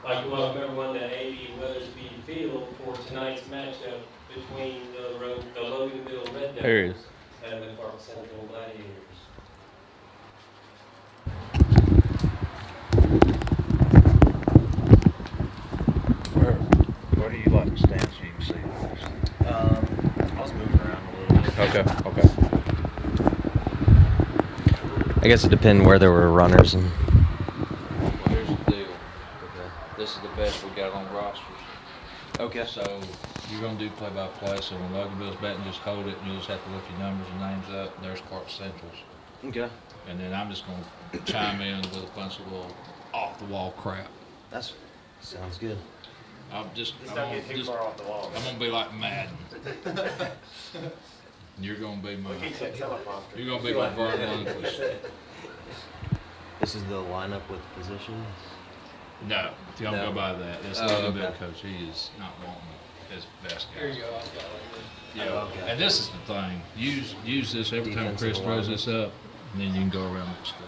You want to remember on the A.B. Weathersby Field for tonight's matchup between the Loganville Red Devils and the Clarke Central Gladiators. Where do you like to stand so you can see this? I was moving around a little bit. Okay. I guess it depends where there were runners and. Well, here's the deal. Okay. This is the best we got on rosters. Okay. So you're gonna do play-by-play. So when Loganville's batting, just hold it, and you just have to look your numbers and names up. And there's Clarke Central's. Okay. And then I'm just gonna chime in with a bunch of little off-the-wall crap. That sounds good. I'm Just don't get too far off the wall. I'm gonna be like Madden. You're gonna be my. You're gonna be my Vern Lundquist. This is the lineup with positions. No, don't No. go by that. That's Oh, Loganville okay. coach. He is not wanting his best guy. Here you go. I've got it. Yeah, Oh, okay. and this is the thing. Use this every time Defensive Chris throws alignment. this up, and then you can go around with stuff.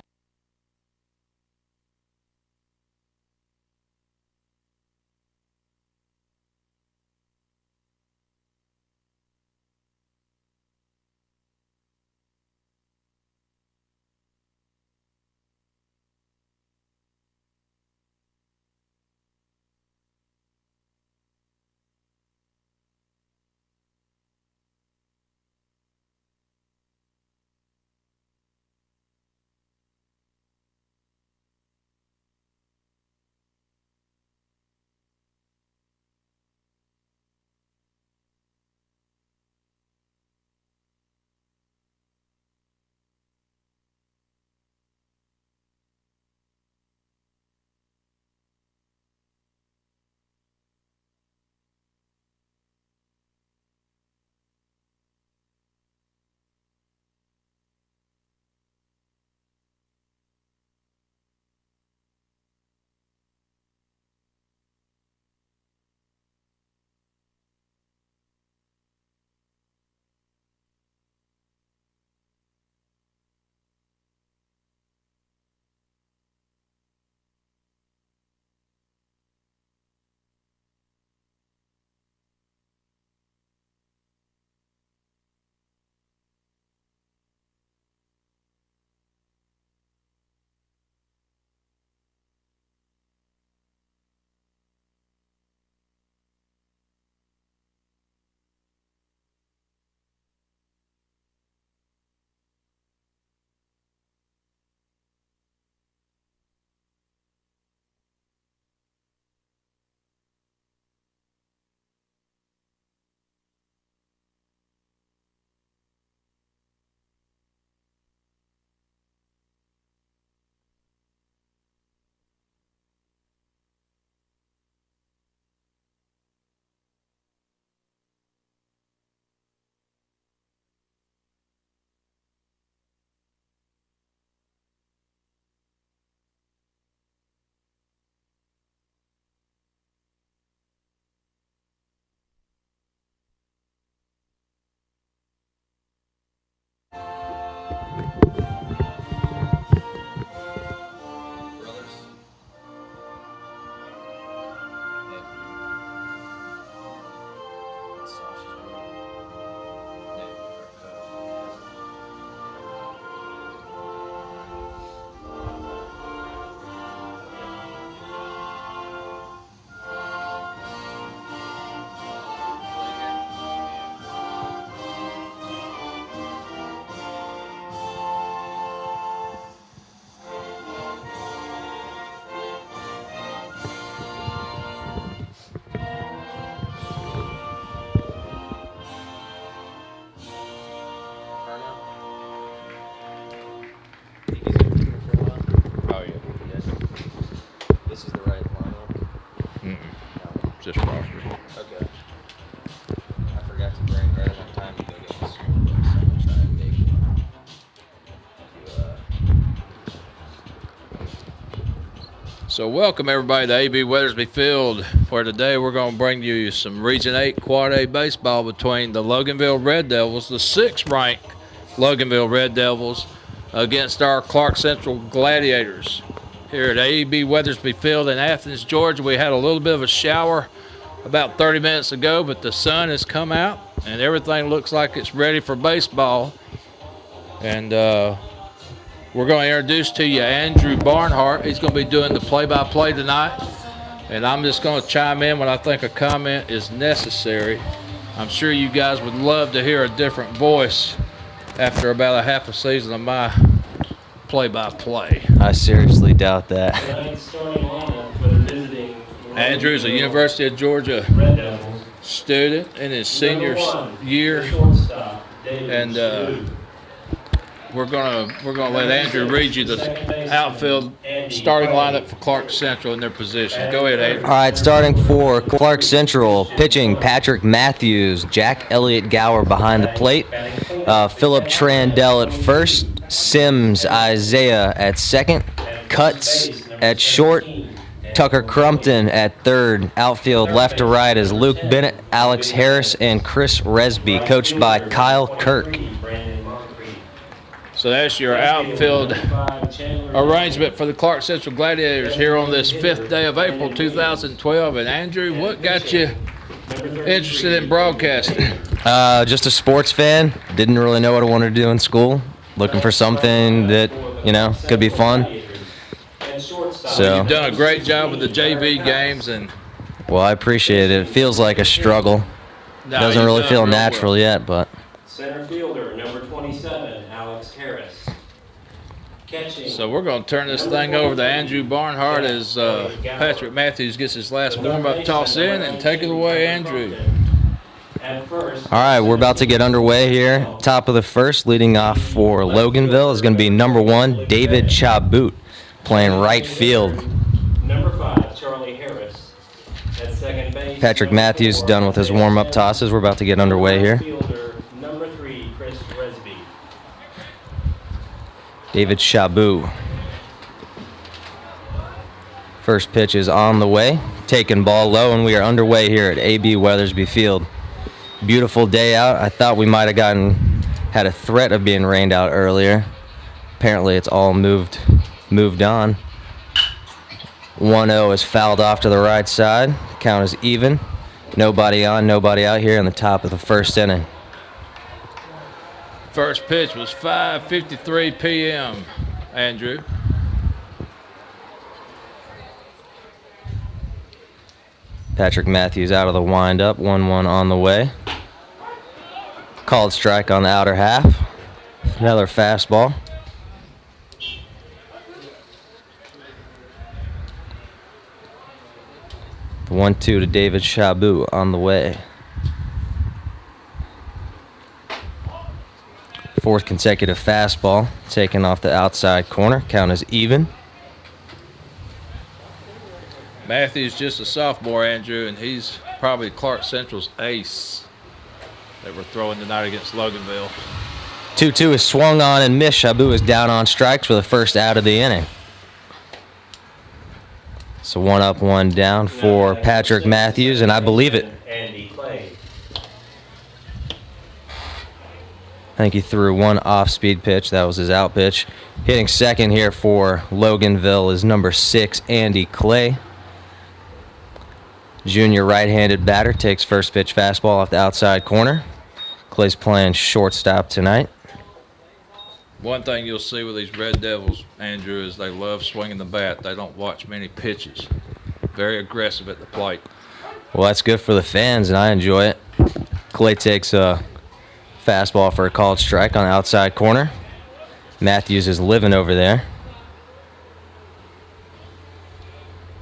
Oh yeah. This is the right lineup. Just roster. Okay. I forgot to bring right on time to go get the school book, so I'm gonna try and make So welcome everybody to A.B. Weathersby Field, where today we're going to bring you some Region 8 Quad A baseball between the Loganville Red Devils, the 6th ranked Loganville Red Devils, against our Clarke Central Gladiators. here at AEB Weathersby Field in Athens, Georgia. We had a little bit of a shower about 30 minutes ago, but the sun has come out and everything looks like it's ready for baseball. And we're going to introduce to you Andrew Barnhart. He's going to be doing the play-by-play tonight. And I'm just going to chime in when I think a comment is necessary. I'm sure you guys would love to hear a different voice after about a half a season of my play-by-play. I seriously doubt that. Andrew's a University of Georgia student in his senior year, and we're gonna let Andrew read you the outfield starting lineup for Clarke Central in their position. Go ahead, Andrew. All right, starting for Clarke Central, pitching Patrick Matthews, Jack Elliott Gower behind the plate, Philip Trandell at first, Sims Isaiah at second, Cutts at short, Tucker Crumpton at third. Outfield left to right is Luke Bennett, Alex Harris, and Chris Resby, coached by Kyle Clarke. So that's your outfield arrangement for the Clarke Central Gladiators here on this 5th day of April 2012. And Andrew, what got you interested in broadcasting? Just a sports fan. Didn't really know what I wanted to do in school. Looking for something that, could be fun. So you've done a great job with the JV games, and well, I appreciate it. It feels like a struggle. Doesn't really feel natural yet, but Center fielder, number 27, Alex Harris. Catching. So we're going to turn this thing over to Andrew Barnhart as Patrick Matthews gets his last warm-up toss in, and take it away, Andrew. All right, we're about to get underway here. Top of the first, leading off for Loganville is going to be number 1, David Chabot, playing right field. Number 5, Charlie Harris. At second base. Patrick Matthews is done with his warm-up tosses. We're about to get underway here. Fielder, number 3, Chris Resby. David Chabot. First pitch is on the way. Taking ball low, and we are underway here at AB Weathersby Field. Beautiful day out. I thought we might have had a threat of being rained out earlier. Apparently it's all moved on. 1-0 is fouled off to the right side. Count is even. Nobody on, nobody out here in the top of the first inning. First pitch was 5:53 p.m., Andrew. Patrick Matthews out of the windup. 1-1 on the way. Called strike on the outer half. Another fastball. The 1-2 to David Chabot on the way. Fourth consecutive fastball taken off the outside corner. Count is even. Matthews just a sophomore, Andrew, and he's probably Clarke Central's ace that we're throwing tonight against Loganville. 2-2 is swung on and missed. Chabot is down on strikes for the first out of the inning. So 1 up, 1 down for Patrick Matthews, and I believe it. I think he threw one off-speed pitch. That was his out pitch. Hitting second here for Loganville is number 6, Andy Clay. Junior right-handed batter takes first pitch fastball off the outside corner. Clay's playing shortstop tonight. One thing you'll see with these Red Devils, Andrew, is they love swinging the bat. They don't watch many pitches. Very aggressive at the plate. Well, that's good for the fans, and I enjoy it. Clay takes a fastball for a called strike on the outside corner. Matthews is living over there.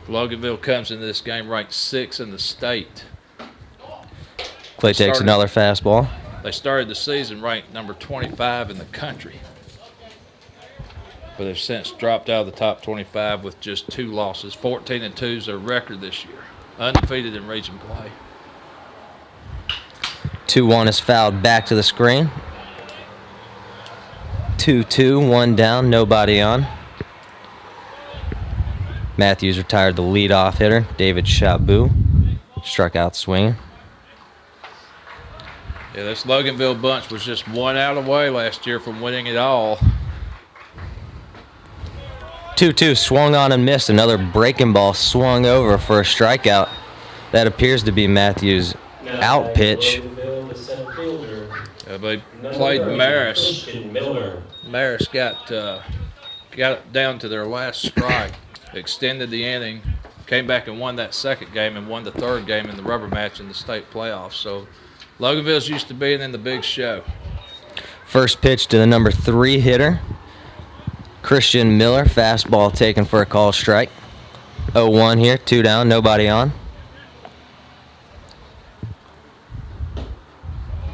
Loganville comes into this game ranked 6th in the state. Clay takes another fastball. They started the season ranked number 25 in the country, but they've since dropped out of the top 25 with just 2 losses. 14-2 is their record this year. Undefeated in region play. 2-1 is fouled back to the screen. 2-2, 1 down, nobody on. Matthews retired the leadoff hitter. David Chabot struck out swinging. Yeah, this Loganville bunch was just 1 out away last year from winning it all. 2-2 swung on and missed. Another breaking ball swung over for a strikeout. That appears to be Matthews' out pitch. Loganville, the center fielder, They played Maris. Christian Miller. Maris got it down to their last strike, extended the inning, came back and won that second game and won the third game in the rubber match in the state playoffs. So Loganville's used to being in the big show. First pitch to the number 3 hitter, Christian Miller. Fastball taken for a call strike. 0-1 here, 2 down, nobody on.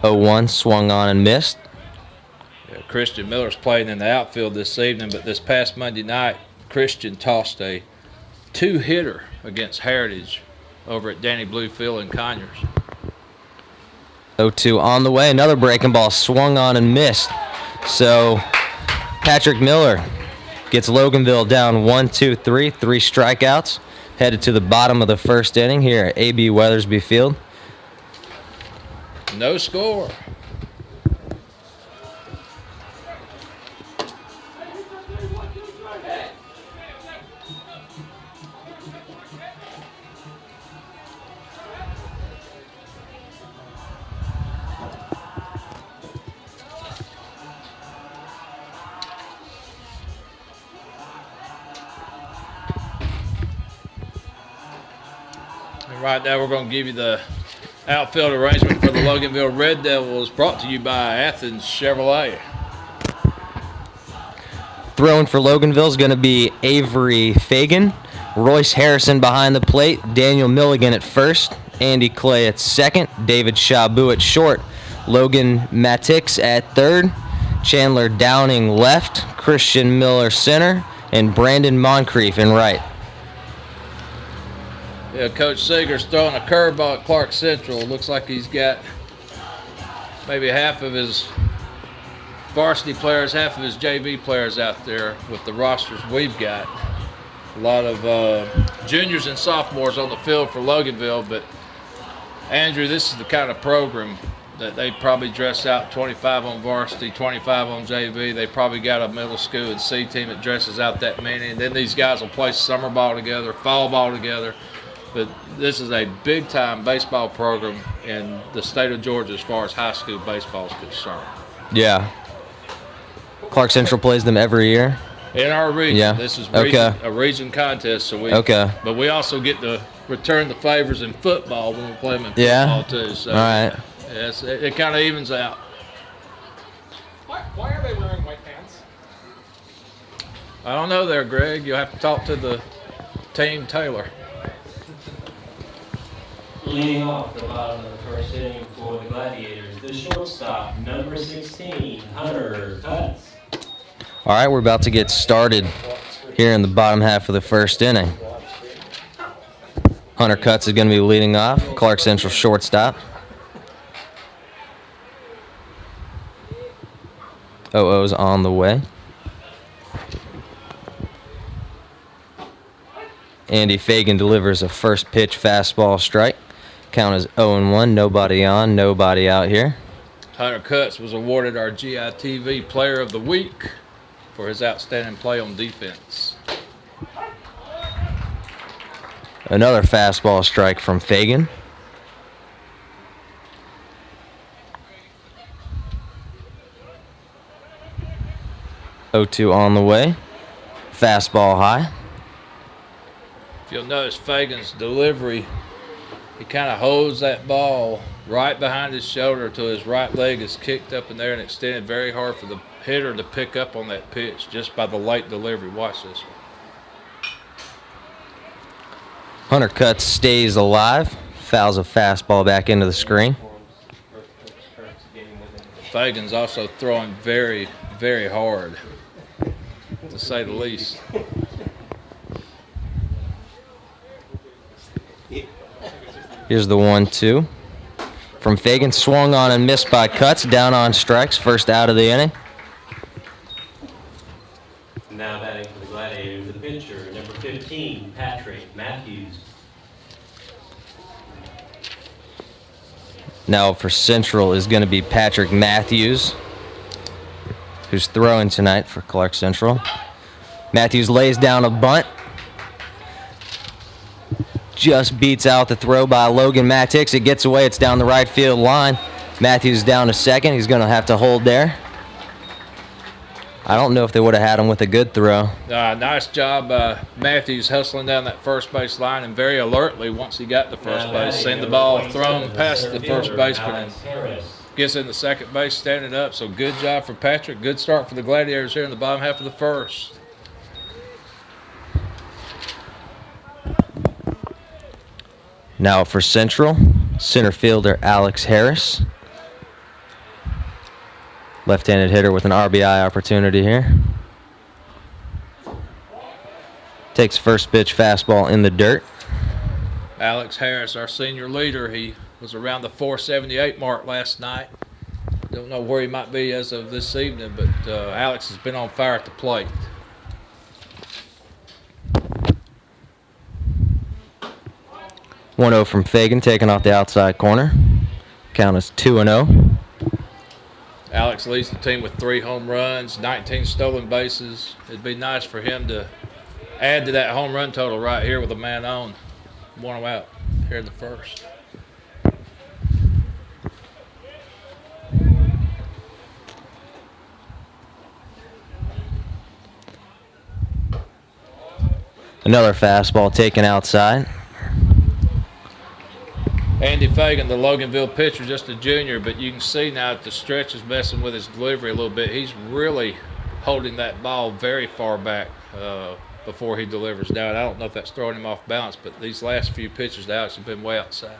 0-1 swung on and missed. Yeah, Christian Miller's playing in the outfield this evening, but this past Monday night, Christian tossed a 2-hitter against Heritage over at Danny Bluefield in Conyers. 0-2 on the way. Another breaking ball swung on and missed. So Patrick Miller gets Loganville down 1-2-3, 3 strikeouts. Headed to the bottom of the first inning here at AB Weathersby Field. No score. And right now we're going to give you the outfield arrangement for the Loganville Red Devils, brought to you by Athens Chevrolet. Throwing for Loganville is going to be Avery Fagan, Royce Harrison behind the plate, Daniel Milligan at first, Andy Clay at second, David Shabu at short, Logan Matix at third, Chandler Downing left, Christian Miller center, and Brandon Moncrief in right. Yeah, Coach Seeger's throwing a curveball at Clarke Central. Looks like he's got maybe half of his varsity players, half of his JV players out there with the rosters we've got. A lot of juniors and sophomores on the field for Loganville, but Andrew, this is the kind of program that they probably dress out 25 on varsity, 25 on JV. They probably got a middle school and C team that dresses out that many, and then these guys will play summer ball together, fall ball together. But this is a big-time baseball program in the state of Georgia as far as high school baseball is concerned. Yeah. Clarke Central plays them every year? In our region. Yeah. This is okay. A region contest. So But we also get to return the favors in football when we play them in football, too. So, all right. Yes, it kind of evens out. Why are they wearing white pants? I don't know there, Greg. You'll have to talk to the team Taylor. Leading off the bottom of the first inning for the Gladiators, the shortstop, number 16, Hunter Cutts. All right, we're about to get started here in the bottom half of the first inning. Hunter Cutts is going to be leading off, Clarke Central shortstop. 0-0's on the way. Andy Fagan delivers a first pitch fastball strike. Count is 0-1, nobody on, nobody out here. Hunter Cutts was awarded our GITV Player of the Week for his outstanding play on defense. Another fastball strike from Fagan. Oh-2 on the way. Fastball high. If you'll notice Fagan's delivery, he kind of holds that ball right behind his shoulder till his right leg is kicked up in there and extended very hard for the hitter to pick up on that pitch just by the late delivery. Watch this one. Hunter Cutts stays alive. Fouls a fastball back into the screen. Fagan's also throwing very, very hard, to say the least. Here's the 1-2. From Fagan, swung on and missed by Cutts. Down on strikes, first out of the inning. Now batting for the Gladiators, the pitcher, number 15, Patrick Matthews. Now for Central is going to be Patrick Matthews, who's throwing tonight for Clarke Central. Matthews lays down a bunt. Just beats out the throw by Logan Matix. It gets away. It's down the right field line. Matthews down to second. He's going to have to hold there. I don't know if they would have had him with a good throw. Nice job, Matthews hustling down that first base line and very alertly once he got to first base. Send the ball thrown past the first baseman and gets in the second base standing up. So good job for Patrick. Good start for the Gladiators here in the bottom half of the first. Now for Central, center fielder Alex Harris. Left-handed hitter with an RBI opportunity here. Takes first pitch fastball in the dirt. Alex Harris, our senior leader, he was around the 478 mark last night. Don't know where he might be as of this evening, but Alex has been on fire at the plate. One-0 from Fagan, taken off the outside corner. Count is 2-0. Alex leads the team with 3 home runs, 19 stolen bases. It'd be nice for him to add to that home run total right here with a man on. 1 out here in the first. Another fastball taken outside. Andy Fagan, the Loganville pitcher, just a junior, but you can see now that the stretch is messing with his delivery a little bit. He's really holding that ball very far back before he delivers down. I don't know if that's throwing him off balance, but these last few pitches to Alex have been way outside.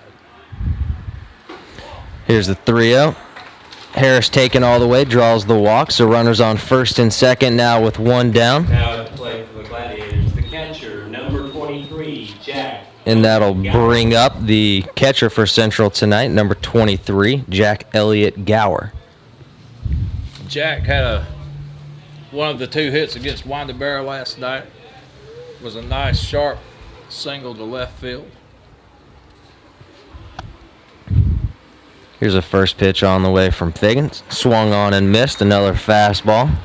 Here's the 3-0. Harris taken all the way, draws the walk, so runners on first and second now with 1 down. Now to play for the Gladiators, the catcher, number 23, Jack. And that'll bring up the catcher for Central tonight, number 23, Jack Elliott Gower. Jack had one of the 2 hits against Windabarrow last night. It was a nice, sharp single to left field. Here's a first pitch on the way from Fagan. Swung on and missed. Another fastball.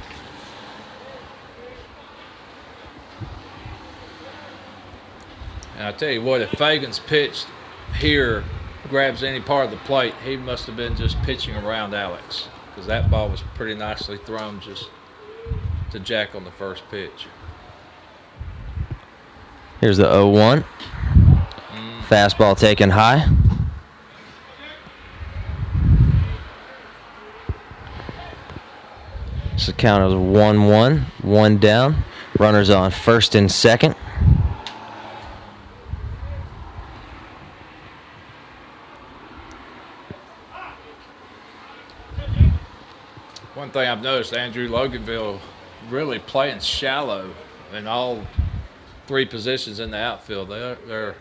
And I tell you what, if Fagan's pitch here grabs any part of the plate, he must have been just pitching around Alex, because that ball was pretty nicely thrown just to Jack on the first pitch. Here's the 0-1. Fastball taken high. So count is 1-1, 1 down. Runners on first and second. One thing I've noticed, Andrew, Loganville really playing shallow in all 3 positions in the outfield. They're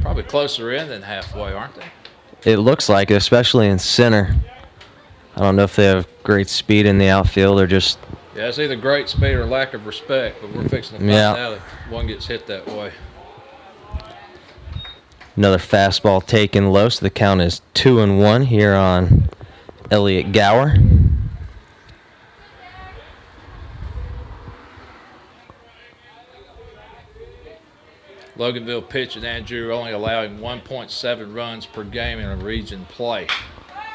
probably closer in than halfway, aren't they? It looks like it, especially in center. I don't know if they have great speed in the outfield or just... Yeah, it's either great speed or lack of respect, but we're fixing to find out if one gets hit that way. Another fastball taken low, so the count is 2-1 here on Elliott Gower. Loganville pitch and Andrew only allowing 1.7 runs per game in a region play.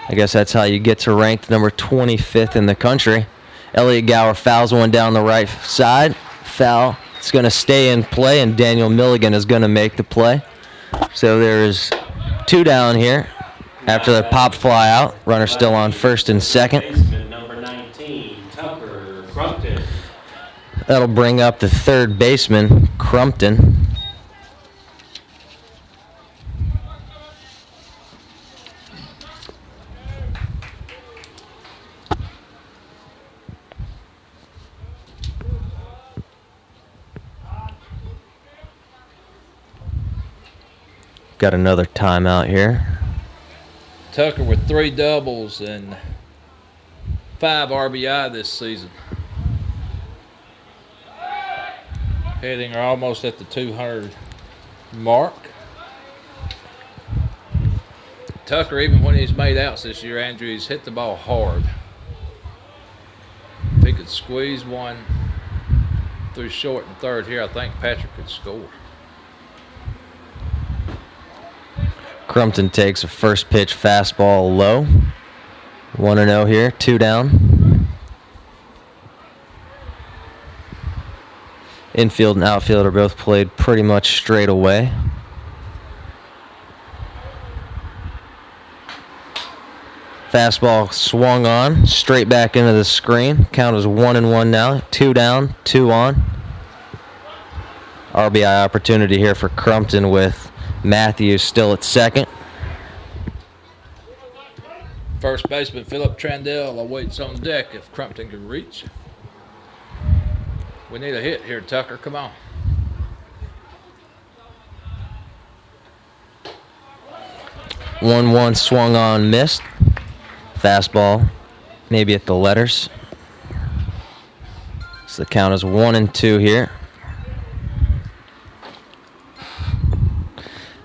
I guess that's how you get to ranked number 25th in the country. Elliott Gower fouls one down the right side. Foul. It's going to stay in play, and Daniel Milligan is going to make the play. So there's 2 down here after the pop fly out. Runner still on first and second. Number 19, Tucker Crumpton. That'll bring up the third baseman, Crumpton. Got another timeout here. Tucker with 3 doubles and 5 RBI this season. Heading almost at the 200 mark. Tucker, even when he's made outs this year, Andrew, he's hit the ball hard. If he could squeeze one through short and third here. I think Patrick could score. Crumpton takes a first pitch fastball low. 1-0 here, 2 down. Infield and outfield are both played pretty much straight away. Fastball swung on, straight back into the screen. Count is 1-1 now. 2 down, 2 on. RBI opportunity here for Crumpton with Matthews still at second. First baseman Philip Trandell awaits on deck if Crumpton can reach. We need a hit here, Tucker. Come on. One swung on, missed. Fastball, maybe at the letters. So the count is 1-2 here.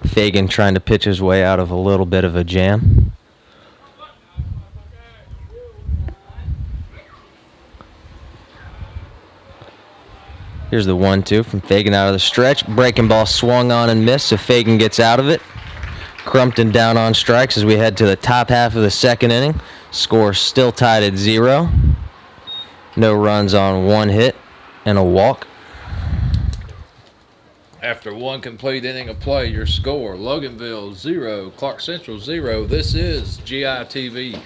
Fagan trying to pitch his way out of a little bit of a jam. Here's the 1-2 from Fagan out of the stretch. Breaking ball swung on and missed, so Fagan gets out of it. Crumpton down on strikes as we head to the top half of the second inning. Score still tied at 0. No runs on 1 hit and a walk. After 1 complete inning of play, your score, Loganville 0, Clarke Central 0. This is GITV.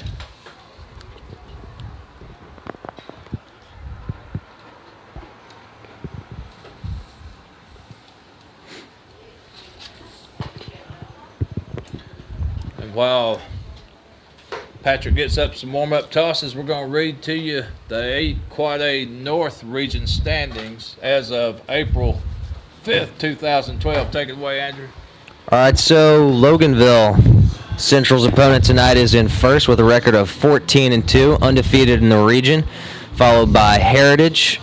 And while Patrick gets up some warm-up tosses, we're going to read to you the Quad A North Region standings as of April 5th, 2012. Take it away, Andrew. All right, so Loganville Central's opponent tonight is in first with a record of 14-2, undefeated in the region, followed by Heritage,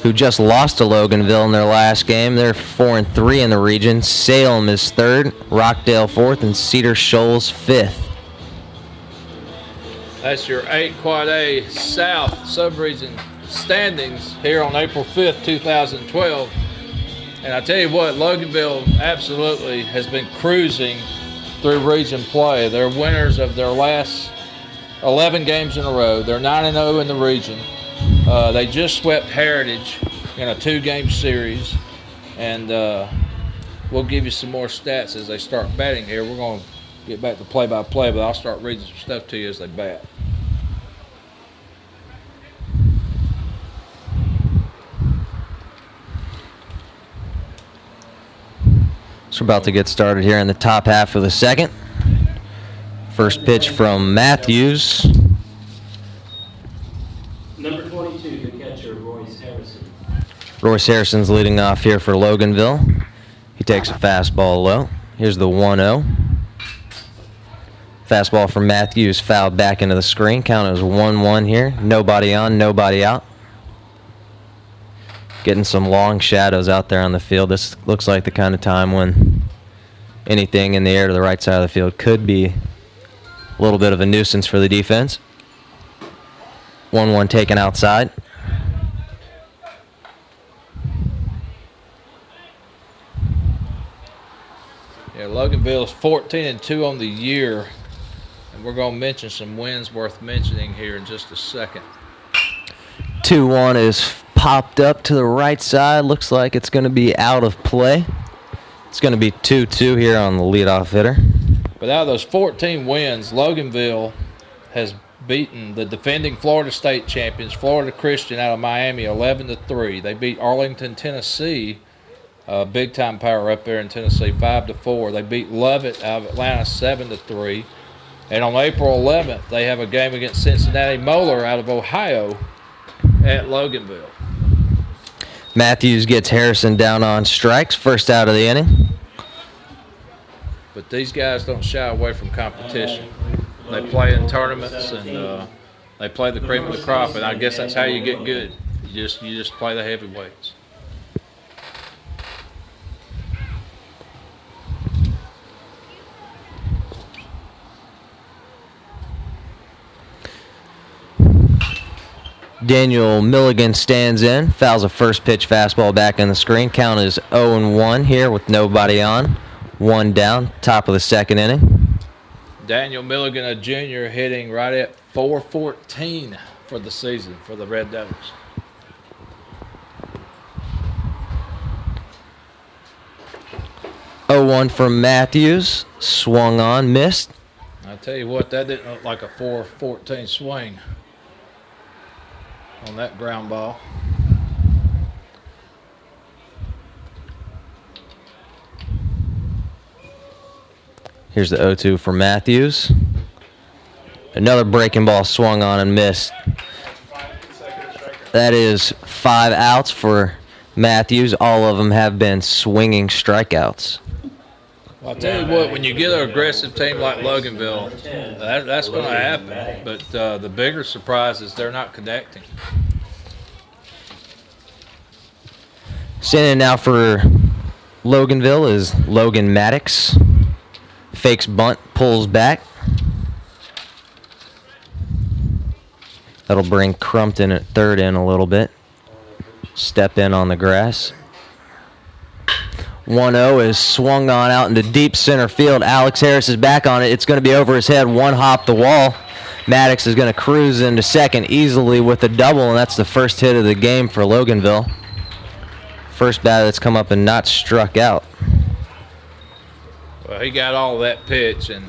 who just lost to Loganville in their last game. They're 4-3 in the region. Salem is third, Rockdale fourth, and Cedar Shoals fifth. That's your 8 Quad A South sub-region standings here on April 5th, 2012. And I tell you what, Loganville absolutely has been cruising through region play. They're winners of their last 11 games in a row. They're 9-0 in the region. They just swept Heritage in a 2-game series. And we'll give you some more stats as they start batting here. We're going to get back to play-by-play, but I'll start reading some stuff to you as they bat. So we're about to get started here in the top half of the second. First pitch from Matthews. Number 22, the catcher, Royce Harrison. Royce Harrison's leading off here for Loganville. He takes a fastball low. Here's the 1-0. Fastball from Matthews fouled back into the screen. Count is 1-1 here. Nobody on, nobody out. Getting some long shadows out there on the field. This looks like the kind of time when anything in the air to the right side of the field could be a little bit of a nuisance for the defense. 1-1 taken outside. Yeah, Loganville's 14-2 on the year. And we're going to mention some wins worth mentioning here in just a second. 2-1 is popped up to the right side. Looks like it's going to be out of play. It's going to be 2-2 here on the leadoff hitter. But out of those 14 wins, Loganville has beaten the defending Florida State champions, Florida Christian out of Miami, 11-3. They beat Arlington, Tennessee, big-time power up there in Tennessee, 5-4. They beat Lovett out of Atlanta, 7-3. And on April 11th, they have a game against Cincinnati Moeller out of Ohio at Loganville. Matthews gets Harrison down on strikes, first out of the inning. But these guys don't shy away from competition. They play in tournaments and they play the cream of the crop, and I guess that's how you get good. You just play the heavyweights. Daniel Milligan stands in, fouls a first pitch fastball back in the screen. Count is 0-1 here with nobody on. 1 down, top of the second inning. Daniel Milligan, a junior, hitting right at .414 for the season for the Red Devils. Oh, 0-1 from Matthews, swung on, missed. I tell you what, that didn't look like a .414 swing on that ground ball. Here's the 0-2 for Matthews. Another breaking ball swung on and missed. That is 5 outs for Matthews. All of them have been swinging strikeouts. Well, I'll tell you what, when you get an aggressive team like Loganville, that's going to happen. But the bigger surprise is they're not connecting. Standing now for Loganville is Logan Maddox. Fakes bunt, pulls back. That'll bring Crumpton at third in a little bit. Step in on the grass. 1-0 is swung on out into deep center field. Alex Harris is back on it. It's going to be over his head. One hop the wall. Maddox is going to cruise into second easily with a double, and that's the first hit of the game for Loganville. First batter that's come up and not struck out. Well, he got all that pitch, and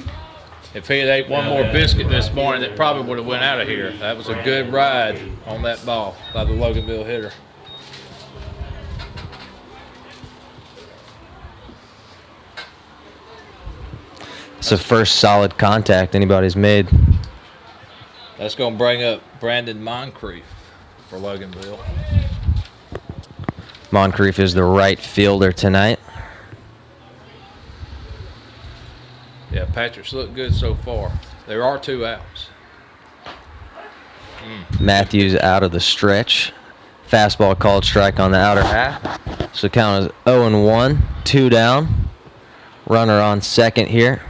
if he had ate one more biscuit this morning, it probably would have went out of here. That was a good ride on that ball by the Loganville hitter. It's the first solid contact anybody's made. That's going to bring up Brandon Moncrief for Loganville. Moncrief is the right fielder tonight. Yeah, Patrick's looked good so far. There are 2 outs. Matthews out of the stretch. Fastball called strike on the outer half. So count is 0-1, 2 down. Runner on second here.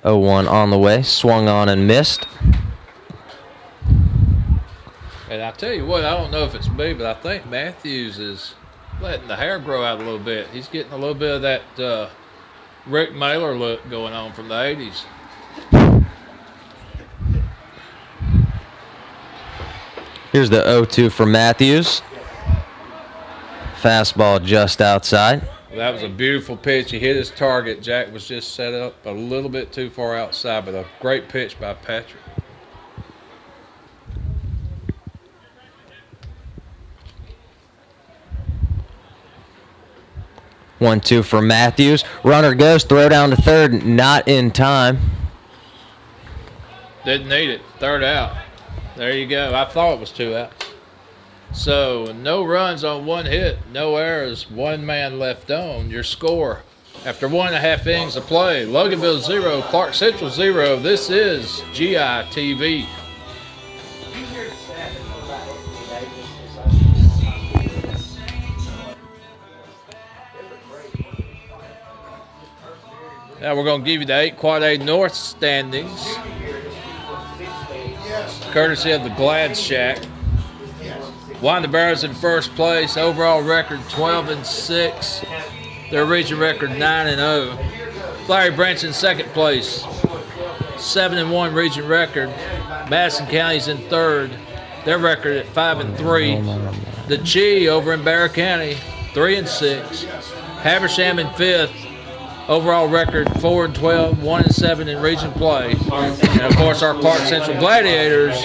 0-1 on the way, swung on and missed. And I tell you what, I don't know if it's me, but I think Matthews is letting the hair grow out a little bit. He's getting a little bit of that Rick Mailer look going on from the 80s. Here's the 0-2 for Matthews. Fastball just outside. Well, that was a beautiful pitch. He hit his target. Jack was just set up a little bit too far outside, but a great pitch by Patrick. One, 2 for Matthews. Runner goes, throw down to third, not in time. Didn't need it. Third out. There you go. I thought it was 2 outs. So no runs on 1 hit, no errors, 1 man left on. Your score after 1.5 innings of play: Loganville 0, Clarke Central 0. This is GITV. Now we're going to give you the 8 Quad A North standings, courtesy of the Glad Shack. Wanda Bears in first place, overall record 12-6. Their region record 9-0. Flowery Branch in second place, 7-1 region record. Madison County's in third, their record at 5-3. The Chi over in Bear County, 3-6. Habersham in fifth, overall record 4-12, 1-7 in region play. And of course our Clarke Central Gladiators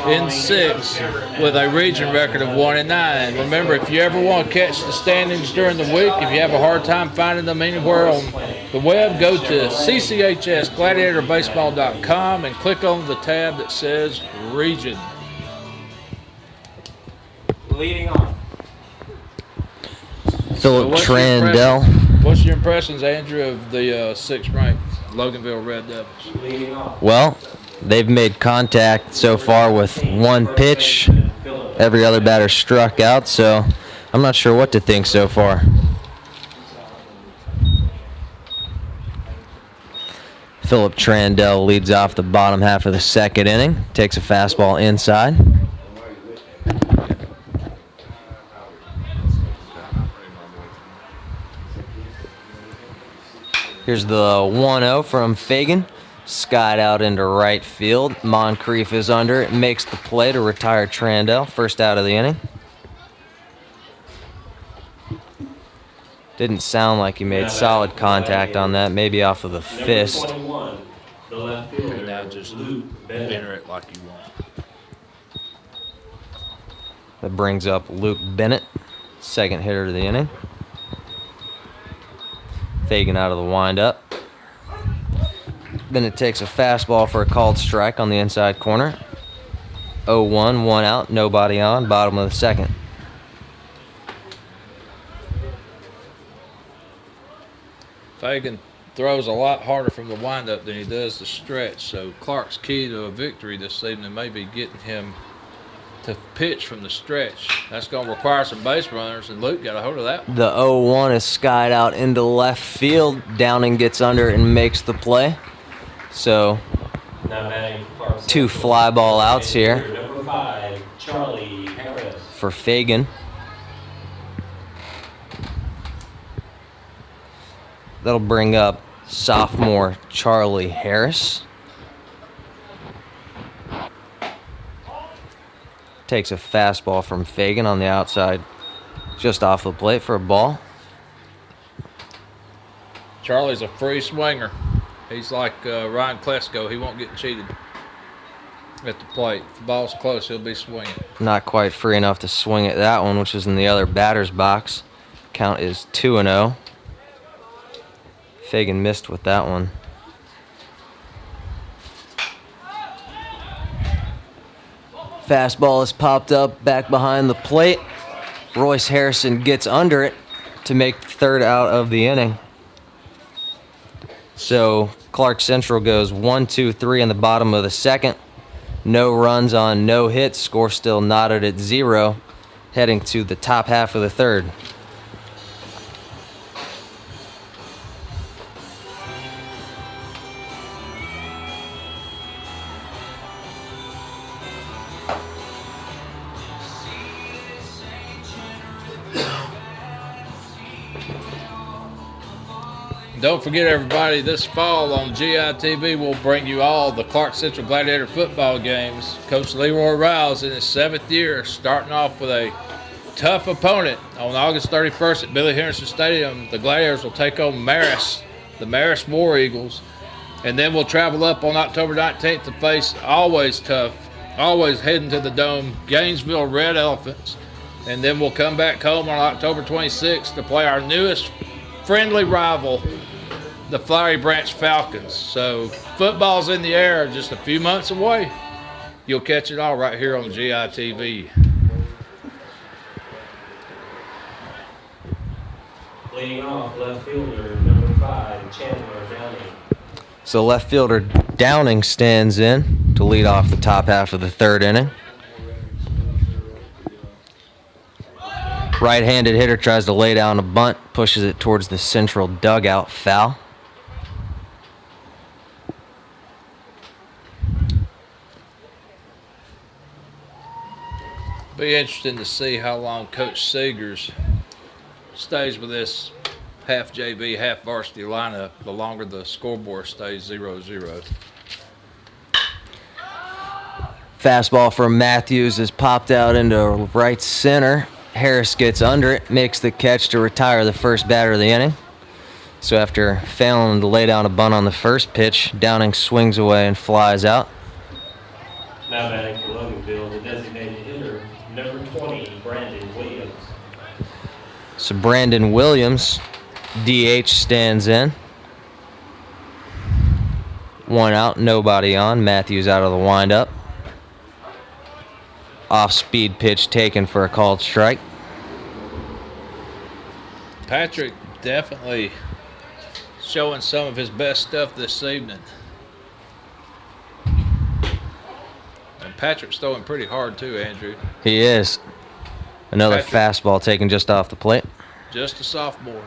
in 6th with a region record of 1-9. Remember, if you ever want to catch the standings during the week, if you have a hard time finding them anywhere on the web, go to CCHSGladiatorbaseball.com and click on the tab that says Region. Leading off. Philip Trandell. What's your impressions, Andrew, of the 6th ranked Loganville Red Devils? Leading off. Well, they've made contact so far with 1 pitch. Every other batter struck out, so I'm not sure what to think so far. Philip Trandell leads off the bottom half of the second inning. Takes a fastball inside. Here's the 1-0 from Fagan. Skied out into right field. Moncrief is under it. Makes the play to retire Trandell. First out of the inning. Didn't sound like he made solid contact on that. Maybe off of the fist. The left fielder, Now just enter it like you want. That brings up Luke Bennett, second hitter of the inning. Fagan out of the windup. Bennett takes a fastball for a called strike on the inside corner. 0-1, 1 out, nobody on, bottom of the second. Fagan throws a lot harder from the windup than he does the stretch, so Clarke's key to a victory this evening may be getting him to pitch from the stretch. That's going to require some base runners, and Luke got a hold of that one. The 0-1 is skied out into left field. Downing gets under it and makes the play. So, two fly ball outs here Number 5, Charlie Harris. for Fagan. That'll bring up sophomore Charlie Harris. Takes a fastball from Fagan on the outside, just off the plate for a ball. Charlie's a free swinger. He's like Ryan Klesko. He won't get cheated at the plate. If the ball's close, he'll be swinging. Not quite free enough to swing at that one, which is in the other batter's box. Count is 2-0. Fagan missed with that one. Fastball is popped up back behind the plate. Royce Harrison gets under it to make the third out of the inning. So Clarke Central goes 1-2-3 in the bottom of the second. No runs on no hits. Score still knotted at 0. Heading to the top half of the third. Don't forget, everybody, this fall on GITV, we'll bring you all the Clarke Central Gladiator football games. Coach Leroy Rouse in his 7th year, starting off with a tough opponent on August 31st at Billy Henderson Stadium. The Gladiators will take on Marist, the Marist War Eagles. And then we'll travel up on October 19th to face always tough, always heading to the Dome, Gainesville Red Elephants. And then we'll come back home on October 26th to play our newest friendly rival, the Flowery Branch Falcons. So football's in the air, just a few months away. You'll catch it all right here on GITV. Leading off, left fielder, number 5, Chandler Downing. So left fielder Downing stands in to lead off the top half of the third inning. Right-handed hitter tries to lay down a bunt, pushes it towards the central dugout, foul. Be interesting to see how long Coach Seegers stays with this half JV, half varsity lineup, the longer the scoreboard stays 0-0. Fastball from Matthews is popped out into right center. Harris gets under it, makes the catch to retire the first batter of the inning. So after failing to lay down a bunt on the first pitch, Downing swings away and flies out. Now batting for Loganville, the designated hitter, number 20, Brandon Williams. So Brandon Williams, DH, stands in. 1 out, nobody on. Matthews out of the windup. Off-speed pitch taken for a called strike. Patrick definitely showing some of his best stuff this evening. And Patrick's throwing pretty hard too, Andrew. He is. Another fastball taken just off the plate. Just a sophomore.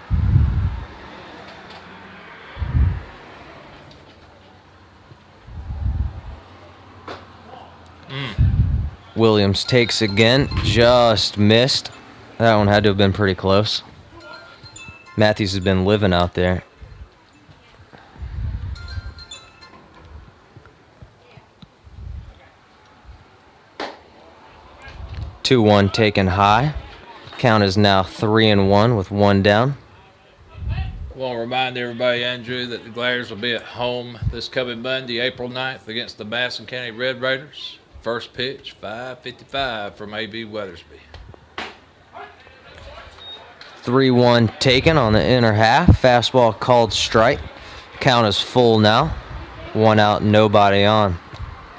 Williams takes again, just missed. That one had to have been pretty close. Matthews has been living out there. Two one taken high. Count is now 3-1 with one down. I want to remind everybody, Andrew, that the Gladiators will be at home this coming Monday, April 9th, against the Madison County Red Raiders. First pitch, 5:55 from A.B. Weathersby. 3-1 taken on the inner half. Fastball called strike. Count is full now. One out, nobody on.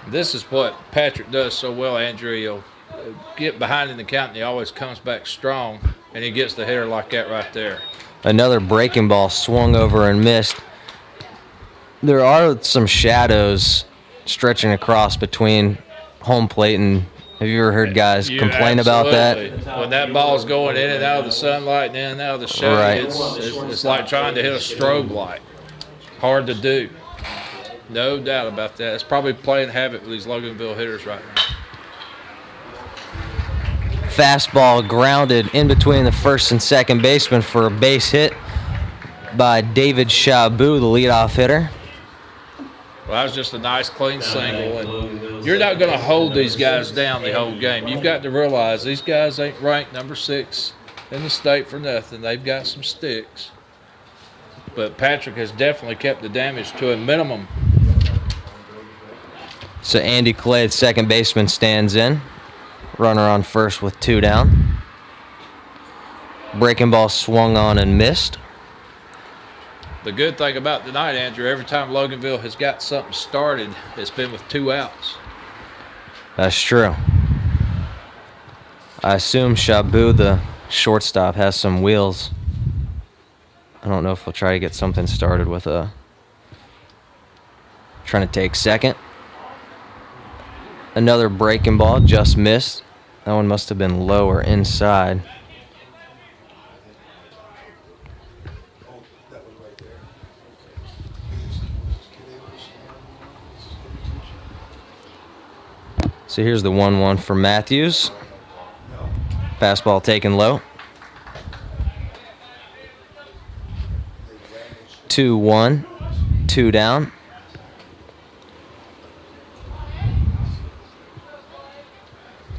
This is what Patrick does so well, Andrew. He'll get behind in the count, and he always comes back strong, and he gets the hitter like that right there. Another breaking ball swung over and missed. There are some shadows stretching across between home plate and have you ever heard guys complain about that? When that ball's going in and out of the sunlight and in and out of the shade, Right. it's like trying to hit a strobe light. Hard to do. No doubt about that. It's probably playing havoc with these Loganville hitters right now. Fastball grounded in between the first and second baseman for a base hit by David Shabu, the leadoff hitter. Well, that was just a nice, clean single. And you're not going to hold these guys down the whole game. You've got to realize these guys ain't ranked number 6 in the state for nothing. They've got some sticks. But Patrick has definitely kept the damage to a minimum. So Andy Clay, the second baseman, stands in. Runner on first with 2 down. Breaking ball swung on and missed. The good thing about tonight, Andrew, every time Loganville has got something started, it's been with 2 outs. That's true. I assume Shabu, the shortstop, has some wheels. I don't know if he'll try to get something started with trying to take second. Another breaking ball, just missed. That one must have been lower inside. So here's the 1-1 for Matthews. Fastball taken low. 2-1, 2 down.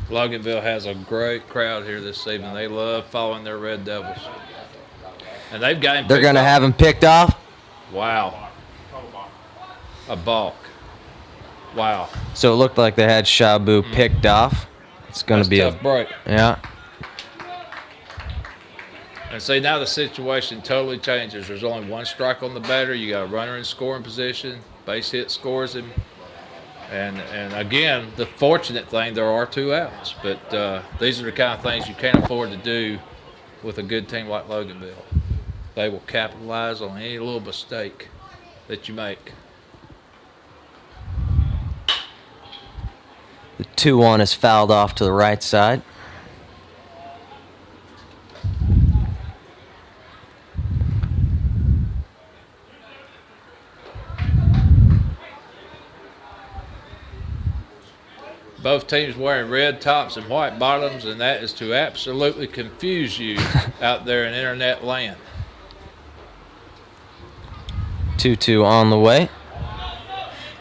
Loganville has a great crowd here this evening. They love following their Red Devils. And they've got him. They're going to have him picked off. Wow. A balk. Wow. So it looked like they had Shabu picked off. It's going to be a tough break. Yeah. And see, now the situation totally changes. There's only 1 strike on the batter. You got a runner in scoring position. Base hit scores him. And again, the fortunate thing, there are 2 outs. But these are the kind of things you can't afford to do with a good team like Loganville. They will capitalize on any little mistake that you make. The 2-1 is fouled off to the right side. Both teams wearing red tops and white bottoms, and that is to absolutely confuse you out there in internet land. 2-2 on the way.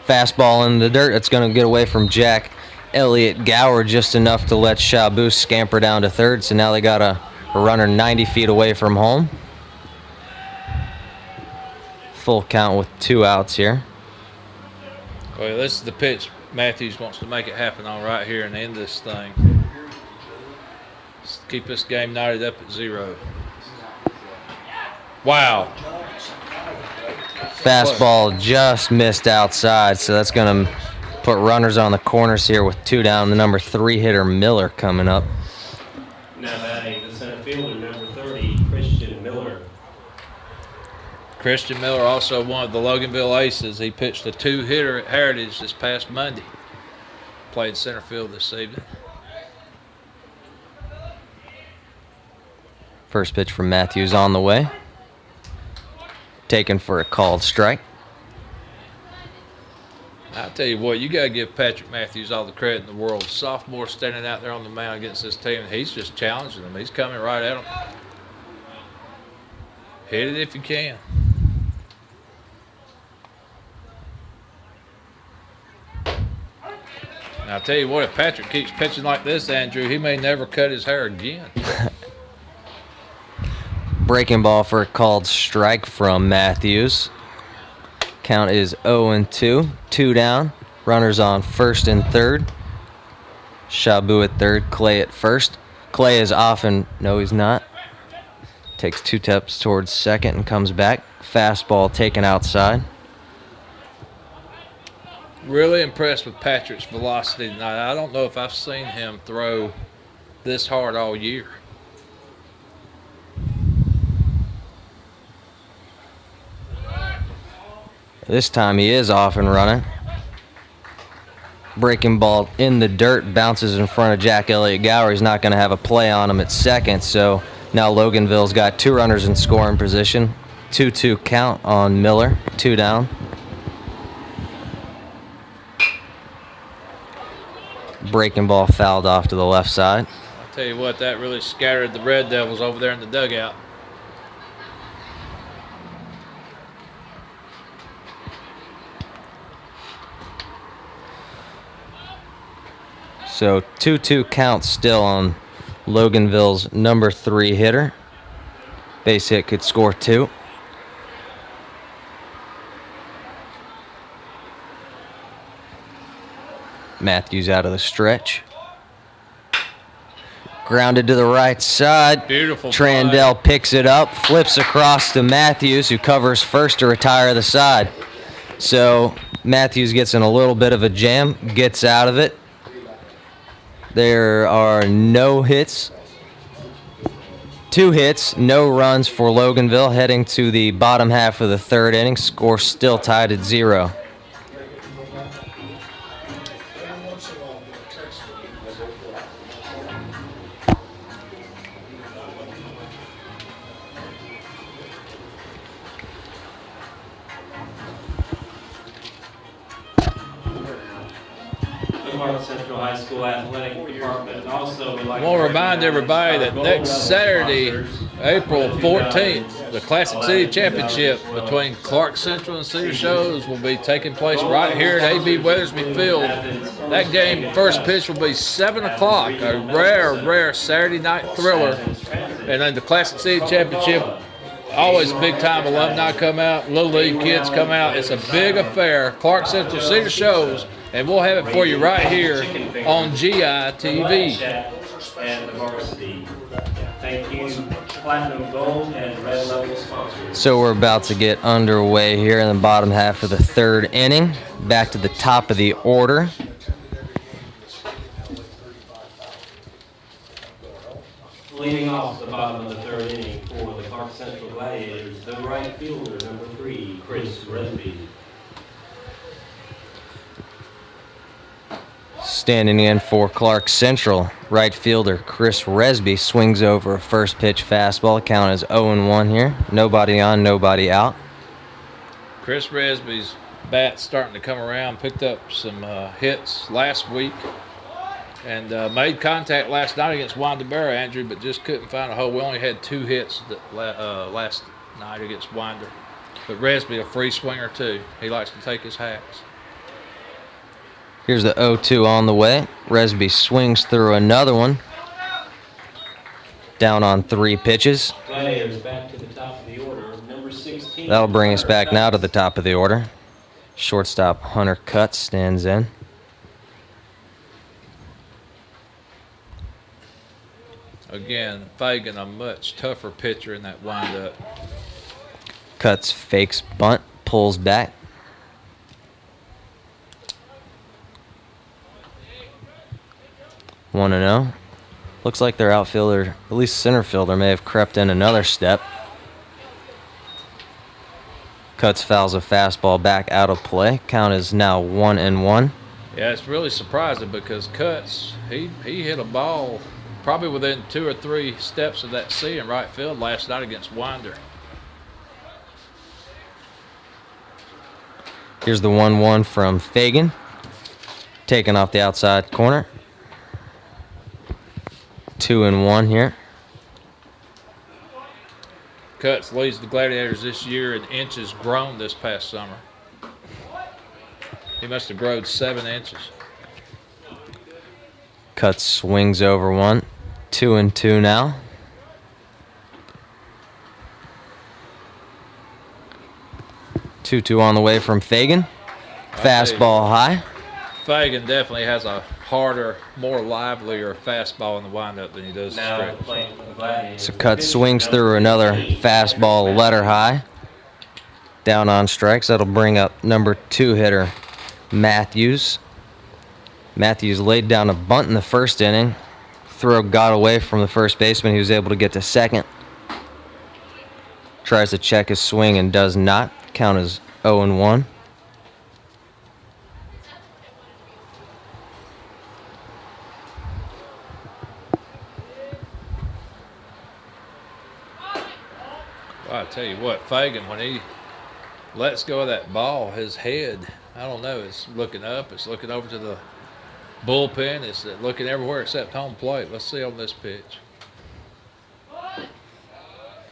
Fastball in the dirt. It's going to get away from Jack Elliott Gower just enough to let Shabu scamper down to third. So now they got a runner 90 feet away from home. Full count with 2 outs here. Well, this is the pitch Matthews wants to make it happen on right here and end this thing. Just keep this game knotted up at 0. Wow. Fastball just missed outside, so that's going to put runners on the corners here with 2 down. The number 3 hitter, Miller, coming up. Now batting the center fielder, number 30, Christian Miller. Christian Miller, also one of the Loganville Aces. He pitched a 2-hitter at Heritage this past Monday. Played center field this evening. First pitch from Matthews on the way. Taken for a called strike. I tell you what, you got to give Patrick Matthews all the credit in the world. Sophomore standing out there on the mound against this team, and he's just challenging them. He's coming right at them. Hit it if you can. And I'll tell you what, if Patrick keeps pitching like this, Andrew, he may never cut his hair again. Breaking ball for a called strike from Matthews. Count is 0-2. 2 down. Runners on first and third. Shabu at third. Clay at first. Clay is off and no, he's not. Takes 2 steps towards second and comes back. Fastball taken outside. Really impressed with Patrick's velocity tonight. I don't know if I've seen him throw this hard all year. This time he is off and running. Breaking ball in the dirt, bounces in front of Jack Elliott Gower. He's not going to have a play on him at second, so now Loganville's got 2 runners in scoring position. 2-2 count on Miller, 2 down. Breaking ball fouled off to the left side. I'll tell you what, that really scattered the Red Devils over there in the dugout. So 2-2 count still on Loganville's number 3 hitter. Base hit could score 2. Matthews out of the stretch. Grounded to the right side. Beautiful. Trandell picks it up, flips across to Matthews, who covers first to retire the side. So Matthews gets in a little bit of a jam, gets out of it. There are no hits. 2 hits, no runs for Loganville heading to the bottom half of the third inning. Score still tied at 0. Central High School Athletic Department also would like I want to remind everybody that next Saturday, April 14th, the Classic City Championship between Clarke Central and Cedar Shows will be taking place right here at A.B. Weathersby Field. That game, first pitch will be 7 o'clock, a rare Saturday night thriller. And then the Classic City Championship, always big-time alumni come out, Little League kids come out. It's a big affair. Clarke Central, Cedar Shows. And we'll have it for you right here on GI TV. And the varsity. Thank you, Platinum Gold and Red Level sponsors. So we're about to get underway here in the bottom half of the third inning. Back to the top of the order. Leading off the bottom of the third inning for the Clarke Central Gladiators, the right fielder, number 3, Chris Resby. Standing in for Clarke Central, right fielder Chris Resby swings over a first pitch fastball. Count is 0-1 here. Nobody on, nobody out. Chris Resby's bat's starting to come around. Picked up some hits last week and made contact last night against Winder Barrow, Andrew, but just couldn't find a hole. We only had 2 hits last night against Winder. But Resby, a free swinger too. He likes to take his hacks. Here's the 0-2 on the way. Resby swings through another one. Down on 3 pitches. Gladiators back to the top of the order. Number 16. That'll bring us back now to the top of the order. Shortstop Hunter Cutts stands in. Again, Fagan, a much tougher pitcher in that windup. Cutts fakes bunt, pulls back. 1-0. Looks like their outfielder, at least center fielder, may have crept in another step. Cutts fouls a fastball back out of play. Count is now 1-1. Yeah, it's really surprising because Cutts, he hit a ball probably within 2 or 3 steps of that C in right field last night against Winder. Here's the 1-1 from Fagan. Taken off the outside corner. 2-1 here. Cuts leads the Gladiators this year in inches grown this past summer. He must have grown 7 inches. Cuts swings over one. 2-2 now. Two on the way from Fagan. Fastball high. Fagan definitely has a harder, more livelier fastball in the windup than he does the Now stretch. playing for the Gladiators. So cut swings through another fastball letter high. Down on strikes. That'll bring up number 2 hitter Matthews. Matthews laid down a bunt in the first inning. Throw got away from the first baseman. He was able to get to second. Tries to check his swing and does not. Count is 0-1. Well, I tell you what, Fagan, when he lets go of that ball, his head, I don't know, it's looking up, it's looking over to the bullpen, it's looking everywhere except home plate. Let's see on this pitch.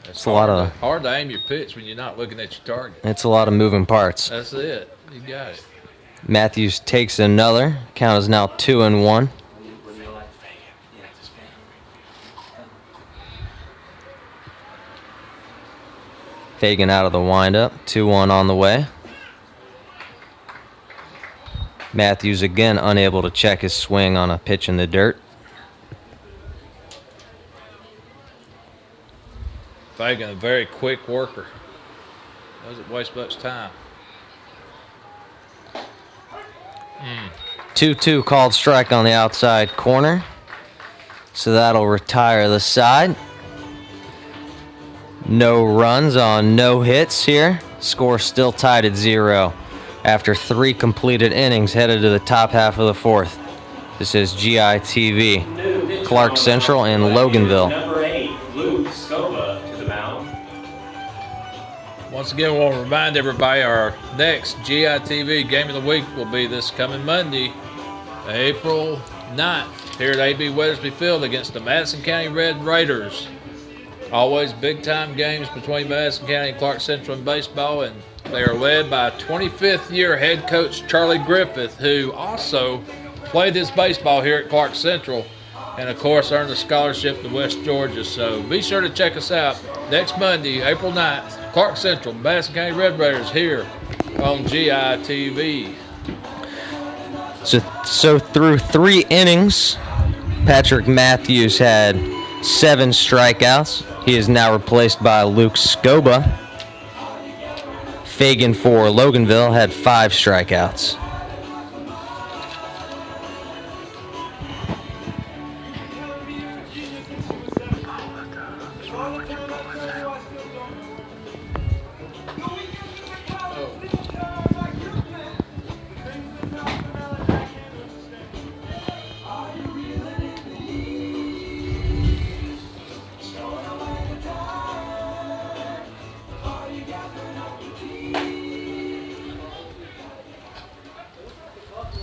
It's a lot of hard to aim your pitch when you're not looking at your target. It's a lot of moving parts. That's it. You got it. Matthews takes another. Count is now 2-1. Fagan out of the windup. 2-1 on the way. Matthews again unable to check his swing on a pitch in the dirt. Fagan, a very quick worker. Doesn't waste much time. 2-2 called strike on the outside corner. So that'll retire the side. No runs on no hits here. Score still tied at 0 after 3 completed innings headed to the top half of the 4th. This is GITV, Clarke Central and Loganville. Number 8, Luke Scoba to the mound. Once again, we want to remind everybody our next GITV Game of the Week will be this coming Monday, April 9th, here at AB Weathersby Field against the Madison County Red Raiders. Always big-time games between Madison County and Clarke Central in baseball, and they are led by 25th-year head coach Charlie Griffith, who also played this baseball here at Clarke Central and, of course, earned a scholarship to West Georgia. So be sure to check us out next Monday, April 9th, Clarke Central, Madison County Red Raiders here on GITV. So through 3 innings, Patrick Matthews had 7 strikeouts. He is now replaced by Luke Scoba. Fagan for Loganville had 5 strikeouts.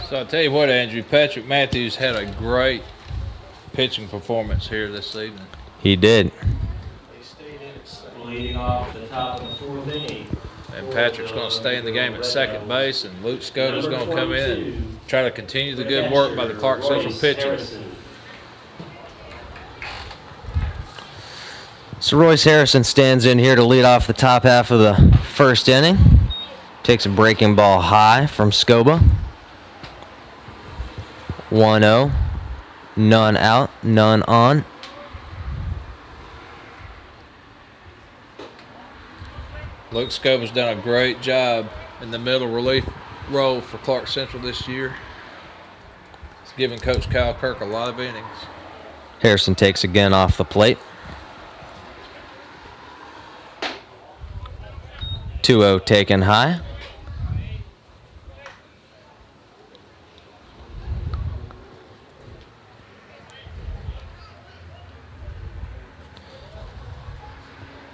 So I'll tell you what, Andrew, Patrick Matthews had a great pitching performance here this evening. He did. They stayed in leading off the top of the 4th inning. And Patrick's going to stay in the game at second base, and Luke Scoba's going to come in and try to continue the good work by the Clarke Central pitchers. So Royce Harrison stands in here to lead off the top half of the 1st inning. Takes a breaking ball high from Scoba. 1-0. None out, none on. Luke Scoba's done a great job in the middle relief role for Clarke Central this year. It's given Coach Kyle Kirk a lot of innings. Harrison takes again off the plate. 2-0 taken high.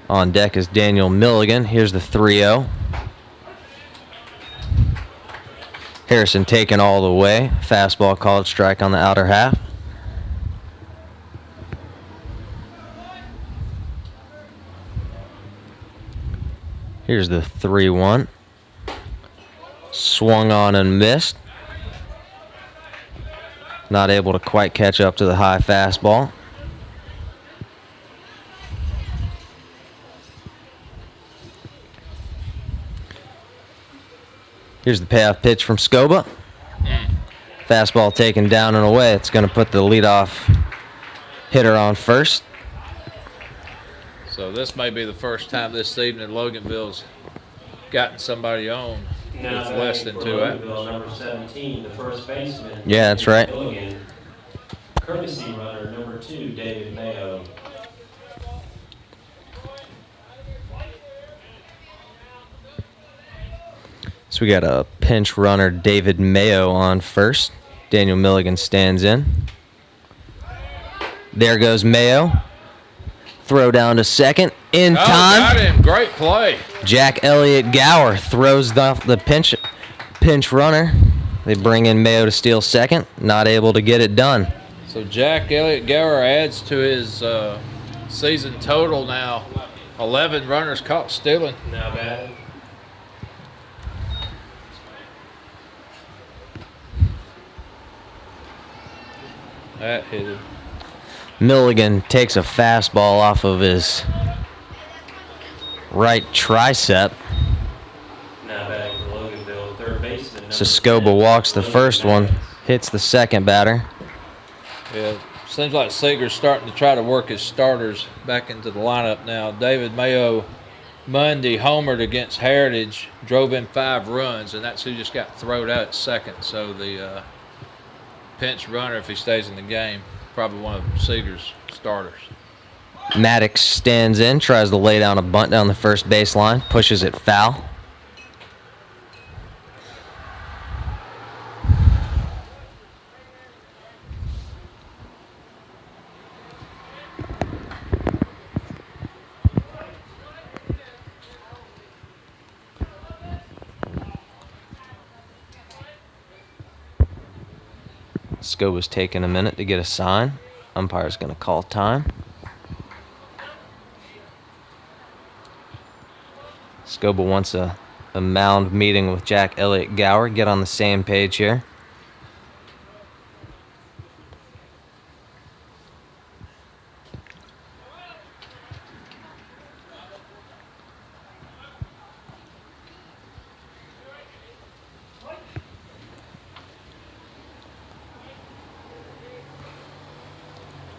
On deck is Daniel Milligan. Here's the 3-0. Harrison taken all the way. Fastball called strike on the outer half. Here's the 3-1. Swung on and missed. Not able to quite catch up to the high fastball. Here's the payoff pitch from Scoba. Fastball taken down and away. It's going to put the leadoff hitter on first. So this may be the first time this evening Loganville's gotten somebody on with less than 2 outs. Number 17, the first baseman. Yeah, that's right. Milligan. Courtesy runner number 2, David Mayo. So we got a pinch runner, David Mayo, on first. Daniel Milligan stands in. There goes Mayo. Throw down to second. In time. Got him. Great play. Jack Elliott Gower throws off the pinch runner. They bring in Mayo to steal second. Not able to get it done. So Jack Elliott Gower adds to his season total now. 11 runners caught stealing. Now batting. That hit him. Milligan takes a fastball off of his right tricep. Now batting for Loganville, third baseman. number Scoba 10, walks the Logan first one, Maddox. hits the second batter. Yeah, seems like Seeger's starting to try to work his starters back into the lineup now. David Mayo Monday homered against Heritage, drove in 5 runs, and that's who just got thrown out at second. So the pinch runner, if he stays in the game, probably one of Seeger's starters. Maddox stands in, tries to lay down a bunt down the first baseline, pushes it foul. Scoba's taking a minute to get a sign. Umpire's going to call time. Scoba wants a mound meeting with Jack Elliott Gower. Get on the same page here.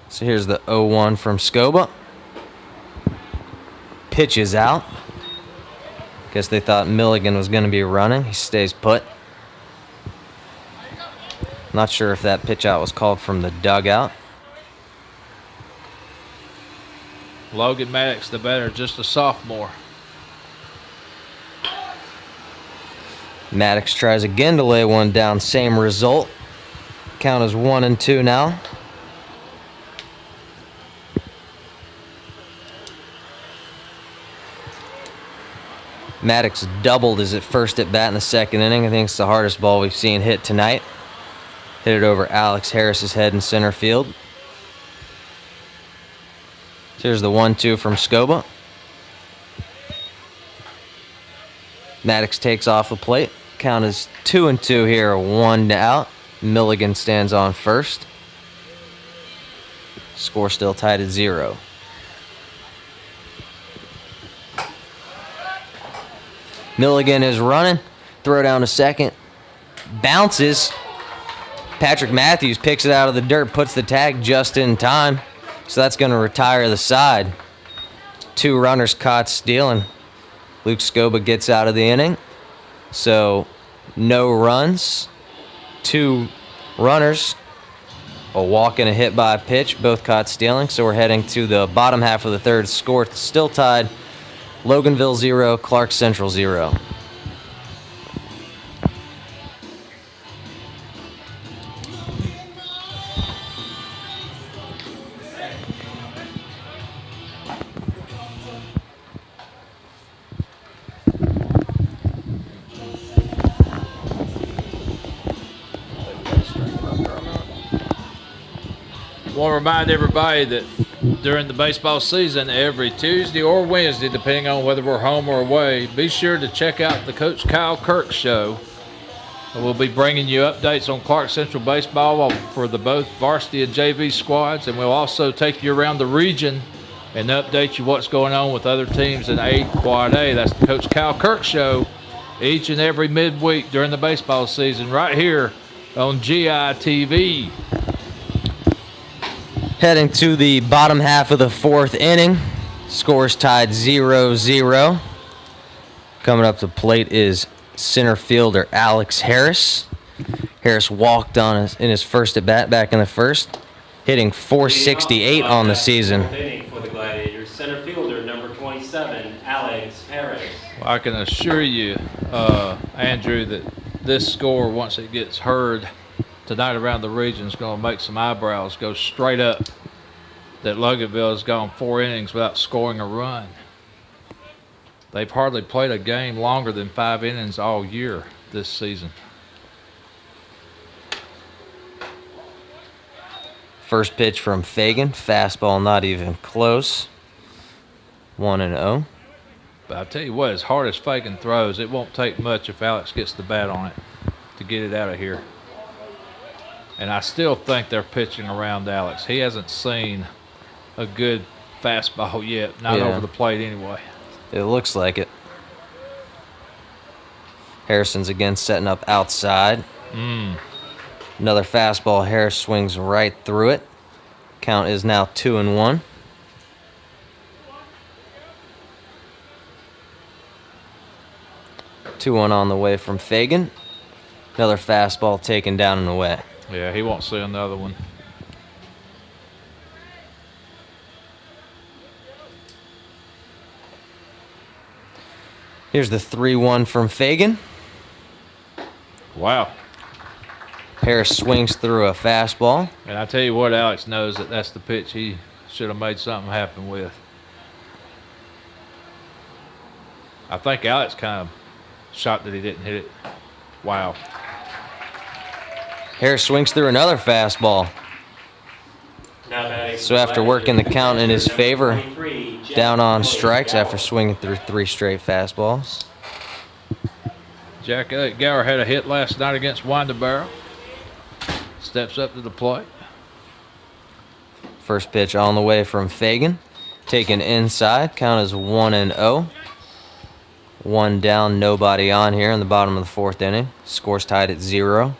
So here's the 0-1 from Scoba. Pitch is out. Guess they thought Milligan was going to be running. He stays put. Not sure if that pitch out was called from the dugout. Logan Maddox, the batter, just a sophomore. Maddox tries again to lay one down. Same result. Count is 1-2 now. Maddox doubled his first at bat in the second inning. I think it's the hardest ball we've seen hit tonight. Hit it over Alex Harris's head in center field. Here's the 1-2 from Scoba. Maddox takes off the plate. Count is 2-2 here, 1 out. Milligan stands on first. Score still tied at 0. Milligan is running. Throw down to second. Bounces. Patrick Matthews picks it out of the dirt, puts the tag just in time. So that's going to retire the side. 2 runners caught stealing. Luke Scoba gets out of the inning. So no runs. 2 runners. A walk and a hit by a pitch, both caught stealing. So we're heading to the bottom half of the third. Score still tied. Loganville 0, Clarke Central 0. Want to remind everybody that during the baseball season, every Tuesday or Wednesday, depending on whether we're home or away, be sure to check out the Coach Clarke Show. We'll be bringing you updates on Clarke Central baseball for the both varsity and JV squads, and we'll also take you around the region and update you what's going on with other teams in A Quad A. That's the Coach Clarke Show each and every midweek during the baseball season right here on GITV. Heading to the bottom half of the fourth inning. Scores tied 0-0. Coming up to plate is center fielder Alex Harris. Harris walked on in his first at bat back in the first, hitting .468 on the season. For the Gladiators, center fielder number 27, Alex Harris. Well, I can assure you, Andrew, that this score, once it gets heard tonight around the region, is going to make some eyebrows go straight up. That Loganville has gone 4 innings without scoring a run. They've hardly played a game longer than 5 innings all year this season. First pitch from Fagan, fastball not even close. 1-0. But I'll tell you what, as hard as Fagan throws, it won't take much if Alex gets the bat on it to get it out of here. And I still think they're pitching around Alex. He hasn't seen a good fastball yet, not over the plate anyway. It looks like it. Harrison's again setting up outside. Another fastball. Harris swings right through it. Count is now 2-1. Two one on the way from Fagan. Another fastball taken down and away. Yeah, he won't see another one. Here's the 3-1 from Fagan. Wow. Harris swings through a fastball. And I tell you what, Alex knows that that's the pitch he should have made something happen with. I think Alex kind of shocked that he didn't hit it. Wow. Harris swings through another fastball. So after working the count in his favor, down on strikes after swinging through 3 straight fastballs. Jack Gower had a hit last night against Windabarrow. Steps up to the plate. First pitch on the way from Fagan. Taken inside. Count is 1-0. 1 down, nobody on here in the bottom of the fourth inning. Scores tied at 0.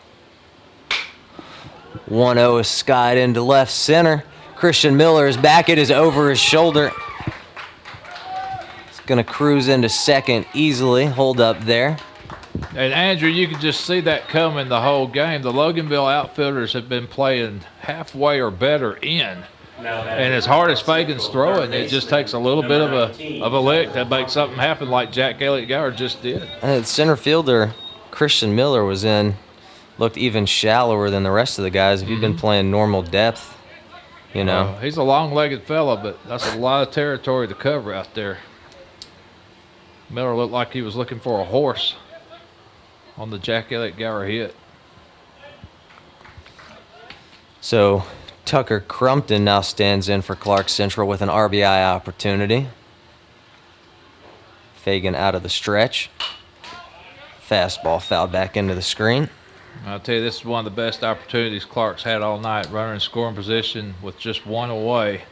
1-0 is skied into left center. Christian Miller is back. It is over his shoulder. It's going to cruise into second easily. Hold up there. And Andrew, you can just see that coming the whole game. The Loganville outfielders have been playing halfway or better in. And as hard as Fagan's throwing, it just takes a little bit of a lick to make something happen like Jack Elliott Gower just did. And center fielder Christian Miller was in, looked even shallower than the rest of the guys. If you've been playing normal depth, you know. He's a long-legged fella, but that's a lot of territory to cover out there. Miller looked like he was looking for a horse on the Jack Elliott Gower hit. So Tucker Crumpton now stands in for Clarke Central with an RBI opportunity. Fagan out of the stretch. Fastball fouled back into the screen. I'll tell you, this is one of the best opportunities Clarke's had all night. Runner in scoring position with just 1 away.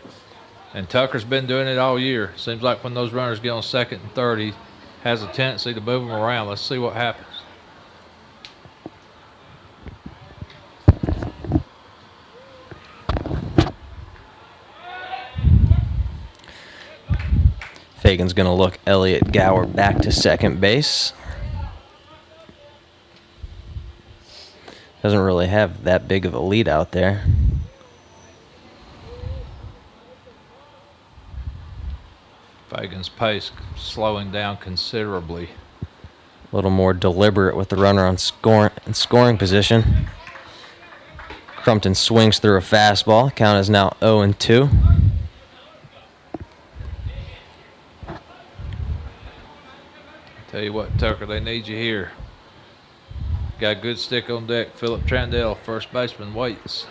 And Tucker's been doing it all year. Seems like when those runners get on second and third, he has a tendency to move them around. Let's see what happens. Fagan's going to look Elliott Gower back to second base. Doesn't really have that big of a lead out there. Fagan's pace slowing down considerably. A little more deliberate with the runner on scoring position. Crumpton swings through a fastball. Count is now 0-2. Tell you what, Tucker, they need you here. Got a good stick on deck. Philip Trandell, first baseman, waits.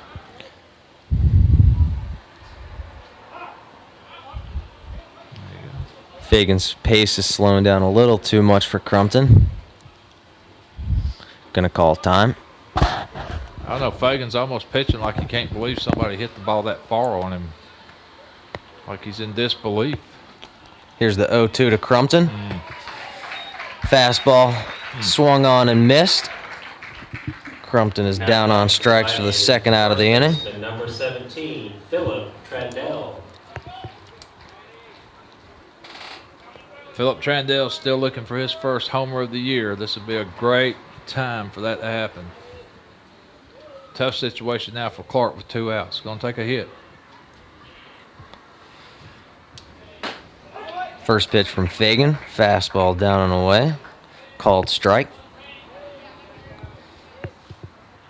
Fagan's pace is slowing down a little too much for Crumpton. Gonna call time. I don't know, Fagan's almost pitching like he can't believe somebody hit the ball that far on him. Like he's in disbelief. Here's the 0-2 to Crumpton. Fastball swung on and missed. Crumpton is down on strikes for the second out of the inning. And number 17, Philip Trandell. Philip Trandell still looking for his first homer of the year. This would be a great time for that to happen. Tough situation now for Clarke with 2 outs. Going to take a hit. First pitch from Fagan. Fastball down and away. Called strike.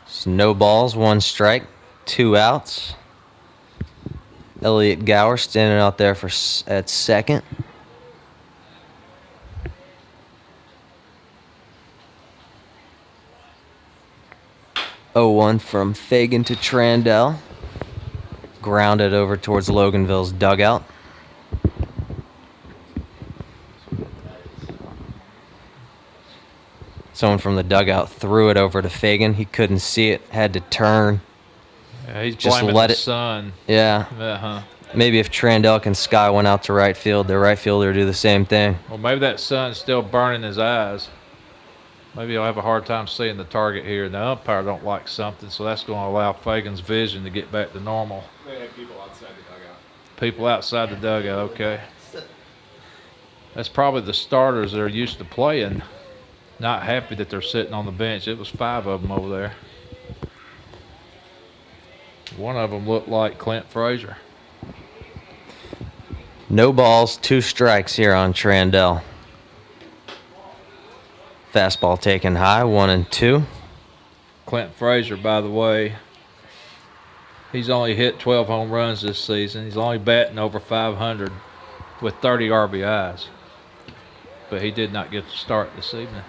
It's no balls, 1 strike, 2 outs. Elliot Gower standing out there at second. Oh, 1 from Fagan to Trandell. Grounded over towards Loganville's dugout. Someone from the dugout threw it over to Fagan. He couldn't see it, had to turn. Yeah, he's just blaming let the it. sun. Yeah. Maybe if Trandell and Sky went out to right field, the right fielder would do the same thing. Well, maybe that sun's still burning his eyes. Maybe he'll have a hard time seeing the target here. The umpire don't like something, so that's going to allow Fagan's vision to get back to normal. They have people outside the dugout. People outside the dugout, okay. That's probably the starters that are used to playing. Not happy that they're sitting on the bench. It was 5 of them over there. One of them looked like Clint Frazier. No balls, 2 strikes here on Trandell. Fastball taken high, 1-2. Clint Frazier, by the way, he's only hit 12 home runs this season. He's only batting over 500 with 30 RBIs. But he did not get to start this evening.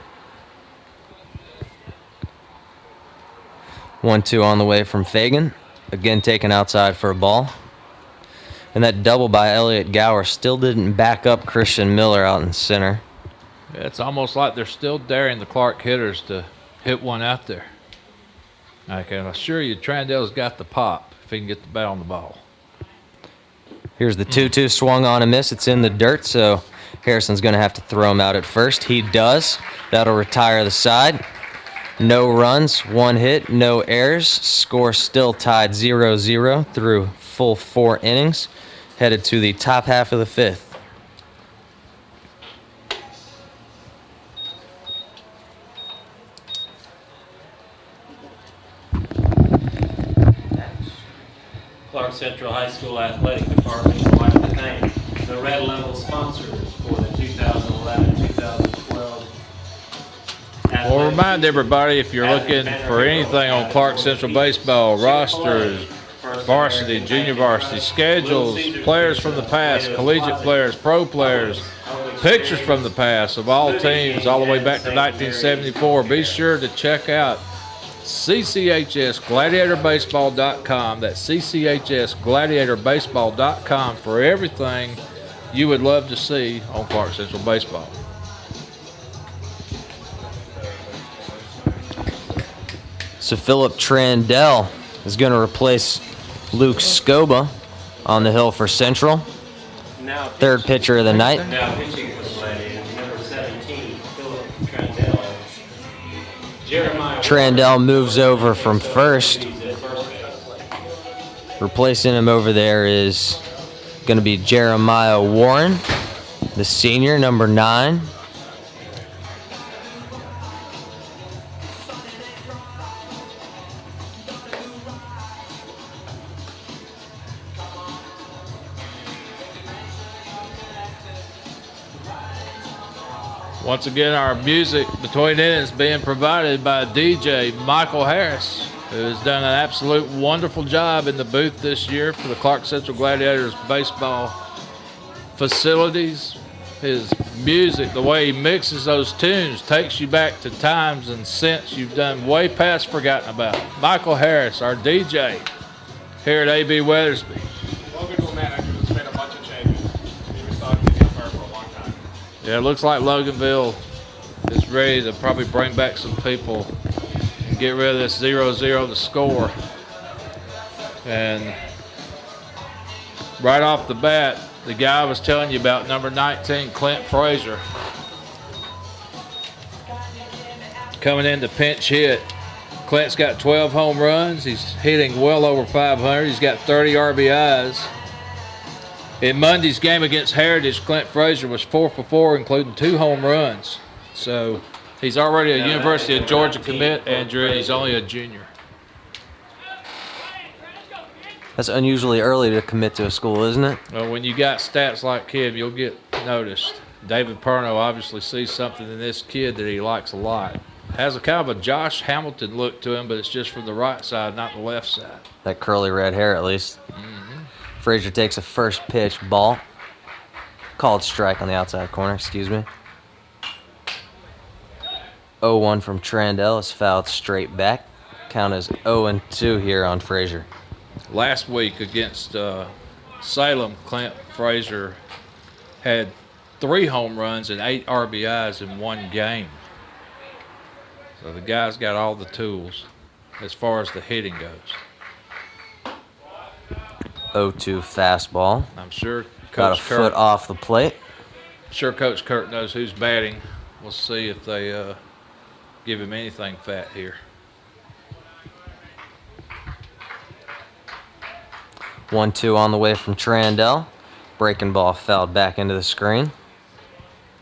1-2 on the way from Fagan. Again taken outside for a ball. And that double by Elliot Gower still didn't back up Christian Miller out in center. Yeah, it's almost like they're still daring the Clarke hitters to hit one out there. I can assure you Trandell's got the pop if he can get the bat on the ball. Here's the 2-2 swung on and miss. It's in the dirt, so Harrison's going to have to throw him out at first. He does. That'll retire the side. No runs, 1 hit, no errors. Score still tied 0-0 through full 4 innings. Headed to the top half of the 5th. Clarke Central High School Athletic Department would like to thank the Red Level sponsors for the 2011-2012. Well, remind everybody, if you're looking for anything on Clarke Central baseball, rosters, varsity, junior varsity, schedules, players from the past, collegiate players, pro players, pictures from the past of all teams all the way back to 1974, be sure to check out CCHS GladiatorBaseball.com. That's CCHS GladiatorBaseball.com for everything you would love to see on Clarke Central baseball. So Philip Trandell is going to replace Luke Scoba on the hill for Central. Third pitcher of the night. Now pitching for the Gladiators, number 17, Philip Trandell. Jeremiah Trandell moves over from first. Replacing him over there is going to be Jeremiah Warren, the senior, number 9. Once again, our music between innings being provided by DJ Michael Harris, who has done an absolute wonderful job in the booth this year for the Clarke Central Gladiators baseball facilities. His music, the way he mixes those tunes, takes you back to times and scents you've done way past forgotten about. Michael Harris, our DJ, here at AB Weathersby. Loganville manager has made a bunch of changes. He was talking to him for a long time. Yeah, it looks like Loganville is ready to probably bring back some people and get rid of this 0-0 to score. And right off the bat, the guy I was telling you about, number 19, Clint Frazier, coming in to pinch hit. Clint's got 12 home runs. He's hitting well over 500. He's got 30 RBIs. In Monday's game against Heritage, Clint Frazier was 4 for 4, including 2 home runs. So he's already a University of Georgia commit, Andrew, and he's only a junior. That's unusually early to commit to a school, isn't it? Well, when you got stats like him, you'll get noticed. David Perno obviously sees something in this kid that he likes a lot. Has a kind of a Josh Hamilton look to him, but it's just from the right side, not the left side. That curly red hair, at least. Frazier takes a first pitch ball. Called strike on the outside corner, excuse me. 0-1 from Trandell is fouled straight back. Count is 0-2 here on Frazier. Last week against Salem, Clint Frazier had 3 home runs and 8 RBIs in one game. So the guy's got all the tools as far as the hitting goes. 0-2 fastball. I'm sure Got a Coach foot Kirk, off the plate. I'm sure Coach Kirk knows who's batting. We'll see if they give him anything fat here. 1-2 on the way from Trandell. Breaking ball fouled back into the screen.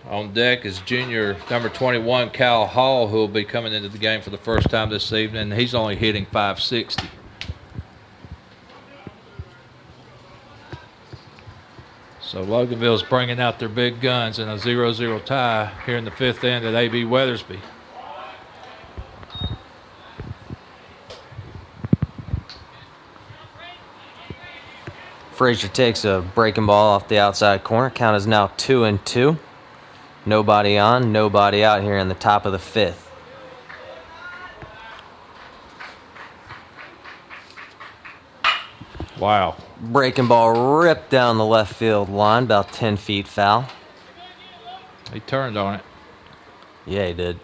On deck is junior number 21, Kyle Hall, who will be coming into the game for the first time this evening. He's only hitting .560. So Loganville's bringing out their big guns in a 0-0 tie here in the 5th inning at A.B. Weathersby. Frazier takes a breaking ball off the outside corner. Count is now 2-2. Nobody on, nobody out here in the top of the 5th. Wow. Breaking ball ripped down the left field line, about 10 feet foul. He turned on it. Yeah, he did.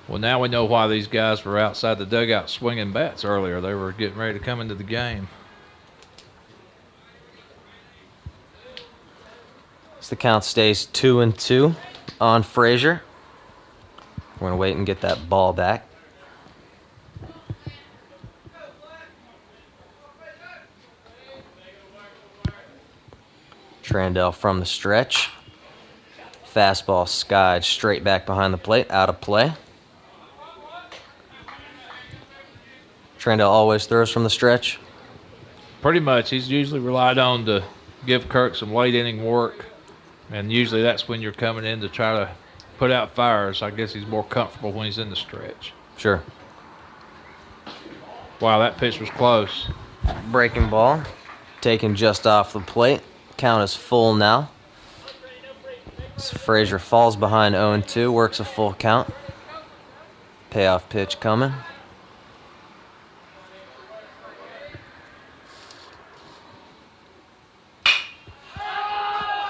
Well, now we know why these guys were outside the dugout swinging bats earlier. They were getting ready to come into the game. So the count stays 2-2 on Frazier. We're going to wait and get that ball back. Trandell from the stretch. Fastball skied straight back behind the plate, out of play. Trandell always throws from the stretch. Pretty much. He's usually relied on to give Kirk some late inning work. And usually that's when you're coming in to try to put out fires. I guess he's more comfortable when he's in the stretch. Sure. Wow, that pitch was close. Breaking ball. Taken just off the plate. Count is full now. So Frazier falls behind 0-2, works a full count. Payoff pitch coming.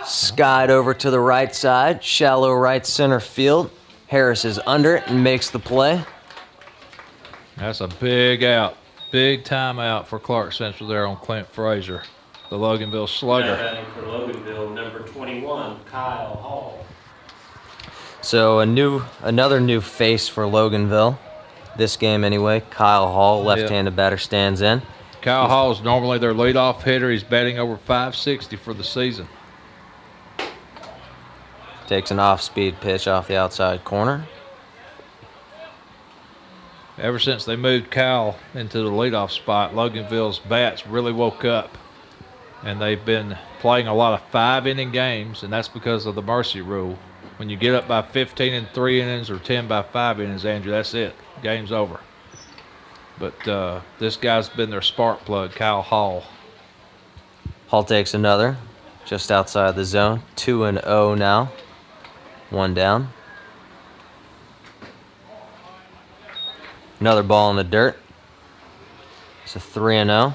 Skied over to the right side, shallow right center field. Harris is under it and makes the play. That's a big out. Big time out for Clarke Central there on Clint Frazier, the Loganville slugger. Batting for Loganville, number 21, Kyle Hall. So another new face for Loganville. This game anyway. Kyle Hall, left-handed batter, stands in. Kyle Hall is normally their leadoff hitter. He's batting over .560 for the season. Takes an off-speed pitch off the outside corner. Ever since they moved Kyle into the leadoff spot, Loganville's bats really woke up. And they've been playing a lot of 5-inning games, and that's because of the mercy rule. When you get up by 15 in 3 innings or 10 by 5 innings, Andrew, that's it. Game's over. But this guy's been their spark plug, Kyle Hall. Hall takes another, just outside the zone. 2-0 now. 1 down. Another ball in the dirt. It's a 3-0.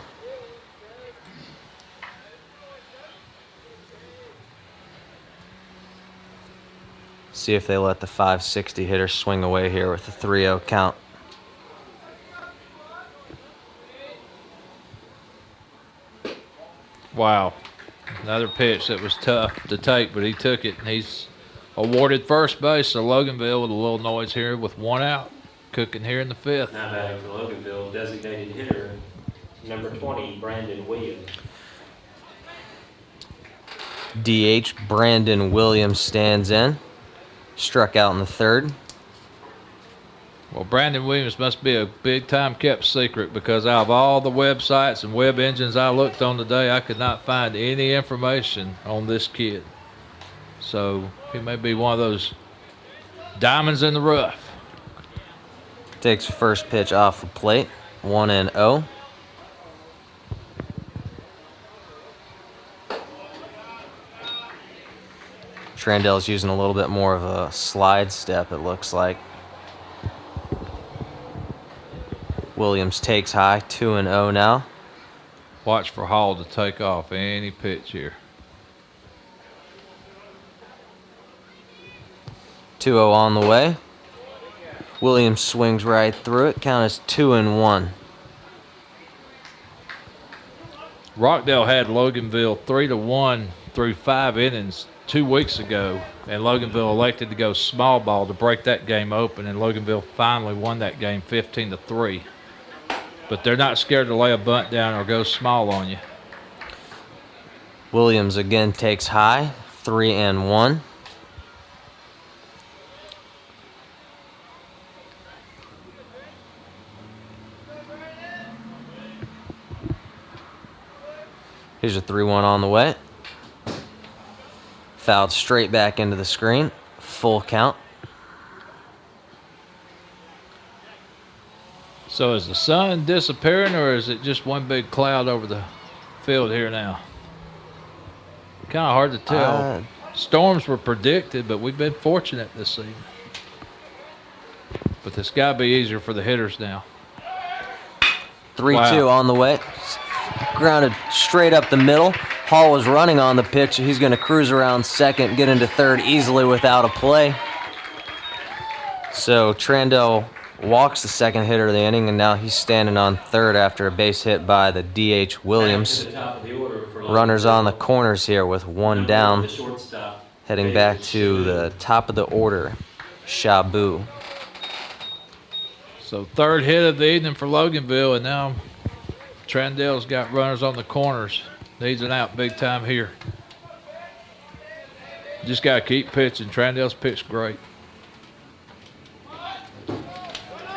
See if they let the 560 hitter swing away here with a 3-0 count. Wow. Another pitch that was tough to take, but he took it, and he's awarded first base. So Loganville with a little noise here with 1 out. Cooking here in the 5th. Now batting for Loganville, designated hitter, number 20, Brandon Williams. DH Brandon Williams stands in. Struck out in the 3rd. Well, Brandon Williams must be a big-time kept secret, because out of all the websites and web engines I looked on today, I could not find any information on this kid. So he may be one of those diamonds in the rough. Takes first pitch off the plate. 1-0. Trandell's using a little bit more of a slide step, it looks like. Williams takes high, 2-0 now. Watch for Hall to take off any pitch here. 2-0 on the way. Williams swings right through it. Count is 2-1. Rockdale had Loganville 3-1 through 5 innings 2 weeks ago, and Loganville elected to go small ball to break that game open, and Loganville finally won that game 15-3. But they're not scared to lay a bunt down or go small on you. Williams again takes high, 3-1. Here's a 3-1 on the way. Fouled straight back into the screen. Full count. So is the sun disappearing, or is it just one big cloud over the field here now? Kind of hard to tell. Storms were predicted, but we've been fortunate this season. But this got to be easier for the hitters now. 3-2 on the way. Grounded straight up the middle. Hall was running on the pitch. He's going to cruise around second, get into third easily without a play. So Trandell walks the second hitter of the inning, and now he's standing on third after a base hit by the DH Williams. Runners on the corners here with 1 down. Heading back to the top of the order, Shabu. So 3rd hit of the evening for Loganville, and now Trandell's got runners on the corners. Needs an out big time here. Just got to keep pitching. Trandell's pitched great.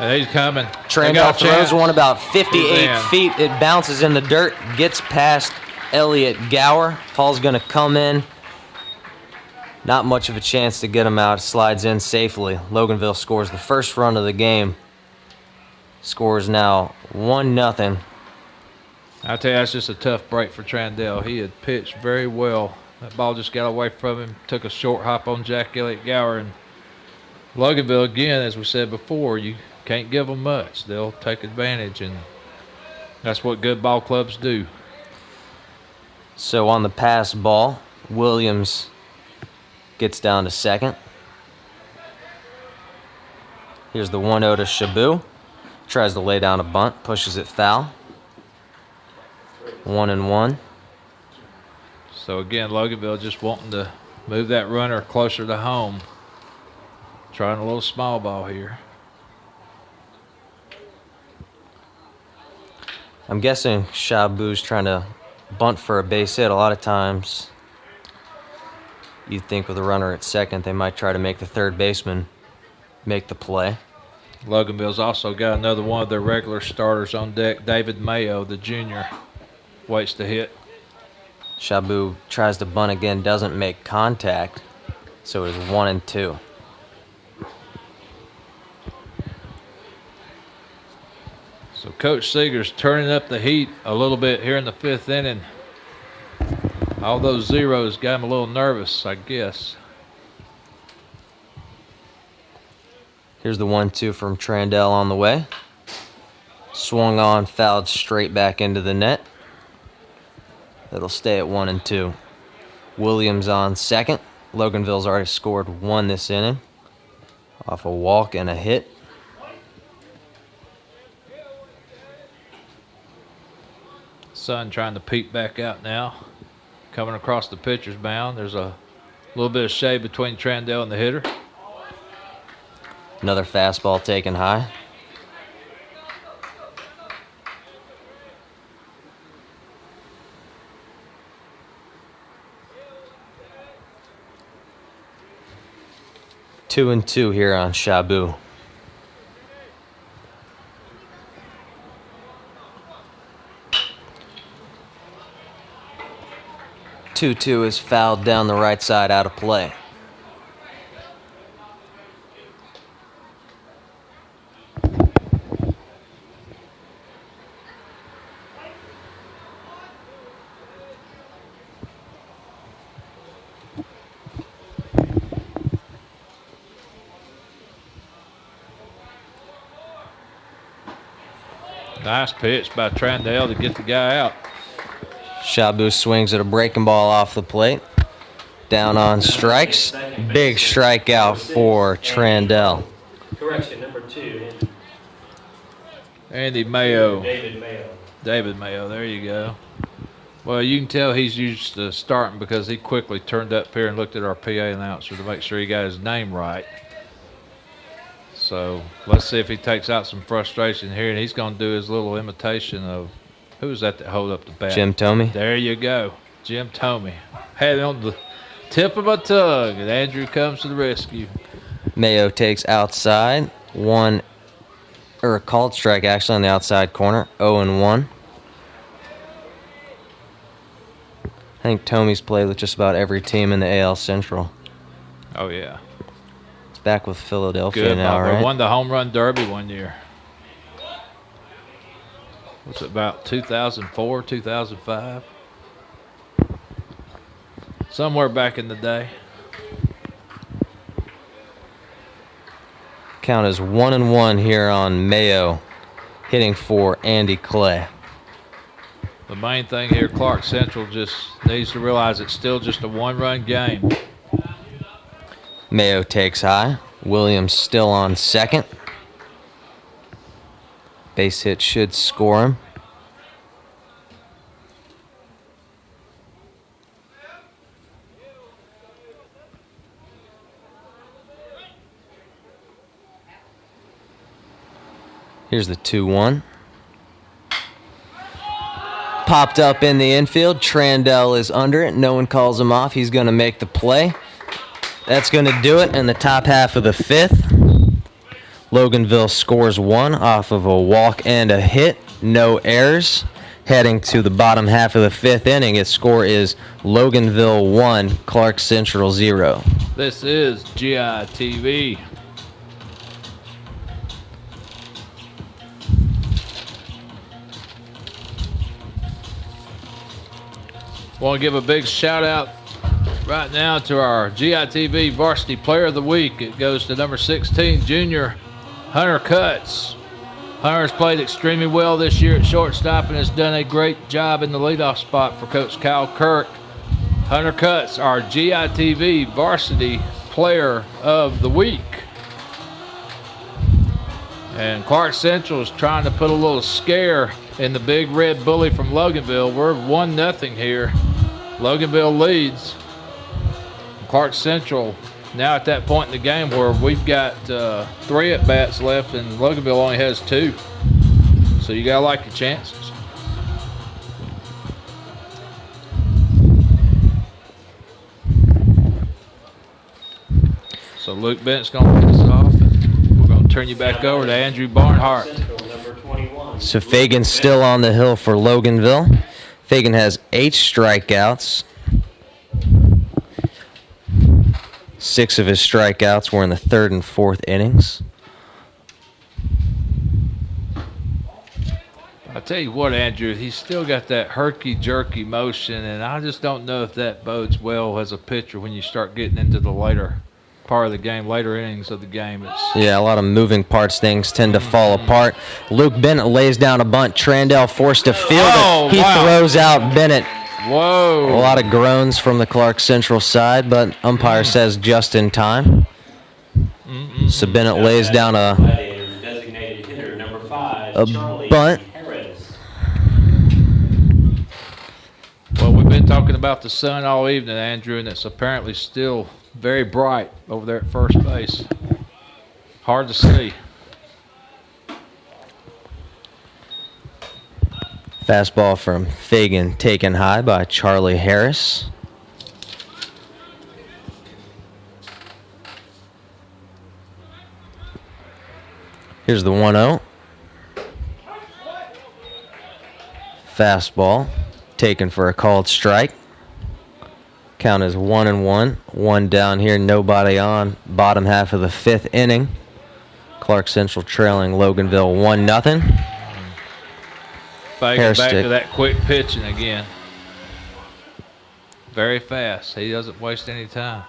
And he's coming. Trandell throws one about 58 feet. It bounces in the dirt, gets past Elliott Gower. Hall's going to come in. Not much of a chance to get him out. Slides in safely. Loganville scores the first run of the game. Scores now 1-0. I tell you, that's just a tough break for Trandell. He had pitched very well. That ball just got away from him. Took a short hop on Jack Elliott Gower. And Loganville, again, as we said before, you can't give them much. They'll take advantage, and that's what good ball clubs do. So on the pass ball, Williams gets down to second. Here's the 1-0 to Shabu. Tries to lay down a bunt, pushes it foul. 1-1. So again, Loganville just wanting to move that runner closer to home. Trying a little small ball here. I'm guessing Shabu's trying to bunt for a base hit. A lot of times you'd think with a runner at second, they might try to make the third baseman make the play. Loganville's also got another one of their regular starters on deck, David Mayo, the junior. Waits to hit. Shabu tries to bunt again, doesn't make contact, so it is 1-2. So Coach Seeger's turning up the heat a little bit here in the 5th inning. All those zeros got him a little nervous, I guess. Here's the 1-2 from Trandell on the way. Swung on, fouled straight back into the net. It'll stay at 1-2. Williams on second. Loganville's already scored 1 this inning off a walk and a hit. Sun trying to peek back out now. Coming across the pitcher's mound. There's a little bit of shade between Trandell and the hitter. Another fastball taken high. Two and two here on Shabu. Two is fouled down the right side, out of play. Nice pitch by Trandell to get the guy out. Shabu swings at a breaking ball off the plate. Down on strikes. Big strikeout for Trandell. Correction, number 2. Andy Mayo. David Mayo. David Mayo, there you go. Well, you can tell he's used to starting because he quickly turned up here and looked at our PA announcer to make sure he got his name right. So let's see if he takes out some frustration here, and he's going to do his little imitation of, who was that hold up the bat? Jim Tomey. There you go, Jim Tomey. Had it on the tip of my tongue, and Andrew comes to the rescue. Mayo takes outside. A called strike actually on the outside corner. 0-1. I think Tomey's played with just about every team in the AL Central. Oh, yeah. Back with Philadelphia Good, now, Bob. right? Won the home run derby one year. What's it, about 2004, 2005? Somewhere back in the day. Count is 1-1 here on Mayo, hitting for Andy Clay. The main thing here, Clarke Central just needs to realize it's still just a one-run game. Mayo takes high. Williams still on second. Base hit should score him. Here's the 2-1. Popped up in the infield. Trandell is under it. No one calls him off. He's going to make the play. That's going to do it in the top half of the 5th. Loganville scores 1 off of a walk and a hit. No errors. Heading to the bottom half of the 5th inning, its score is Loganville 1, Clarke Central 0. This is GI TV. Want to give a big shout out right now to our GITV Varsity Player of the Week. It goes to number 16, junior Hunter Cutts. Hunter's played extremely well this year at shortstop and has done a great job in the leadoff spot for Coach Kyle Kirk. Hunter Cutts, our GITV Varsity Player of the Week. And Clarke Central is trying to put a little scare in the Big Red Bully from Loganville. We're 1-0 here. Loganville leads. Clarke Central now at that point in the game where we've got 3 at-bats left and Loganville only has 2. So you got to like your chances. So Luke Bent's going to pick us off. We're going to turn you back over to Andrew Barnhart. So Fagan's still on the hill for Loganville. Fagan has 8 strikeouts. 6 of his strikeouts were in the 3rd and 4th innings. I tell you what, Andrew, he's still got that herky-jerky motion, and I just don't know if that bodes well as a pitcher when you start getting into the later part of the game, later innings of the game. Yeah, a lot of moving parts. Things tend to fall apart. Luke Bennett lays down a bunt. Trandell forced to field it. He throws out Bennett Whoa. A lot of groans from the Clarke Central side, but umpire says just in time. So Bennett lays down a Designated hitter number 5, a Charlie bunt. Harris. Well, we've been talking about the sun all evening, Andrew, and it's apparently still very bright over there at first base. Hard to see. Fastball from Fagan taken high by Charlie Harris. Here's the 1-0. Fastball taken for a called strike. Count is 1-1. One down here, nobody on. Bottom half of the 5th inning. Clarke Central trailing Loganville 1-0. Fagan back to that quick pitching again. Very fast. He doesn't waste any time.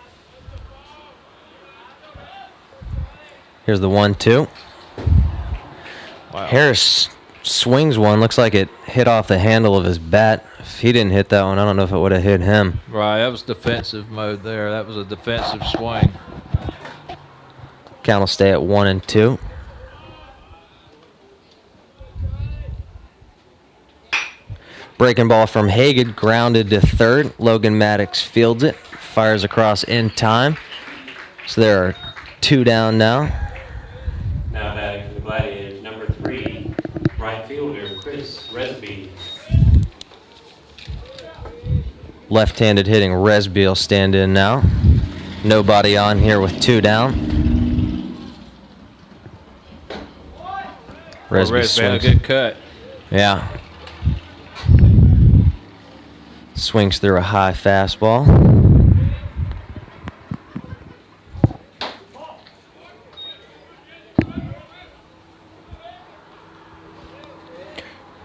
Here's the 1-2. Wow. Harris swings one. Looks like it hit off the handle of his bat. If he didn't hit that one, I don't know if it would have hit him. Right, that was defensive mode there. That was a defensive swing. Count will stay at 1-2. Breaking ball from Hagen, grounded to third. Logan Maddox fields it, fires across in time. So there are 2 down now. Now batting for the Gladiators, number 3, right fielder Chris Resby. Left-handed hitting Resby will stand in now. Nobody on here with 2 down. Resby Resby had a swings. good cut. Yeah. Swings through a high fastball.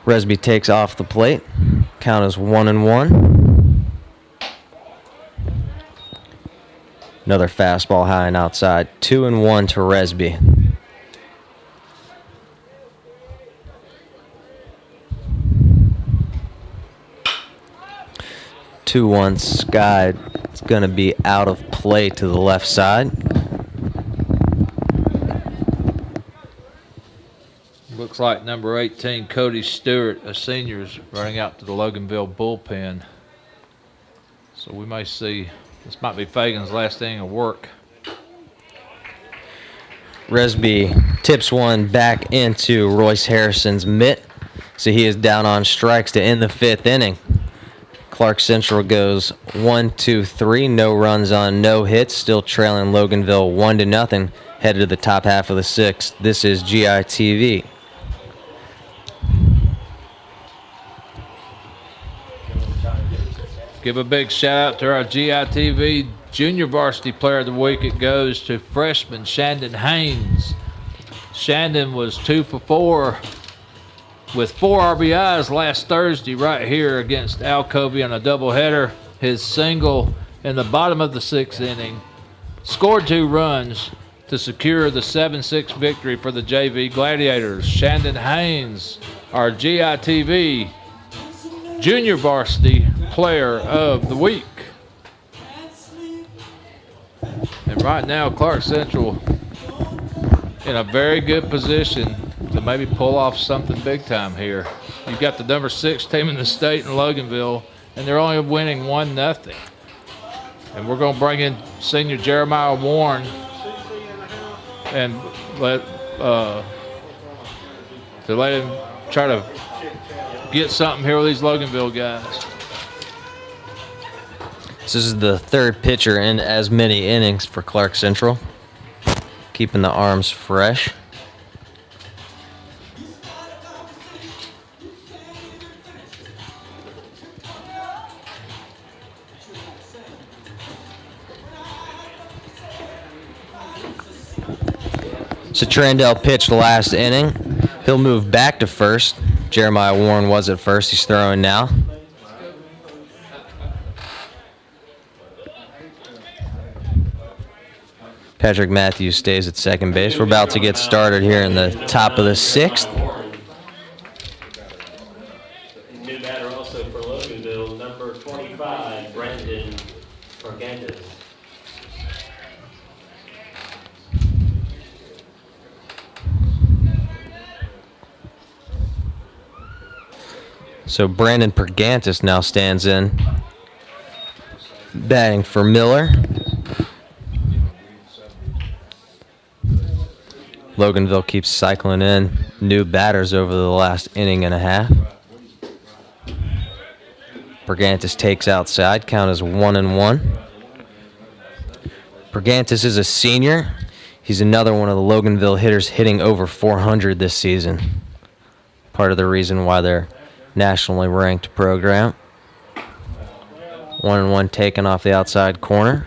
Resby takes off the plate. Count is 1-1. Another fastball high and outside. 2-1 to Resby. 2-1 Sky. It's going to be out of play to the left side. Looks like number 18, Cody Stewart, a senior, is running out to the Loganville bullpen. So we may see, this might be Fagan's last inning of work. Resby tips one back into Royce Harrison's mitt. So he is down on strikes to end the 5th inning. Clarke Central goes 1-2-3, no runs on no hits, still trailing Loganville 1-0, headed to the top half of the 6th. This is GITV. Give a big shout out to our GITV Junior Varsity Player of the Week. It goes to freshman Shandon Haynes. Shandon was 2 for 4 with 4 RBIs last Thursday right here against Alcovey on a doubleheader. His single in the bottom of the 6th inning scored 2 runs to secure the 7-6 victory for the JV Gladiators. Shandon Haynes, our GITV Junior Varsity Player of the Week. And right now, Clarke Central in a very good position to maybe pull off something big time here. You've got the number 6 team in the state in Loganville, and they're only winning 1-0. And we're going to bring in senior Jeremiah Warren and let him try to get something here with these Loganville guys. This is the 3rd pitcher in as many innings for Clarke Central, keeping the arms fresh. So Trandell pitched last inning. He'll move back to first. Jeremiah Warren was at first. He's throwing now. Patrick Matthews stays at second base. We're about to get started here in the top of the 6th. New batter also for Loganville, number 25, Brandon Pergantis. So Brandon Pergantis now stands in, batting for Miller. Loganville keeps cycling in new batters over the last inning and a half. Pergantis takes outside, count is 1-1. Pergantis is a senior. He's another one of the Loganville hitters hitting over 400 this season. Part of the reason why they're nationally ranked program. 1-1 taken off the outside corner.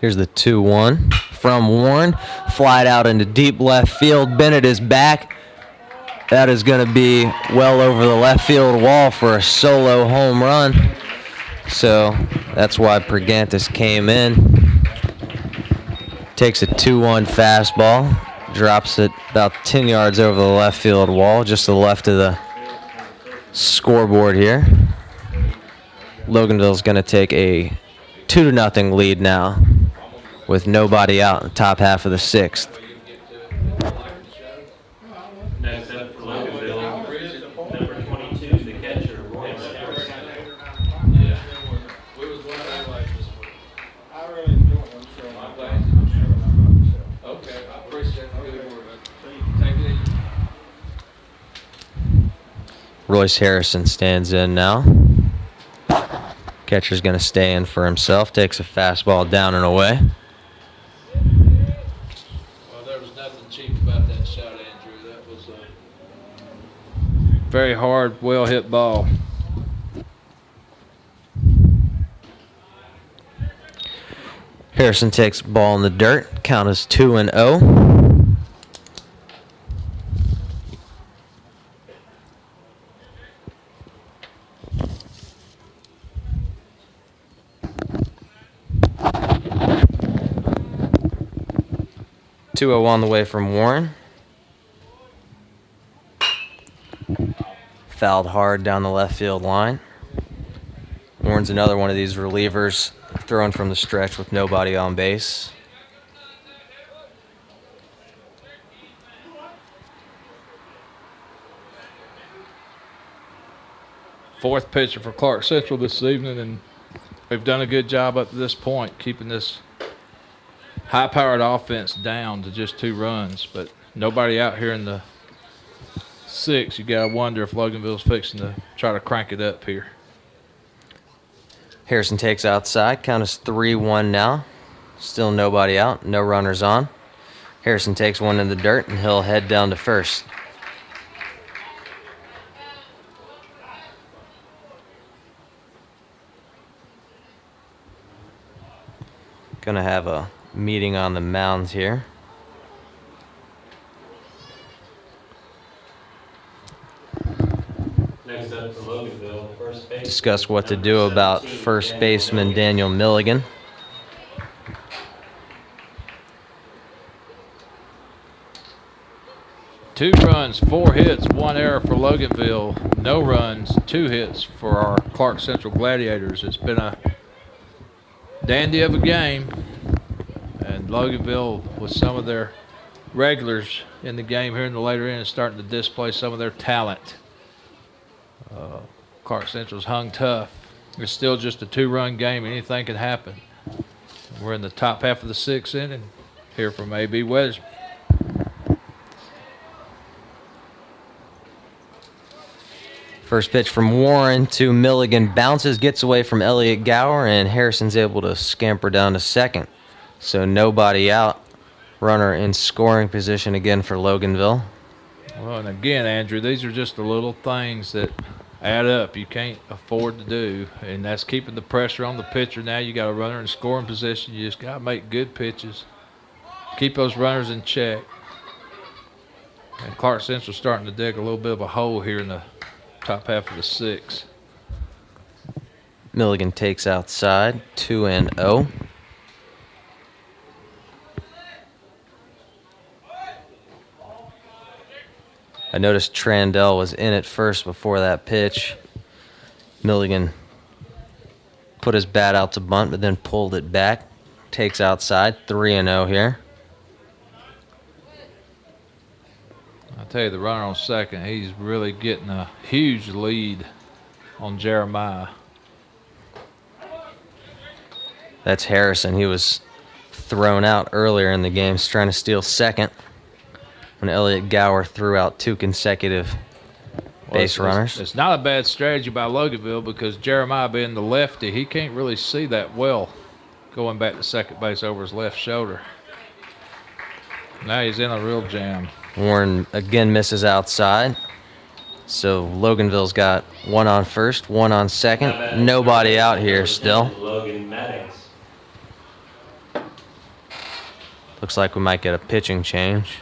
Here's the 2-1 from Warren. Flied out into deep left field. Bennett is back. That is going to be well over the left field wall for a solo home run. So that's why Pergantis came in. Takes a 2-1 fastball. Drops it about 10 yards over the left field wall, just to the left of the scoreboard here. Loganville's going to take a 2-0 lead now, with nobody out in the top half of the sixth. Next up for Loganville, number 22, the catcher, Royce Harrison. Royce Harrison stands in now. Catcher's going to stay in for himself. Takes a fastball down and away. Well, there was nothing cheap about that shot, Andrew. That was a very hard, well-hit ball. Harrison takes the ball in the dirt. Count is 2-0. On the way from Warren. Fouled hard down the left field line. Warren's another one of these relievers throwing from the stretch with nobody on base. Fourth pitcher for Clarke Central this evening, and they've done a good job up to this point, keeping this high-powered offense down to just 2 runs, but nobody out here in the 6th. You gotta wonder if Loganville's fixing to try to crank it up here. Harrison takes outside. Count is 3-1 now. Still nobody out. No runners on. Harrison takes one in the dirt, and he'll head down to first. Gonna have a meeting on the mound here. Next up for Loganville, first base. Discuss what to do about first baseman Daniel Milligan. Two runs, 4 hits, 1 error for Loganville. No runs, 2 hits for our Clarke Central Gladiators. It's been a dandy of a game. And Loganville, with some of their regulars in the game here in the later innings, starting to display some of their talent. Clarke Central's hung tough. It's still just a 2-run game. Anything can happen. We're in the top half of the 6th inning. Here from A.B. Weathers. First pitch from Warren to Milligan. Bounces, gets away from Elliott Gower, and Harrison's able to scamper down to second. So nobody out. Runner in scoring position again for Loganville. Well, and again, Andrew, these are just the little things that add up. You can't afford to do, and that's keeping the pressure on the pitcher. Now you got a runner in scoring position. You just got to make good pitches. Keep those runners in check. And Clarke Central's starting to dig a little bit of a hole here in the top half of the 6th. Milligan takes outside, 2-0. I noticed Trandell was in at first before that pitch. Milligan put his bat out to bunt, but then pulled it back. Takes outside, 3-0 here. I'll tell you, the runner on second, he's really getting a huge lead on Jeremiah. That's Harrison. He was thrown out earlier in the game. He's trying to steal second when Elliott Gower threw out 2 consecutive base runners. It's not a bad strategy by Loganville because Jeremiah being the lefty, he can't really see that well going back to second base over his left shoulder. Now he's in a real jam. Warren again misses outside. So Loganville's got 1 on first, 1 on second. Nobody out here still. Logan Maddox. Looks like we might get a pitching change.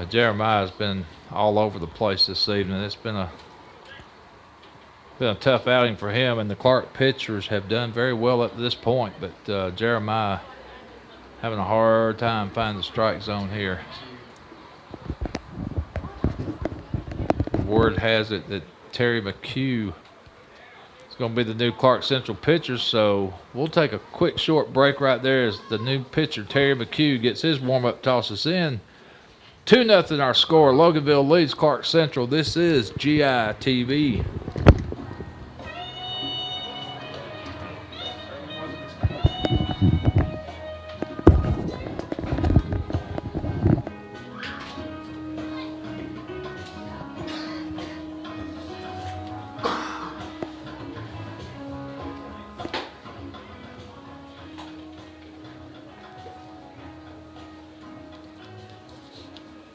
Jeremiah's been all over the place this evening. It's been a tough outing for him, and the Clarke pitchers have done very well up to this point, but Jeremiah having a hard time finding the strike zone here. Word has it that Terry McHugh is going to be the new Clarke Central pitcher, so we'll take a quick short break right there as the new pitcher Terry McHugh gets his warm-up tosses in. 2-0 our score. Loganville leads Clarke Central. This is GI TV.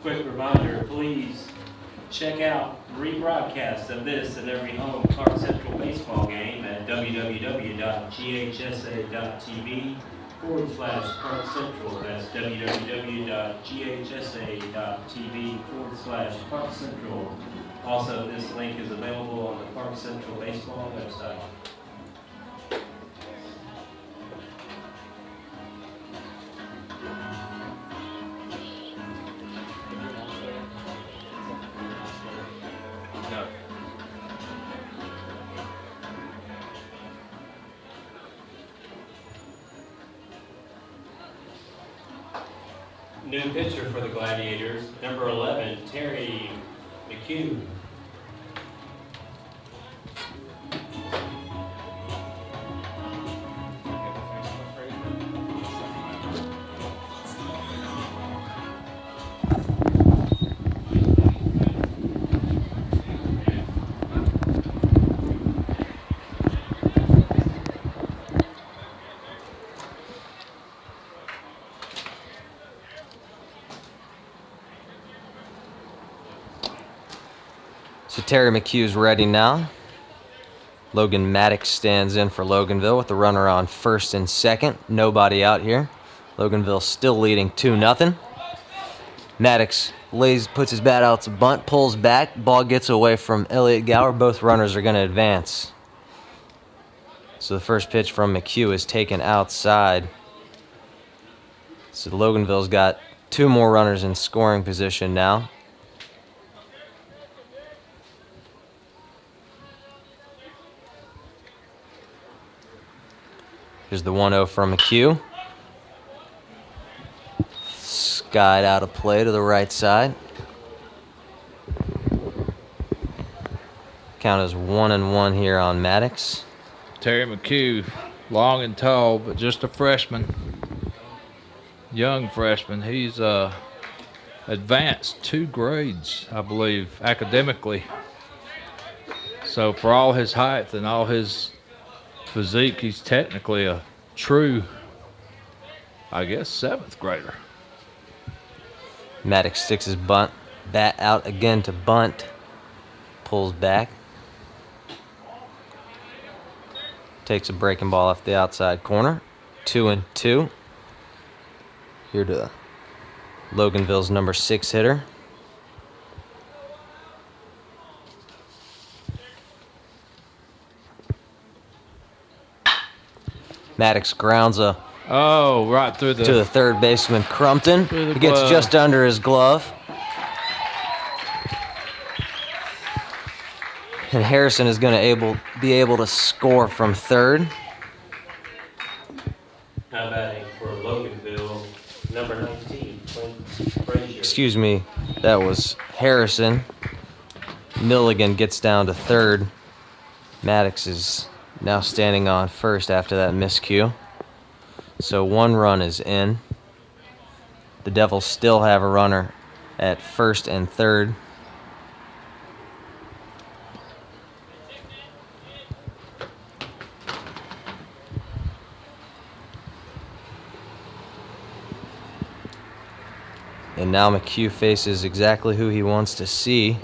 Quick reminder, please check out rebroadcasts of this and every home Clarke Central baseball game at www.ghsa.tv/Clarke Central. That's www.ghsa.tv/Clarke Central. Also, this link is available on the Clarke Central baseball website. New pitcher for the Gladiators, number 11, Terry McHugh. So Terry McHugh's ready now. Logan Maddox stands in for Loganville with the runner on first and second. Nobody out here. Loganville still leading 2-0. Maddox puts his bat out to bunt, pulls back. Ball gets away from Elliott Gower. Both runners are going to advance. So the first pitch from McHugh is taken outside. So Loganville's got 2 more runners in scoring position now. Here's the 1-0 from McHugh. Skied out of play to the right side. Count is 1-1 here on Maddox. Terry McHugh, long and tall, but just a freshman. Young freshman. He's advanced 2 grades, I believe, academically. So for all his height and all his physique, he's technically a true, I guess, 7th grader. Maddox sticks his bat out again to bunt. Pulls back. Takes a breaking ball off the outside corner. 2-2. Here to Loganville's number 6 hitter. Maddox grounds a right through to the third baseman Crumpton. Through the He gets glove. just under his glove. And Harrison is going to be able to score from third. Now batting for Loganville, number 19, Clint Frazier. Excuse me, that was Harrison. Milligan gets down to third. Maddox is now standing on first after that miscue. So 1 run is in. The Devils still have a runner at first and third. And now McHugh faces exactly who he wants to see.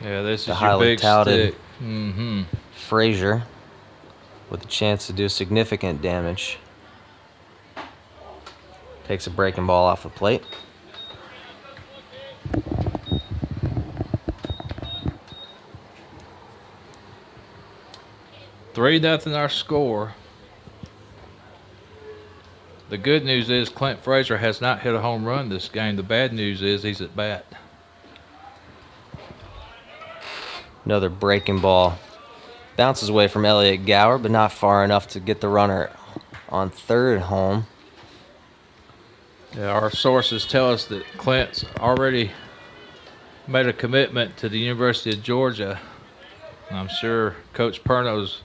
Yeah, this is The your highly big touted stick. Frazier with a chance to do significant damage. Takes a breaking ball off the plate. Three nothing our score. The good news is Clint Frazier has not hit a home run this game. The bad news is he's at bat. Another breaking ball. Bounces away from Elliott Gower, but not far enough to get the runner on third home. Yeah, our sources tell us that Clint's already made a commitment to the University of Georgia. And I'm sure Coach Perno's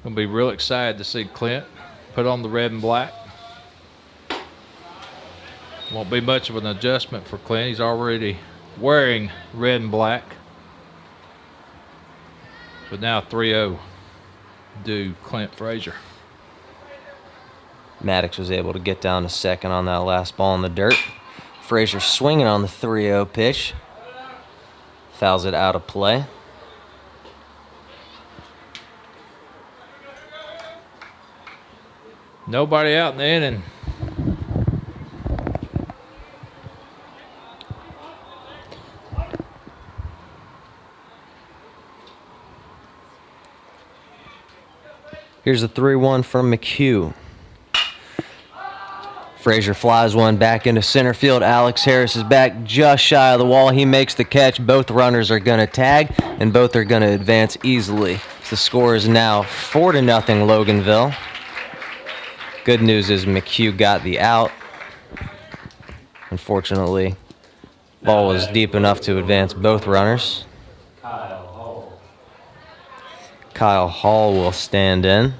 going to be real excited to see Clint put on the red and black. Won't be much of an adjustment for Clint. He's already wearing red and black. But now 3-0 due Clint Frazier. Maddox was able to get down to second on that last ball in the dirt. Frazier swinging on the 3-0 pitch. Fouls it out of play. Nobody out in the inning. Here's a 3-1 from McHugh. Frazier flies one back into center field. Alex Harris is back just shy of the wall. He makes the catch. Both runners are going to tag, and both are going to advance easily. The score is now 4-0 Loganville. Good news is McHugh got the out. Unfortunately, ball was deep enough to advance both runners. Kyle Hall will stand in.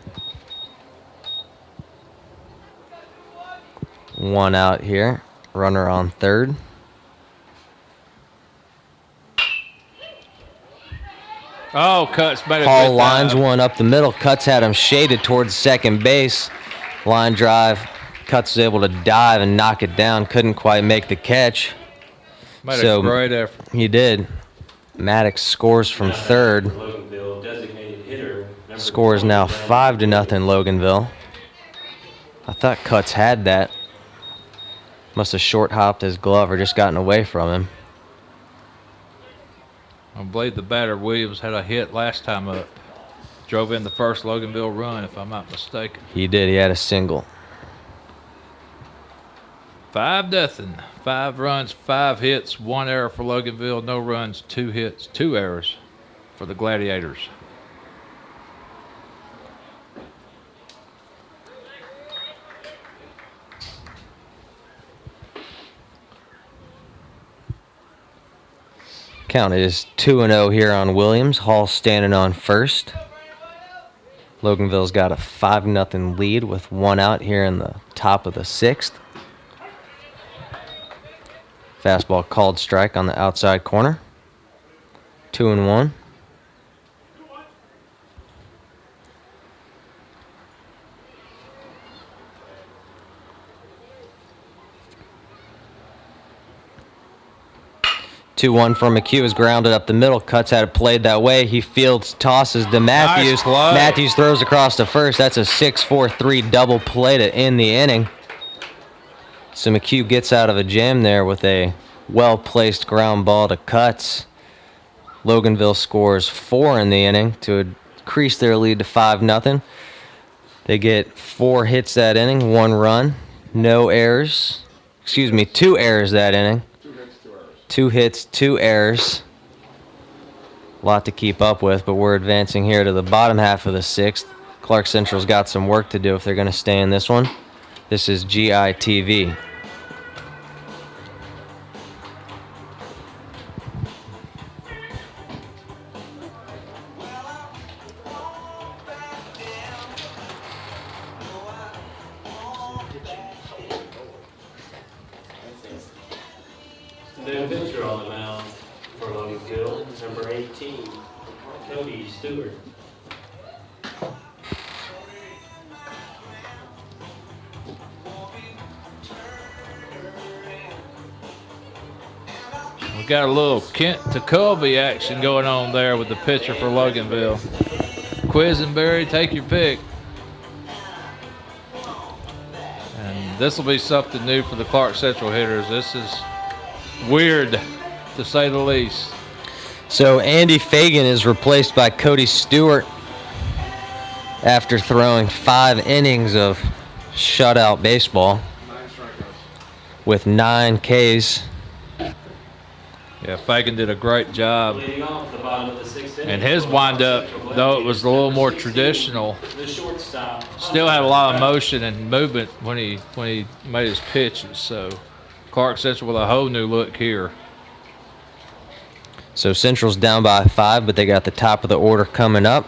1 out here. Runner on third. Oh, Cutts made a Hall good lines dive. one up the middle. Cutts had him shaded towards second base. Line drive. Cutts was able to dive and knock it down. Couldn't quite make the catch. Made a great effort. He did. Maddox scores from third. Loganville designated hitter, number Score is now 5-0 Loganville. I thought Cutts had that. Must have short hopped his glove or just gotten away from him. I believe the batter Williams had a hit last time up. Drove in the first Loganville run, if I'm not mistaken. He did. He had a single. 5-0. 5 runs, 5 hits, 1 error for Loganville. No runs, 2 hits, 2 errors for the Gladiators. Count is 2-0 here on Williams. Hall standing on first. Loganville's got a 5-0 lead with 1 out here in the top of the 6th. Fastball called strike on the outside corner. 2-1. Two-one from McHugh is grounded up the middle. Cutts had it played that way. He fields, tosses to Matthews. Nice play. Matthews throws across to first. That's a 6-4-3 double play to end the inning. So McHugh gets out of a jam there with a well-placed ground ball to Cutts. Loganville scores 4 in the inning to increase their lead to 5-0. They get 4 hits that inning, 1 run, no errors. Excuse me, 2 errors that inning. 2 hits, 2 errors. A lot to keep up with, but we're advancing here to the bottom half of the 6th. Clarke Central's got some work to do if they're going to stay in this one. This is GITV. The pitcher on the mound for Loganville, number 18, Cody Stewart. We got a little Kent to Colby action going on there with the pitcher for Loganville. Quisenberry, take your pick. And this will be something new for the Clarke Central hitters. This is weird, to say the least. So Andy Fagan is replaced by Cody Stewart after throwing 5 innings of shutout baseball with 9 Ks. Yeah, Fagan did a great job. Leading off the bottom of the 6th inning. And his windup, though it was a little more traditional, The shortstop. still had a lot of motion and movement when he made his pitches. So Clarke Central with a whole new look here. So Central's down by 5, but they got the top of the order coming up.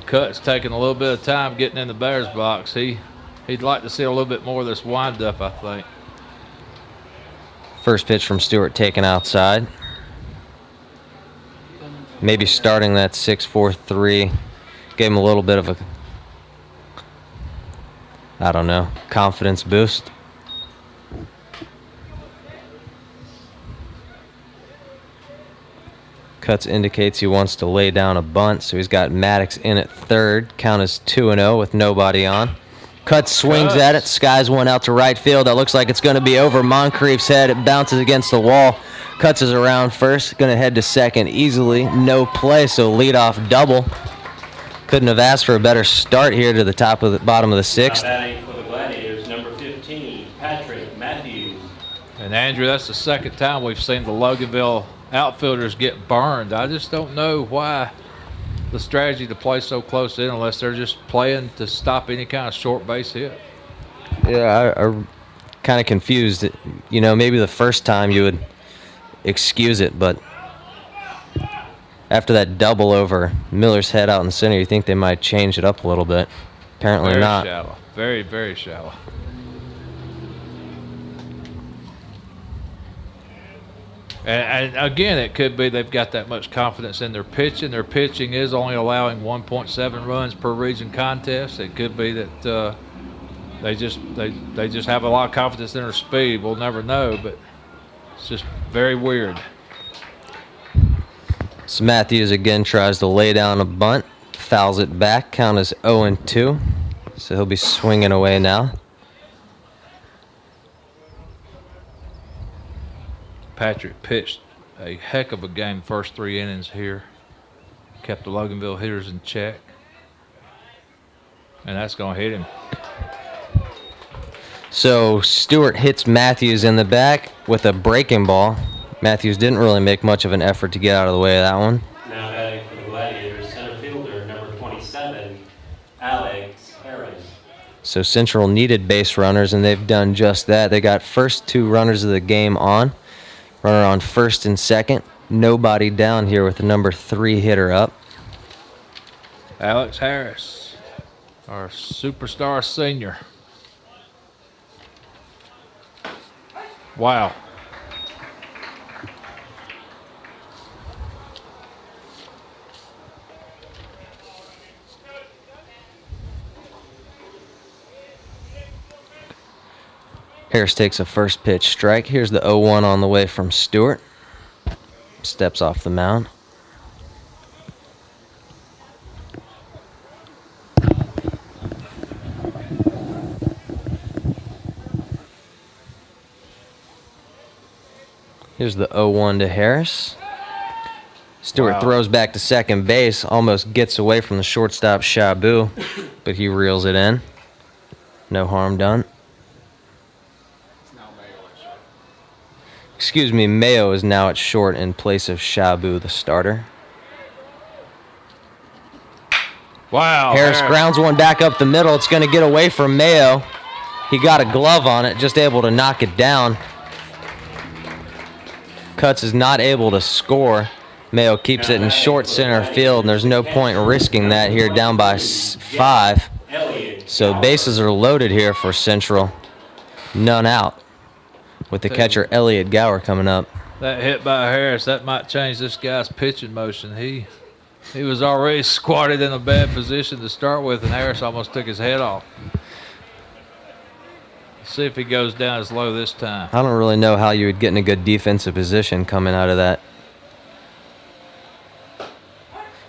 Cut's taking a little bit of time getting in the batter's box. He'd like to see a little bit more of this windup, I think. First pitch from Stewart taken outside. Maybe starting that 6-4-3. Gave him a little bit of a, I don't know, confidence boost. Cuts indicates he wants to lay down a bunt, so he's got Maddox in at third. Count is 2-0 with nobody on. Cuts swings at it, skies one out to right field. That looks like it's going to be over Moncrief's head. It bounces against the wall. Cuts is around first, going to head to second easily. No play, so leadoff double. Couldn't have asked for a better start here to the top of the bottom of the 6th. Batting for the Gladiators, number 15, Patrick Matthews. And Andrew, that's the second time we've seen the Loganville outfielders get burned. I just don't know why the strategy to play so close in unless they're just playing to stop any kind of short base hit. Yeah, I'm kind of confused. You know, maybe the first time you would excuse it, but after that double over Miller's head out in the center, you think they might change it up a little bit. Apparently Very not. shallow. Very, very shallow. And again, it could be they've got that much confidence in their pitching. Their pitching is only allowing 1.7 runs per region contest. It could be that they just have a lot of confidence in their speed. We'll never know, but it's just very weird. So Matthews again tries to lay down a bunt, fouls it back. Count is 0-2, so he'll be swinging away now. Patrick pitched a heck of a game first 3 innings here. Kept the Loganville hitters in check. And that's going to hit him. So Stewart hits Matthews in the back with a breaking ball. Matthews didn't really make much of an effort to get out of the way of that one. Now batting for the Gladiators, center fielder, number 27, Alex Harris. So Central needed base runners, and they've done just that. They got first 2 runners of the game on. Runner on first and second. Nobody down here with the number 3 hitter up. Alex Harris, our superstar senior. Wow. Harris takes a first pitch strike. Here's the 0-1 on the way from Stewart. Steps off the mound. Here's the 0-1 to Harris. Stewart Wow. throws back to second base, almost gets away from the shortstop Shabu, but he reels it in. No harm done. Excuse me, Mayo is now at short in place of Shabu, the starter. Wow. Harris grounds one back up the middle. It's going to get away from Mayo. He got a glove on it, just able to knock it down. Cutts is not able to score. Mayo keeps it in short center field, and there's no point risking that here down by 5. So bases are loaded here for Central. None out with the catcher Elliott Gower coming up. That hit by Harris, that might change this guy's pitching motion. He was already squatted in a bad position to start with, and Harris almost took his head off. See if he goes down as low this time. I don't really know how you would get in a good defensive position coming out of that.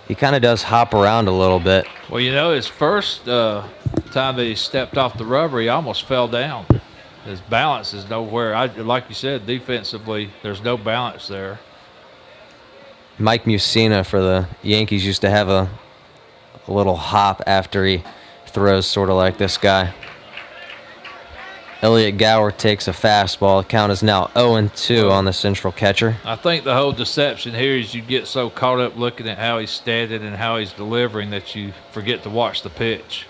He kind of does hop around a little bit. Well, you know, his first time that he stepped off the rubber, he almost fell down. His balance is nowhere. Like you said, defensively, there's no balance there. Mike Mussina for the Yankees used to have a little hop after he throws, sort of like this guy. Elliott Gower takes a fastball. The count is now 0-2 on the Central catcher. I think the whole deception here is you get so caught up looking at how he's standing and how he's delivering that you forget to watch the pitch.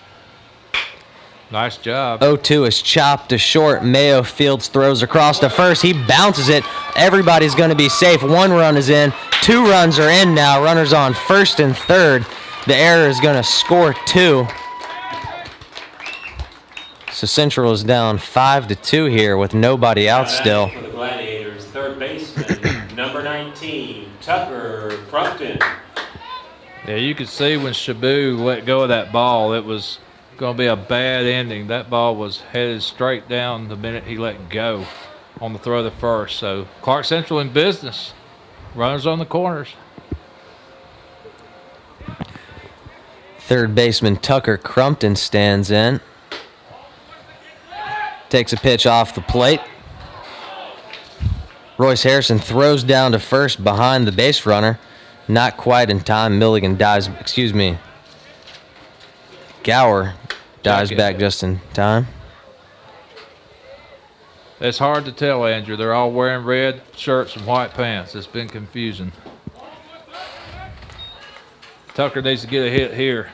Nice job. 0-2 is chopped to short. Mayo fields throws across to first. He bounces it. Everybody's going to be safe. 1 run is in. 2 runs are in now. Runners on first and third. The error is going to score 2. So Central is down 5-2 here with nobody out still. For the Gladiators, third baseman, number 19, Tucker Crumpton. Yeah, you could see when Shabu let go of that ball, it was going to be a bad ending. That ball was headed straight down the minute he let go on the throw to first. So Clarke Central in business. Runners on the corners. Third baseman Tucker Crumpton stands in. Takes a pitch off the plate. Royce Harrison throws down to first behind the base runner. Not quite in time. Milligan dives, Gower dives back just in time. It's hard to tell, Andrew. They're all wearing red shirts and white pants. It's been confusing. Tucker needs to get a hit here.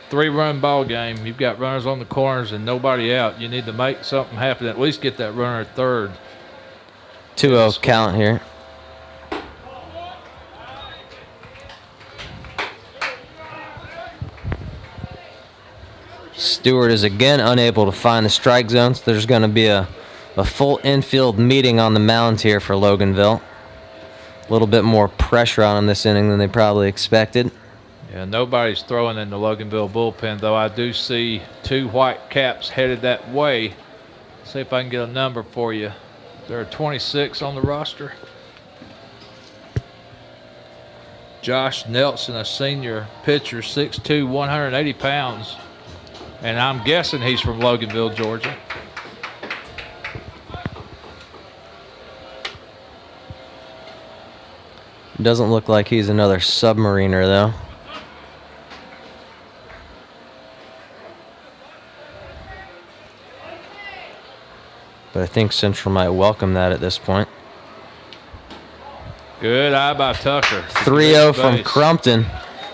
3-run ball game. You've got runners on the corners and nobody out. You need to make something happen. At least get that runner at third. 2-0 count here. Stewart is again unable to find the strike zone, so there's going to be a full infield meeting on the mound here for Loganville. A little bit more pressure on him this inning than they probably expected. Yeah, nobody's throwing in the Loganville bullpen, though I do see 2 white caps headed that way. See if I can get a number for you. There are 26 on the roster. Josh Nelson, a senior pitcher, 6'2", 180 pounds. And I'm guessing he's from Loganville, Georgia. Doesn't look like he's another submariner, though. But I think Central might welcome that at this point. Good eye by Tucker. 3-0 from Crumpton.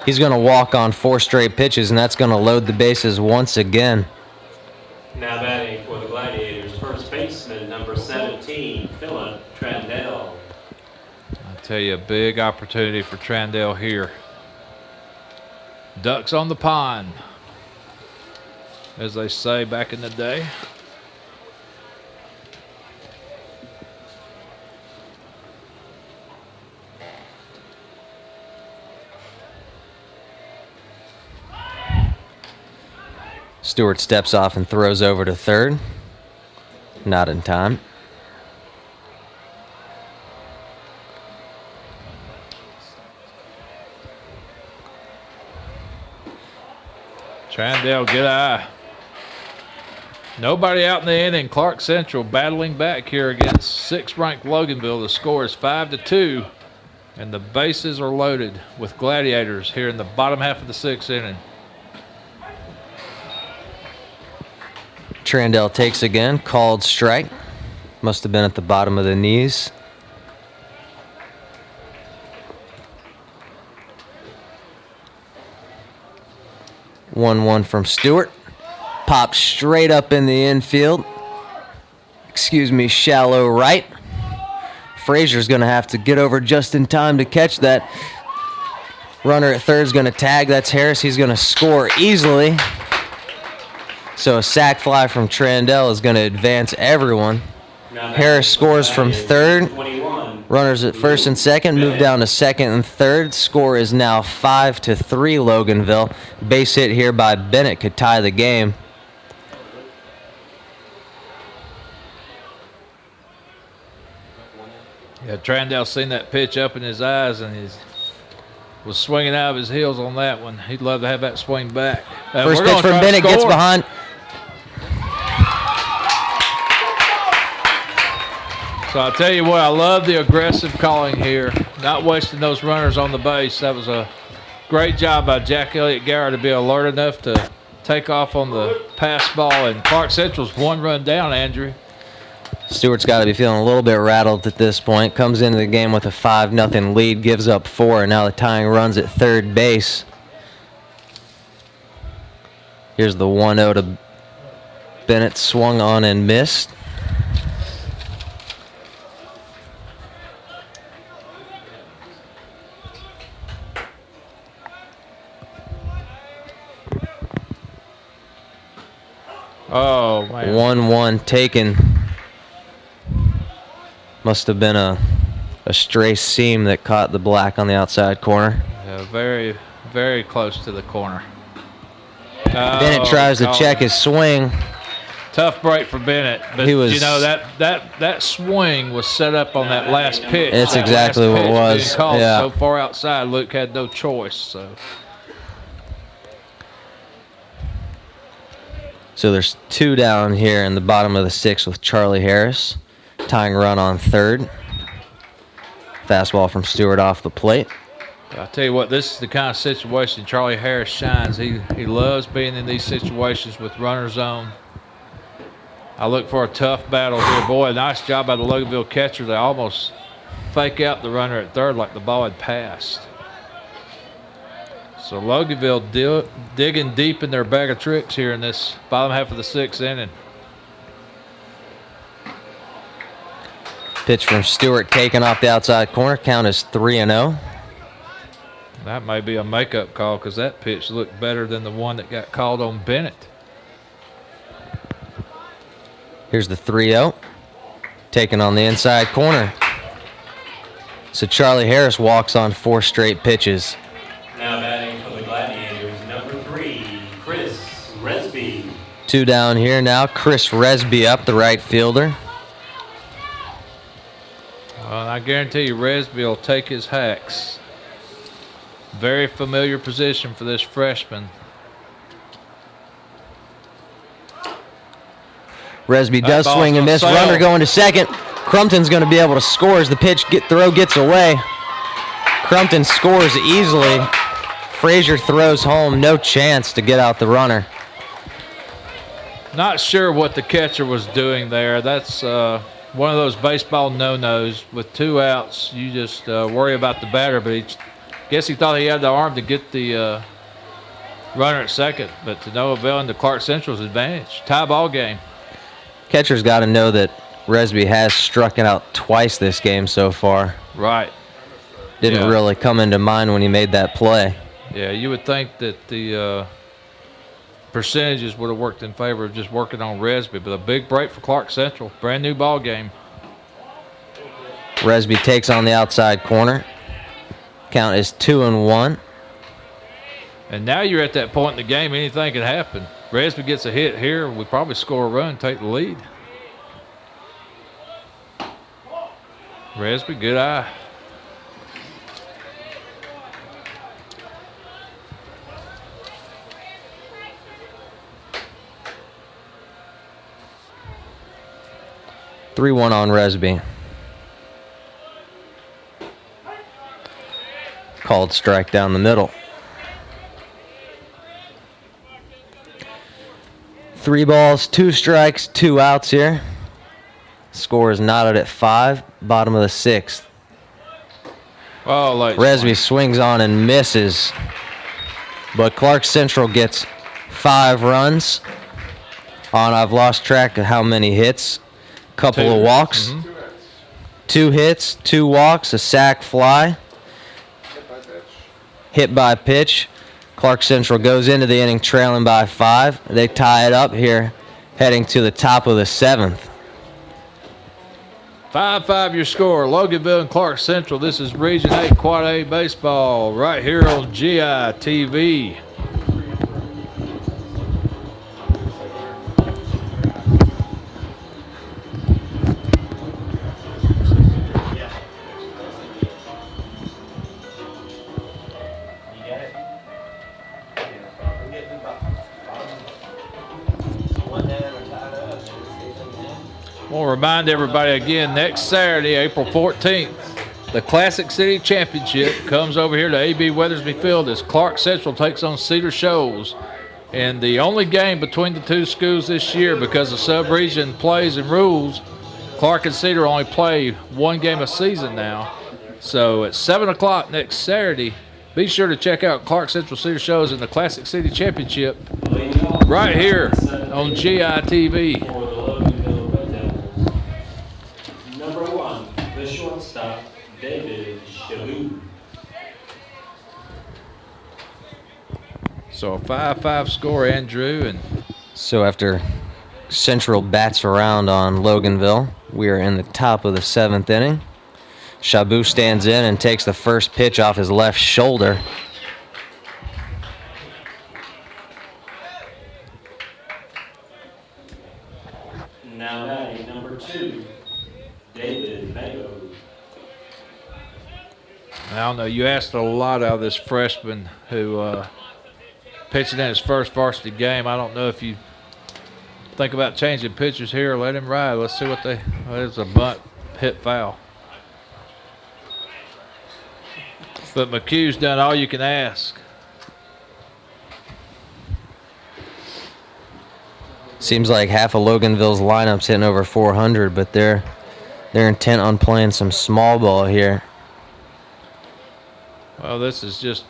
He's going to walk on 4 straight pitches, and that's going to load the bases once again. Now batting for the Gladiators, first baseman, number 17, Philip Trandell. I tell you, a big opportunity for Trandell here. Ducks on the pond, as they say back in the day. Stewart steps off and throws over to third. Not in time. Trandell, good eye. Nobody out in the inning. Clarke Central battling back here against 6th-ranked Loganville. The score is 5-2, and the bases are loaded with Gladiators here in the bottom half of the 6th inning. Trandell takes again, called strike. Must have been at the bottom of the knees. One from Stewart. Pops straight up in the infield. Excuse me, shallow right. Frazier's going to have to get over just in time to catch that. Runner at third is going to tag. That's Harris. He's going to score easily. So a sac fly from Trandell is going to advance everyone. Harris scores from third. Runners at first and second move down to second and third. Score is now 5-3 Loganville. Base hit here by Bennett could tie the game. Yeah, Trandell seen that pitch up in his eyes, and he was swinging out of his heels on that one. He'd love to have that swing back. First pitch from Bennett gets behind. So I'll tell you what, I love the aggressive calling here, not wasting those runners on the base. That was a great job by Jack Elliott Gower to be alert enough to take off on the pass ball, and Clarke Central's 1 run down, Andrew. Stewart's got to be feeling a little bit rattled at this point. Comes into the game with a 5-0 lead, gives up 4, and now the tying runs at third base. Here's the 1-0 to Bennett, swung on and missed. Oh, man. 1-1 taken. Must have been a stray seam that caught the black on the outside corner. Yeah, very, very close to the corner. Bennett tries to check his swing. Tough break for Bennett, but you know that swing was set up on that last pitch. That's exactly what it was. Yeah. So far outside, Luke had no choice. So there's 2 down here in the bottom of the 6th with Charlie Harris. Tying run on third. Fastball from Stewart off the plate. I'll tell you what, this is the kind of situation Charlie Harris shines. He loves being in these situations with runners on. I look for a tough battle here. Boy, nice job by the Loganville catcher. They almost fake out the runner at third like the ball had passed. So Loganville digging deep in their bag of tricks here in this bottom half of the 6th inning. Pitch from Stewart taken off the outside corner. Count is 3-0. That may be a makeup call because that pitch looked better than the one that got called on Bennett. Here's the 3-0. Taken on the inside corner. So Charlie Harris walks on 4 straight pitches. Now batting for the Gladiators, number 3, Chris Resby. 2 down here now. Chris Resby up, the right fielder. Well, I guarantee you Resby will take his hacks. Very familiar position for this freshman. Resby does swing and miss. Runner going to second. Crumpton's going to be able to score as the throw gets away. Crumpton scores easily. Frazier throws home. No chance to get out the runner. Not sure what the catcher was doing there. That's one of those baseball no-nos. With 2 outs, you just worry about the batter, but guess he thought he had the arm to get the runner at second, but to no avail into Clarke Central's advantage. Tie ball game. Catcher's got to know that Resby has struck it out twice this game so far. Right. Didn't really come into mind when he made that play. Yeah, you would think that the percentages would have worked in favor of just working on Resby, but a big break for Clarke Central. Brand new ball game. Resby takes on the outside corner. Count is 2-1. And now you're at that point in the game, anything can happen. Resby gets a hit here, we probably score a run, take the lead. Resby, good eye. 3-1 on Resby. Called strike down the middle. 3 balls, 2 strikes, 2 outs here. Score is knotted at 5, bottom of the 6th. Oh, late Resby swings on and misses. But Clarke Central gets 5 runs on, I've lost track of how many hits. Couple 2. of walks. 2 hits, 2 walks, a sac fly. Hit by pitch. Clarke Central goes into the inning trailing by 5. They tie it up here, heading to the top of the 7th. 5-5 your score. Loganville and Clarke Central. This is Region 8 Quad A baseball right here on GI TV. We'll remind everybody again, next Saturday, April 14th, the Classic City Championship comes over here to A.B. Weathersby Field as Clarke Central takes on Cedar Shoals. And the only game between the 2 schools this year, because of sub-region plays and rules, Clarke and Cedar only play 1 game a season now. So at 7 o'clock next Saturday, be sure to check out Clarke Central Cedar Shoals in the Classic City Championship right here on GI TV. Number 1, the shortstop, David Shalou. So a 5-5 score, Andrew. And So after Central bats around on Loganville, we are in the top of the 7th inning. Shaboo stands in and takes the first pitch off his left shoulder. Now batting number 2, David Mayo. I don't know, you asked a lot out of this freshman who pitching in his first varsity game. I don't know if you think about changing pitchers here. Let him ride. Let's see what they. There's a bunt, hit foul. But McHugh's done all you can ask. Seems like half of Loganville's lineup's hitting over 400, but they're intent on playing some small ball here. Well, this is just,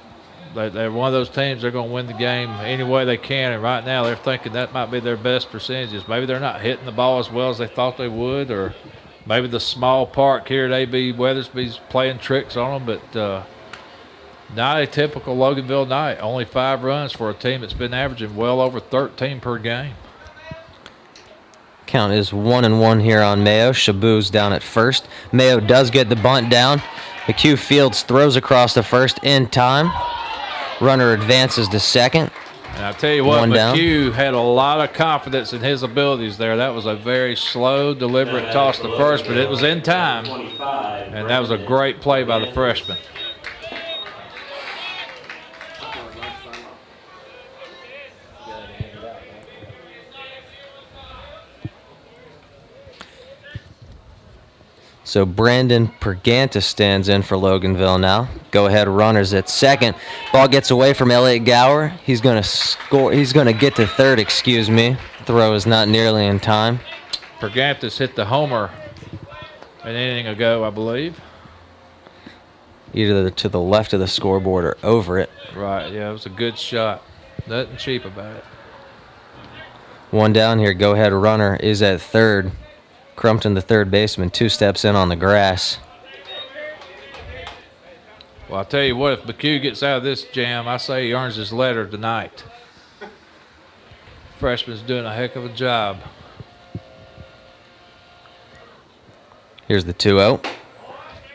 they're one of those teams, they're going to win the game any way they can, and right now they're thinking that might be their best percentages. Maybe they're not hitting the ball as well as they thought they would, or maybe the small park here at A.B. Weathersby's playing tricks on them, but not a typical Loganville night. Only 5 runs for a team that's been averaging well over 13 per game. Count is 1-1 here on Mayo. Shaboo's down at first. Mayo does get the bunt down. McHugh Fields throws across the first in time. Runner advances to second. And I'll tell you what, One down. McHugh had a lot of confidence in his abilities there. That was a very slow, deliberate toss to first, but it was in time. And that was a great play by the freshman. So Brandon Perganta stands in for Loganville now. Go ahead runners at second. Ball gets away from Elliott Gower. He's going to score. He's going to get to third, excuse me. Throw is not nearly in time. Perganta's hit the homer an inning ago, I believe. Either to the left of the scoreboard or over it. Right, yeah, it was a good shot. Nothing cheap about it. One down here. Go ahead runner is at third. Crumpton, the third baseman, 2 steps in on the grass. Well, I'll tell you what, if McHugh gets out of this jam, I say he earns his letter tonight. Freshman's doing a heck of a job. Here's the 2-0.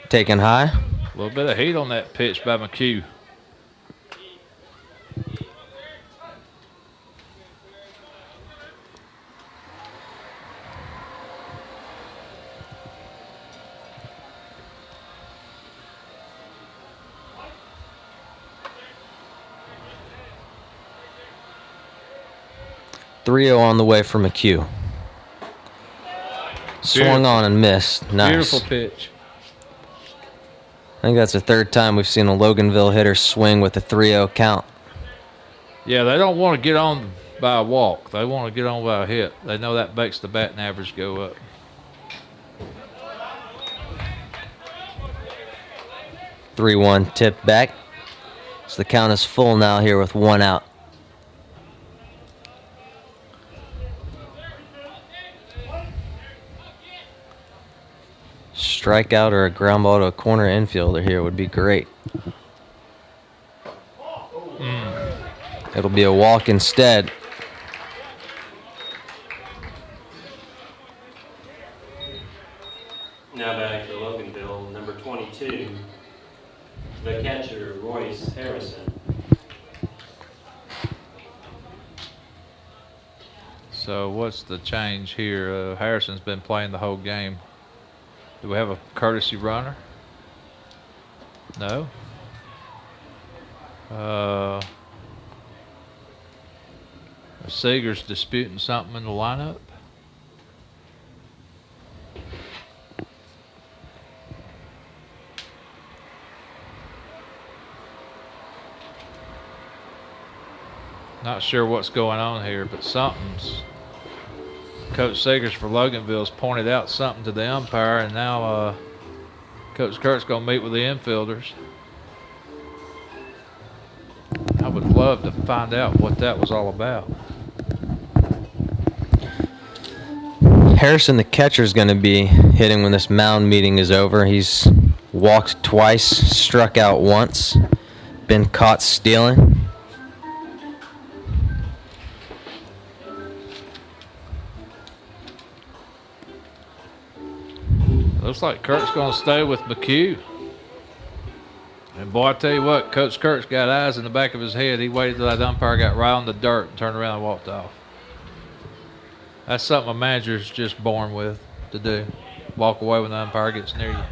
Taken high. A little bit of heat on that pitch by McHugh. On the way for McHugh. Swung on and missed. Nice. Beautiful pitch. I think that's the third time we've seen a Loganville hitter swing with a 3-0 count. Yeah, they don't want to get on by a walk. They want to get on by a hit. They know that makes the batting average go up. (3-1) tip back. So the count is full now here with 1 out. Strikeout or a ground ball to a corner infielder here would be great. It'll be a walk instead. Now back for Loganville, number 22, the catcher, Royce Harrison. So what's the change here? Harrison's been playing the whole game. Do we have a courtesy runner? No. Seager's disputing something in the lineup. Not sure what's going on here, but something's. Coach Seegers for Loganville's pointed out something to the umpire, and now Coach Kurt's going to meet with the infielders. I would love to find out what that was all about. Harrison, the catcher, is going to be hitting when this mound meeting is over. He's walked twice, struck out once, been caught stealing. Looks like Kurt's going to stay with McHugh. And boy, I tell you what, Coach Kurt's got eyes in the back of his head. He waited till that umpire got right on the dirt and turned around and walked off. That's something a manager's just born with to do. Walk away when the umpire gets near you.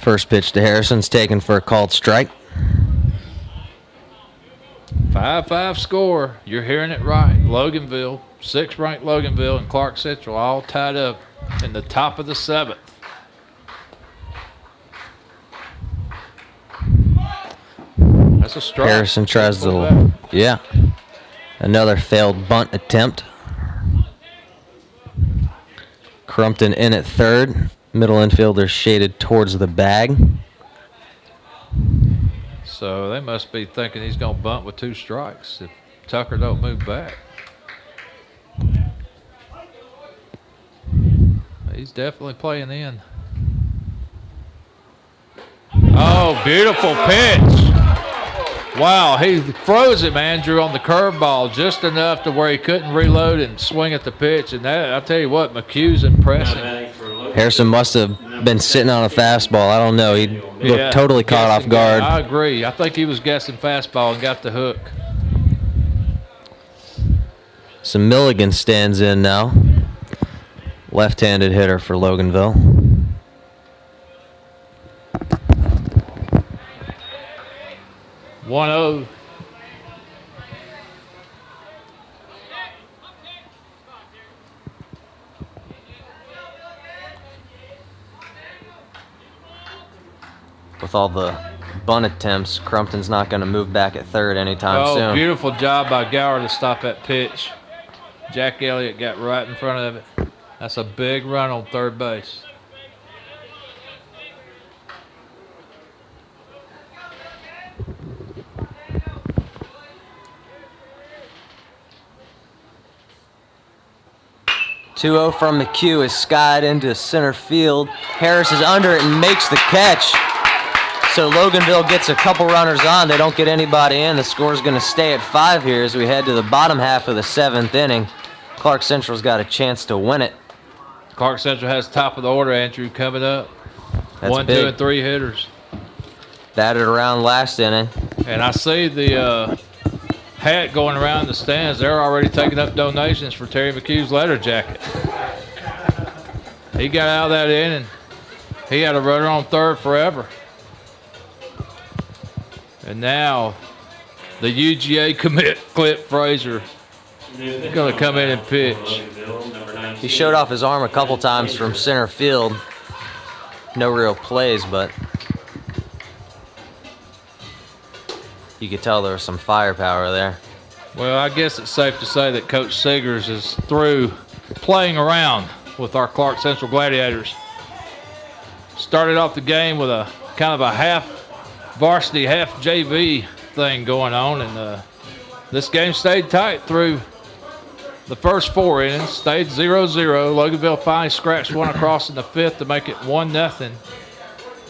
First pitch to Harrison's taken for a called strike. 5-5 score. You're hearing it right. Loganville, 6th ranked Loganville and Clarke Central all tied up in the top of the 7th. That's a strike. Harrison tries to, yeah. Another failed bunt attempt. Crumpton in at third. Middle infielder shaded towards the bag. So they must be thinking he's going to bunt with 2 strikes if Tucker don't move back. He's definitely playing in. Oh, beautiful pitch. Wow, he froze him, Andrew, on the curveball just enough to where he couldn't reload and swing at the pitch. And that, I'll tell you what, McHugh's impressive. Harrison must have been sitting on a fastball. I don't know. He looked totally caught off guard. I agree. I think he was guessing fastball and got the hook. So Milligan stands in now. Left-handed hitter for Loganville. 1-0. With all the bunt attempts, Crumpton's not going to move back at third anytime soon. Oh, beautiful job by Gower to stop that pitch. Jack Elliott got right in front of it. That's a big run on third base. (2-0) from McHugh is skied into center field. Harris is under it and makes the catch. So Loganville gets a couple runners on. They don't get anybody in. The score is going to stay at 5 here as we head to the bottom half of the 7th inning. Clarke Central's got a chance to win it. Clarke Central has top of the order, Andrew, coming up. That's 1, big. 2, and 3 hitters. Batted around last inning. And I see the hat going around the stands. They're already taking up donations for Terry McHugh's letter jacket. He got out of that inning He had a runner on third forever. And now the UGA commit Clint Frazier is going to come in and pitch. He showed off his arm a couple times from center field. No real plays, but you could tell there was some firepower there. Well, I guess it's safe to say that Coach Seegers is through playing around with our Clarke Central Gladiators. Started off the game with a kind of a half varsity, half JV thing going on, and this game stayed tight through the first 4 innings, stayed 0-0. Loganville finally scratched one across in the 5th to make it 1-0.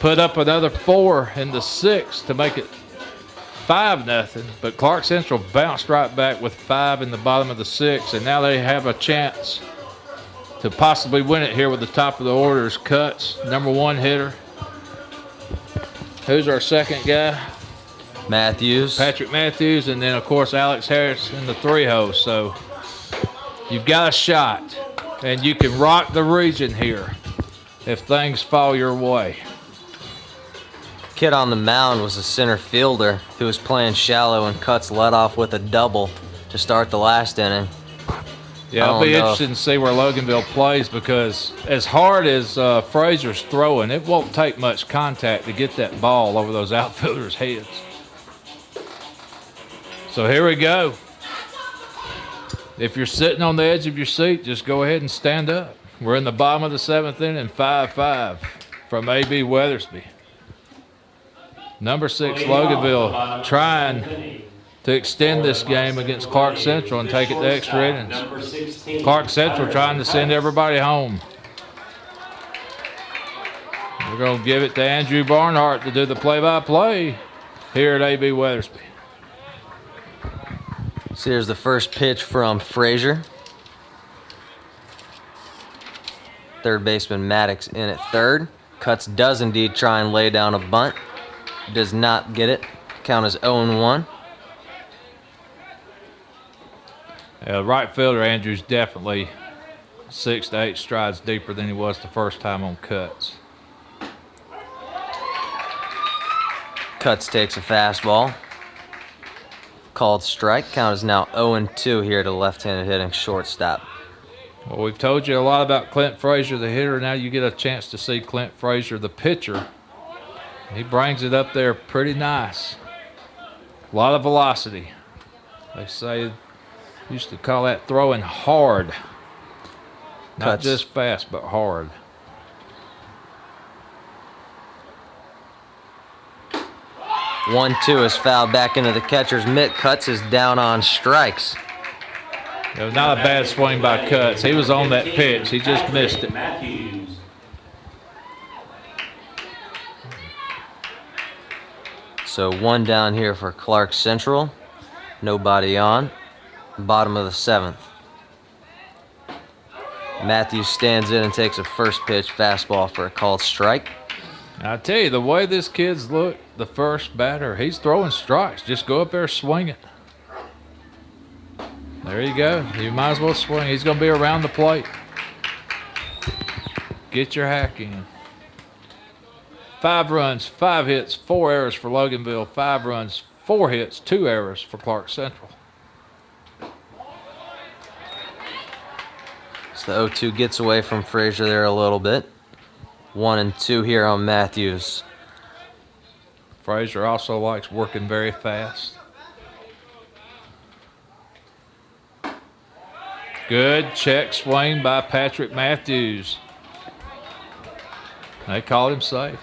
Put up another 4 in the 6th to make it 5-0. But Clarke Central bounced right back with 5 in the bottom of the 6th, and now they have a chance to possibly win it here with the top of the orders. Cuts, #1 hitter. Who's our second guy? Matthews. Patrick Matthews, and then, of course, Alex Harris in the 3-hole. So you've got a shot, and you can rock the region here if things fall your way. Kid on the mound was a center fielder who was playing shallow, and Cuts led off with a double to start the last inning. Yeah, it'll be interesting to see where Loganville plays, because as hard as Frazier's throwing, it won't take much contact to get that ball over those outfielders' heads. So here we go. If you're sitting on the edge of your seat, just go ahead and stand up. We're in the bottom of the 7th inning, 5-5 from A.B. Weathersby. #6 Loganville trying to extend this game against Clarke Central and take it to extra innings. Clarke Central trying to send everybody home. We're going to give it to Andrew Barnhart to do the play-by-play here at A.B. Weathersby. So here's the first pitch from Frazier. Third baseman Maddox in at third. Cuts does indeed try and lay down a bunt. Does not get it. Count is 0-1. Right fielder Andrews definitely 6 to 8 strides deeper than he was the first time on Cuts. Cuts takes a fastball. Called strike. Count is now 0-2 here to left-handed hitting shortstop. Well, we've told you a lot about Clint Frazier, the hitter. Now you get a chance to see Clint Frazier, the pitcher. He brings it up there pretty nice. A lot of velocity. They say, used to call that throwing hard. Not Cuts. just fast, but hard. One-two is fouled back into the catcher's mitt. Cuts is down on strikes. It was not a bad swing by Cuts. He was on that pitch. He just missed it. So one down here for Clarke Central. Nobody on. Bottom of the 7th. Matthews stands in and takes a first pitch fastball for a called strike. I tell you, the way this kid's look, the first batter, he's throwing strikes. Just go up there swinging. There you go. You might as well swing. He's going to be around the plate. Get your hack in. 5 runs, 5 hits, 4 errors for Loganville. 5 runs, 4 hits, 2 errors for Clarke Central. So the 0-2 gets away from Frazier there a little bit. 1-2 here on Matthews. Frazier also likes working very fast. Good check swing by Patrick Matthews. They called him safe.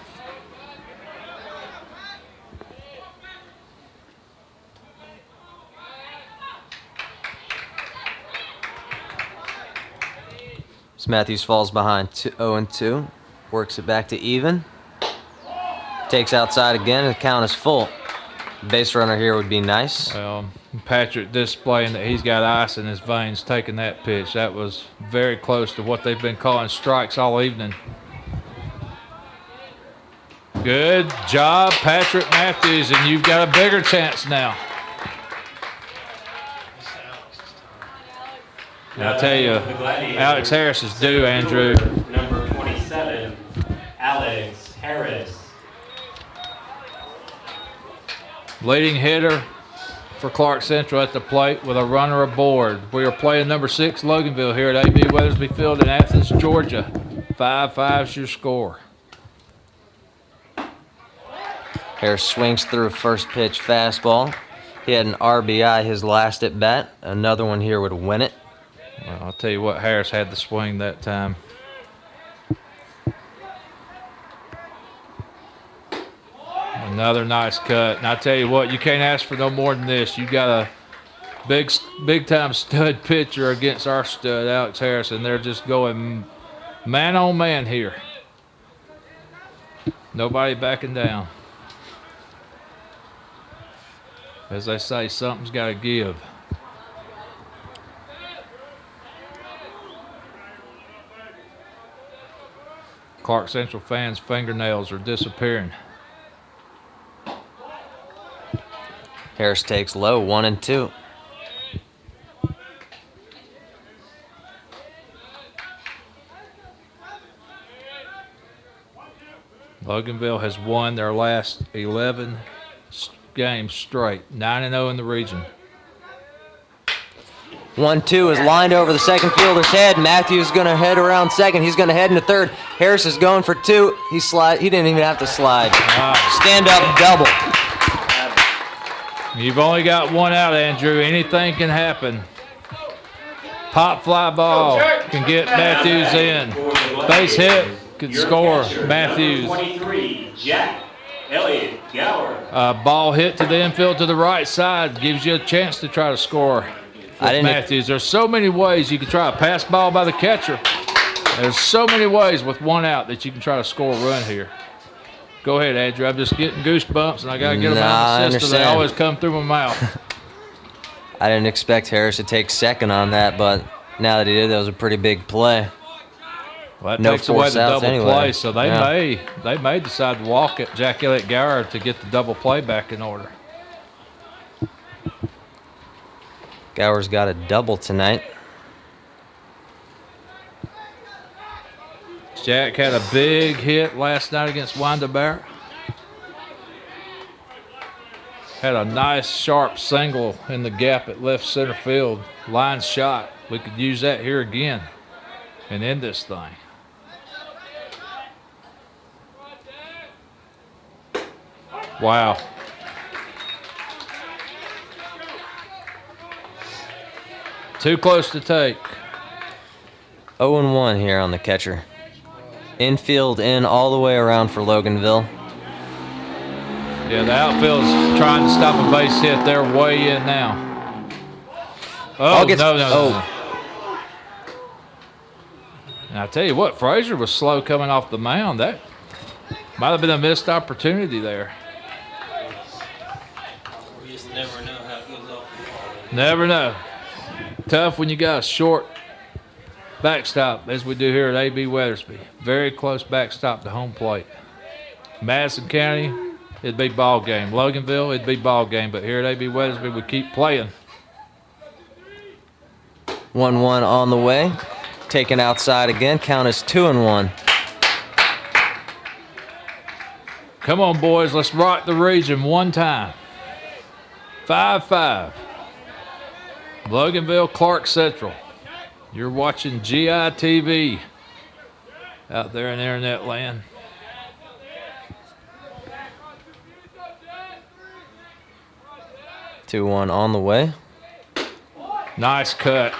So Matthews falls behind 0-2. Works it back to even. Takes outside again, and the count is full. Base runner here would be nice. Well, Patrick displaying that he's got ice in his veins taking that pitch. That was very close to what they've been calling strikes all evening. Good job, Patrick Matthews, and you've got a bigger chance now. And I tell you, Alex Harris is due, Andrew. Number 27, Alex Leading hitter for Clarke Central at the plate with a runner aboard. We are playing number 6 Loganville here at A.B. Weathersby Field in Athens, Georgia. 5-5's your score. Harris swings through a first pitch fastball. He had an RBI his last at bat. Another one here would win it. Well, I'll tell you what, Harris had the swing that time. Another nice cut. And I tell you what, you can't ask for no more than this. You got a big time stud pitcher against our stud, Alex Harris, and they're just going man on man here. Nobody backing down. As they say, something's got to give. Clarke Central fans' fingernails are disappearing. Harris takes low, 1-2. Loganville has won their last 11 games straight, 9-0 in the region. 1-2 is lined over the second fielder's head. Matthews is going to head around second. He's going to head into third. Harris is going for 2. He didn't even have to slide. Wow. Stand up double. You've only got one out, Andrew. Anything can happen. Pop fly ball can get Matthews in. Base hit could score Matthews. 23, Jack Elliott Gower. Ball hit to the infield to the right side gives you a chance to try to score with Matthews. There's so many ways you can try a pass ball by the catcher. There's so many ways with one out that you can try to score a run here. Go ahead, Andrew. I'm just getting goosebumps, and I got to get them out of the system. They always come through my mouth. I didn't expect Harris to take second on that, but now that he did, that was a pretty big play. Well, that takes away the double anyway. play, so they may decide to walk at Jack Elliott Gower to get the double play back in order. Gower's got a double tonight. Jack had a big hit last night against Wanda Barrett. Had a nice sharp single in the gap at left center field. Line shot. We could use that here again and end this thing. Wow. Too close to take. 0-1 here on the catcher. Infield in all the way around for Loganville. Yeah, the outfield's trying to stop a base hit. They're way in now. Oh, no. And I tell you what, Frazier was slow coming off the mound. That might have been a missed opportunity there. We just never know how it goes off the wall. Never know. Tough when you got a short backstop, as we do here at A.B. Weathersby. Very close backstop to home plate. Madison County, it'd be ball game. Loganville, it'd be ball game. But here at A.B. Weathersby, we keep playing. 1-1 on the way. Taken outside again. Count is 2-1. Come on, boys. Let's rock the region one time. 5-5. Loganville, Clarke Central. You're watching GITV out there in internet land. Two-1 on the way. Nice cut.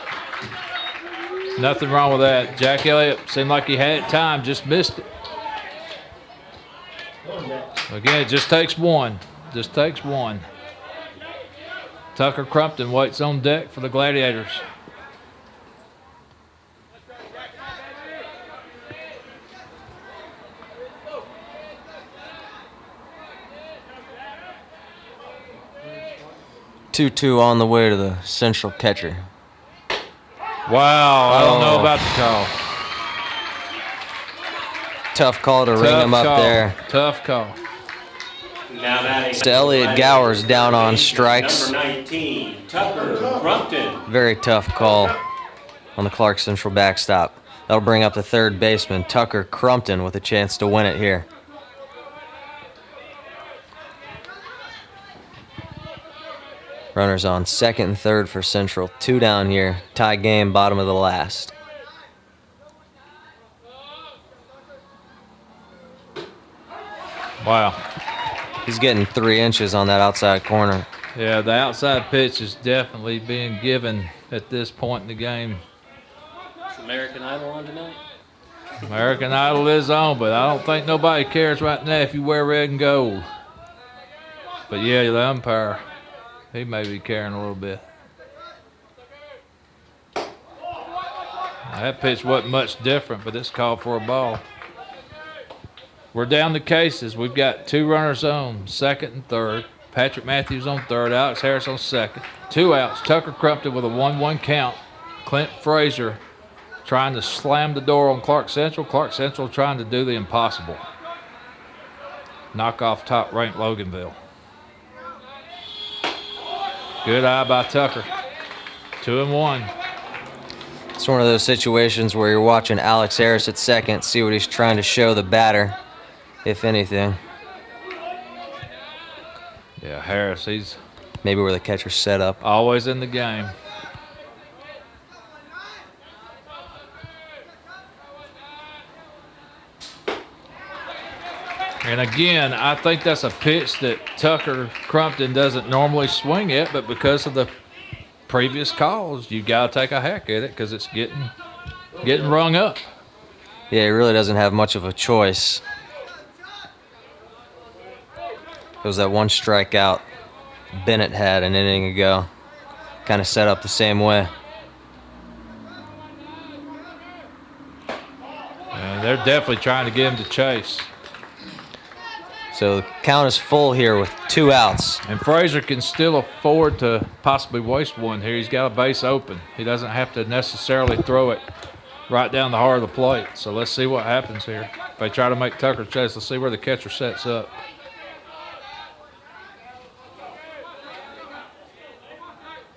Nothing wrong with that. Jack Elliott seemed like he had it timed, just missed it. Again, it just takes one. Just takes one. Tucker Crumpton waits on deck for the Gladiators. Two-two on the way to the central catcher. Wow, I don't know about the call. Tough call to ring him up there. Tough call. Now that Elliott Gower's down on strikes. Number 19, Tucker Crumpton. Very tough call on the Clarke Central backstop. That'll bring up the third baseman, Tucker Crumpton, with a chance to win it here. Runners on second and third for Central. 2 down here. Tie game, bottom of the last. Wow. He's getting 3 inches on that outside corner. Yeah, the outside pitch is definitely being given at this point in the game. Is American Idol on tonight? American Idol is on, but I don't think nobody cares right now if you wear red and gold. But yeah, the umpire, he may be caring a little bit. Now, that pitch wasn't much different, but it's called for a ball. We're down to cases. We've got 2 runners on, second and third. Patrick Matthews on third, Alex Harris on second. 2 outs. Tucker Crumpton with a 1-1 count. Clint Frazier trying to slam the door on Clarke Central. Clarke Central trying to do the impossible. Knock off top-ranked Loganville. Good eye by Tucker. 2-1. It's one of those situations where you're watching Alex Harris at second, see what he's trying to show the batter, if anything. Yeah, Harris, he's maybe where the catcher's set up. Always in the game. And again, I think that's a pitch that Tucker Crumpton doesn't normally swing at, but because of the previous calls, you got to take a hack at it because it's getting rung up. Yeah, he really doesn't have much of a choice. It was that 1 strikeout Bennett had an inning ago. Kind of set up the same way. And they're definitely trying to get him to chase. So the count is full here with 2 outs. And Frazier can still afford to possibly waste one here. He's got a base open. He doesn't have to necessarily throw it right down the heart of the plate. So let's see what happens here. If they try to make Tucker chase, let's see where the catcher sets up.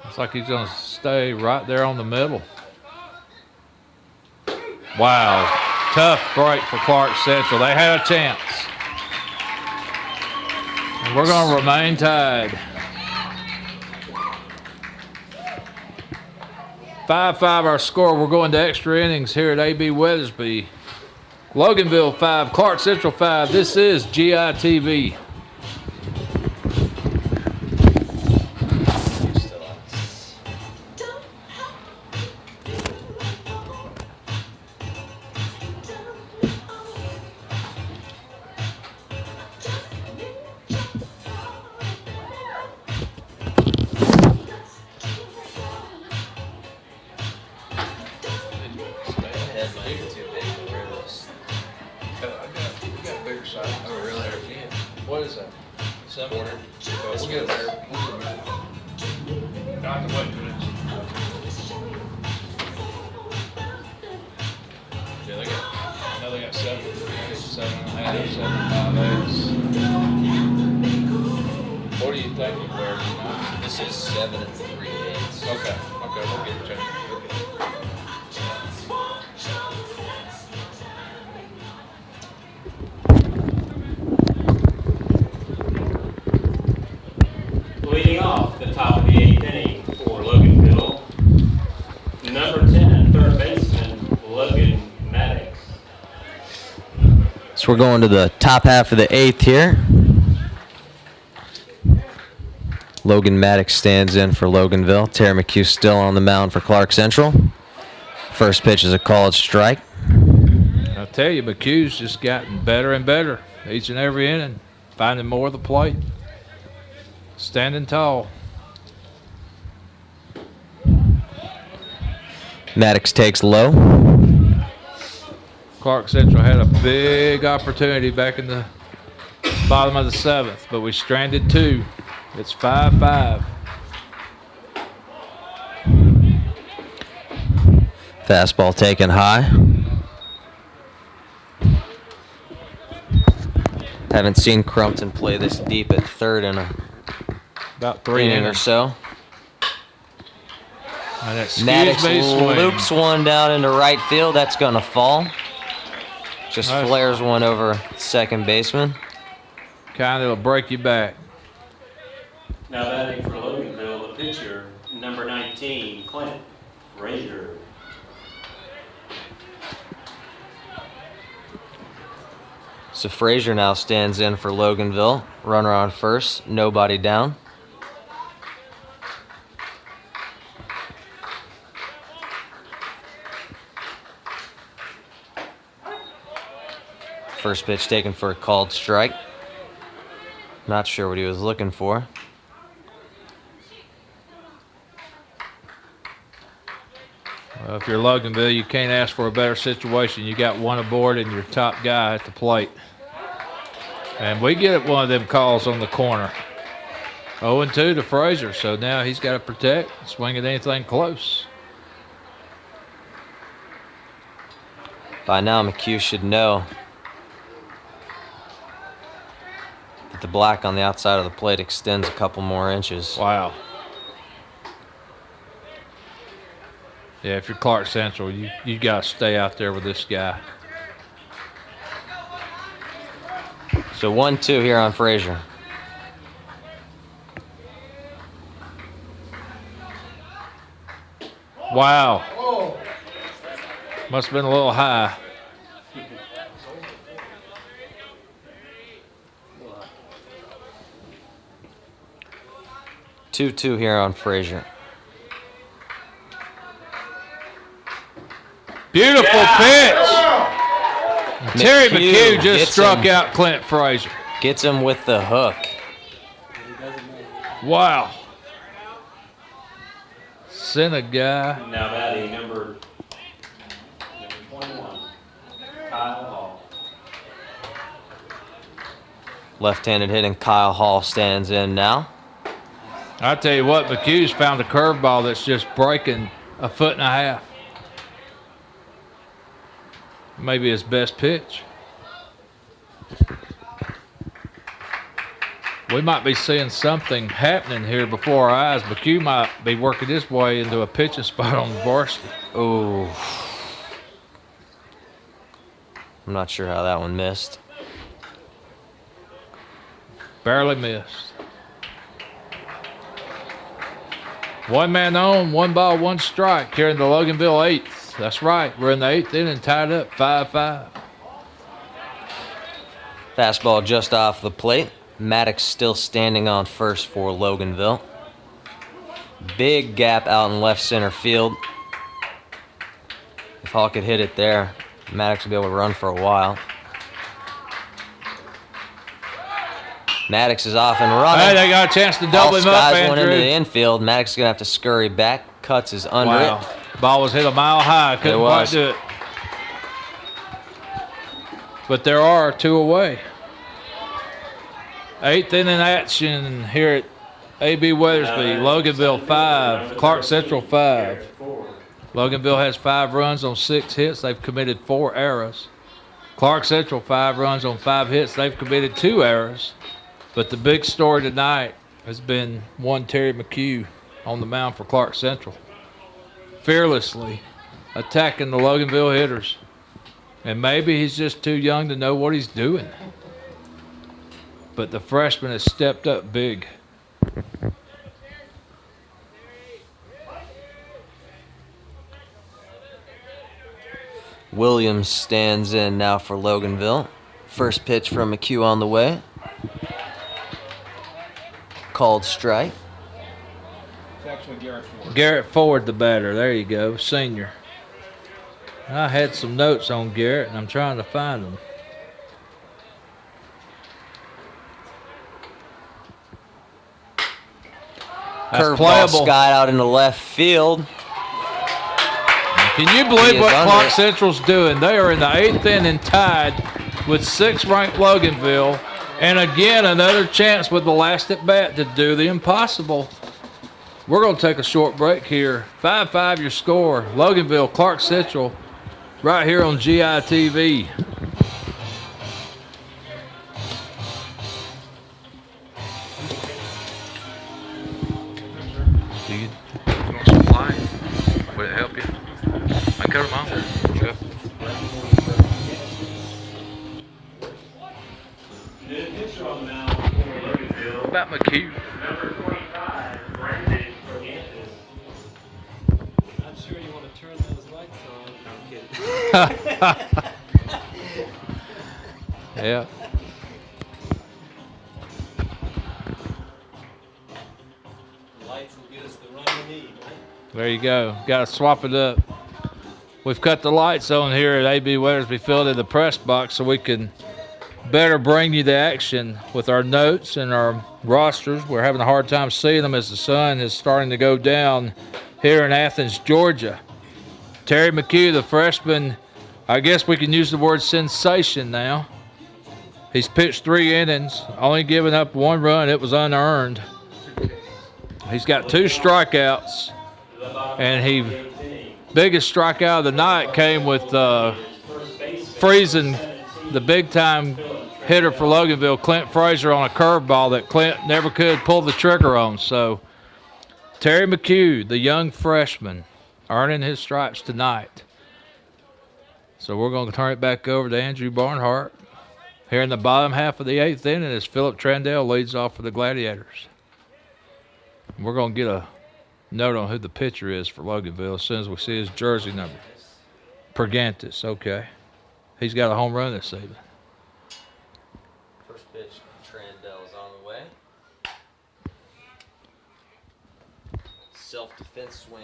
Looks like he's going to stay right there on the middle. Wow. Tough break for Clarke Central. They had a chance. And we're going to remain tied. 5-5 our score. We're going to extra innings here at AB Weathersby. Loganville 5, Clarke Central 5. This is GITV. What is that? 7? We'll get it there. I can wait for this. Yeah, they got 7. 7.5, 7.5. What do you think you wear? This is 7 3/8. Okay, we'll get it changed. Leading off the top of the 8th inning for Loganville, number 10, third baseman, Logan Maddox. So we're going to the top half of the 8th here. Logan Maddox stands in for Loganville. Terry McHugh still on the mound for Clarke Central. First pitch is a called strike. I'll tell you, McHugh's just gotten better and better each and every inning, finding more of the plate. Standing tall. Maddox takes low. Clarke Central had a big opportunity back in the bottom of the 7th, but we stranded 2. It's 5-5. Fastball taken high. Haven't seen Crumpton play this deep at third in About 3 inning or innings. so. And Maddox swing. loops one down into right field. That's going to fall. Just Nice. flares one over second baseman. Kind of will break you back. Now batting for Loganville, the 19, Clint Frazier. So Frazier now stands in for Loganville. Runner on first, nobody down. First pitch taken for a called strike. Not sure what he was looking for. Well, if you're Loganville, you can't ask for a better situation. You got one aboard and your top guy at the plate. And we get one of them calls on the corner. 0-2 to Frazier, so now he's got to protect, swing at anything close. By now, McHugh should know that the black on the outside of the plate extends a couple more inches. Wow. Yeah, if you're Clarke Central, you got to stay out there with this guy. So 1-2 here on Frazier. Wow. Must have been a little high. Two here on Frazier. Beautiful pitch. Terry McHugh just gets struck him. out Clint Frazier. Gets him with the hook. Wow. Sent a guy. Now batting number 21, Kyle Hall. Left-handed hitting Kyle Hall stands in now. I tell you what, McHugh's found a curveball that's just breaking 1.5 feet. Maybe his best pitch. We might be seeing something happening here before our eyes. McHugh might be working his way into a pitching spot on the varsity. Ooh. I'm not sure how that one missed. Barely missed. One man on, 1 ball, 1 strike here in the Loganville 8th. That's right. We're in the 8th inning, tied up 5-5. Fastball just off the plate. Maddox still standing on first for Loganville. Big gap out in left center field. If Hall could hit it there, Maddox would be able to run for a while. Maddox is off and running. Hey, they got a chance to double him up, Skies one Andrew. into the infield. Maddox is going to have to scurry back. Cuts is under Wow. it. Ball was hit a mile high. Couldn't It quite was. do it. But there are 2 away. 8th inning action here at AB Weathersby. Loganville 5, Clarke Central 5. Loganville has 5 runs on 6 hits. They've committed 4 errors. Clarke Central 5 runs on 5 hits. They've committed 2 errors. But the big story tonight has been one Terry McHugh on the mound for Clarke Central, fearlessly attacking the Loganville hitters. And maybe he's just too young to know what he's doing. But the freshman has stepped up big. Williams stands in now for Loganville. First pitch from McHugh on the way. Called strike. It's actually Garrett Ford. Garrett Ford, the batter. There you go, senior. I had some notes on Garrett, and I'm trying to find them. That's Curveball playable. skied out into left field. Can you He believe is what under Clarke it. Central's doing? They are in the 8th inning tied with 6th-ranked Loganville. And again, another chance with the last at bat to do the impossible. We're going to take a short break here. 5-5 your score. Loganville, Clarke Central, right here on GITV. Do you want some fly? Would it help you? I cut them off. Sure. New pitcher on the mound for Loganville, What about McHugh? number 25, Brandon Athens. turn those lights on. No, I'm kidding. Yeah. The lights will get us the run we need, right? There you go. Got to swap it up. We've cut the lights on here at AB Weathersby Field in the press box so we can better bring you the action with our notes and our rosters. We're having a hard time seeing them as the sun is starting to go down here in Athens, Georgia. Terry McHugh, the freshman, I guess we can use the word sensation now. He's pitched 3 innings, only giving up 1 run. It was unearned. He's got 2 strikeouts, and biggest strikeout of the night came with freezing the big-time hitter for Loganville, Clint Frazier, on a curveball that Clint never could pull the trigger on. So Terry McHugh, the young freshman, earning his stripes tonight. So we're going to turn it back over to Andrew Barnhart here in the bottom half of the 8th inning as Philip Trandell leads off for the Gladiators. We're going to get a note on who the pitcher is for Loganville as soon as we see his jersey number. Pergantis, okay. He's got a home run this evening. First pitch, Trandell's on the way. Self-defense swing.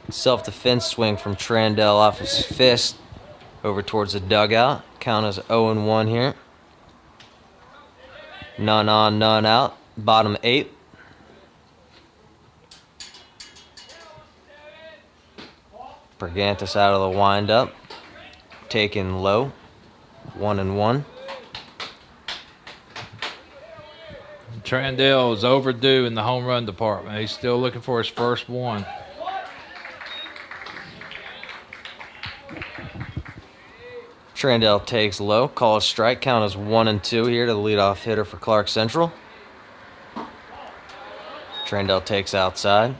Self-defense swing from Trandell off his fist over towards the dugout. Count is 0-1 here. None on, none out. Bottom 8. Pergantis out of the windup. Taken low. 1-1. Trandell is overdue in the home run department. He's still looking for his first one. Trandell takes low, calls strike. Count is 1-2 here to the leadoff hitter for Clarke Central. Trandell takes outside.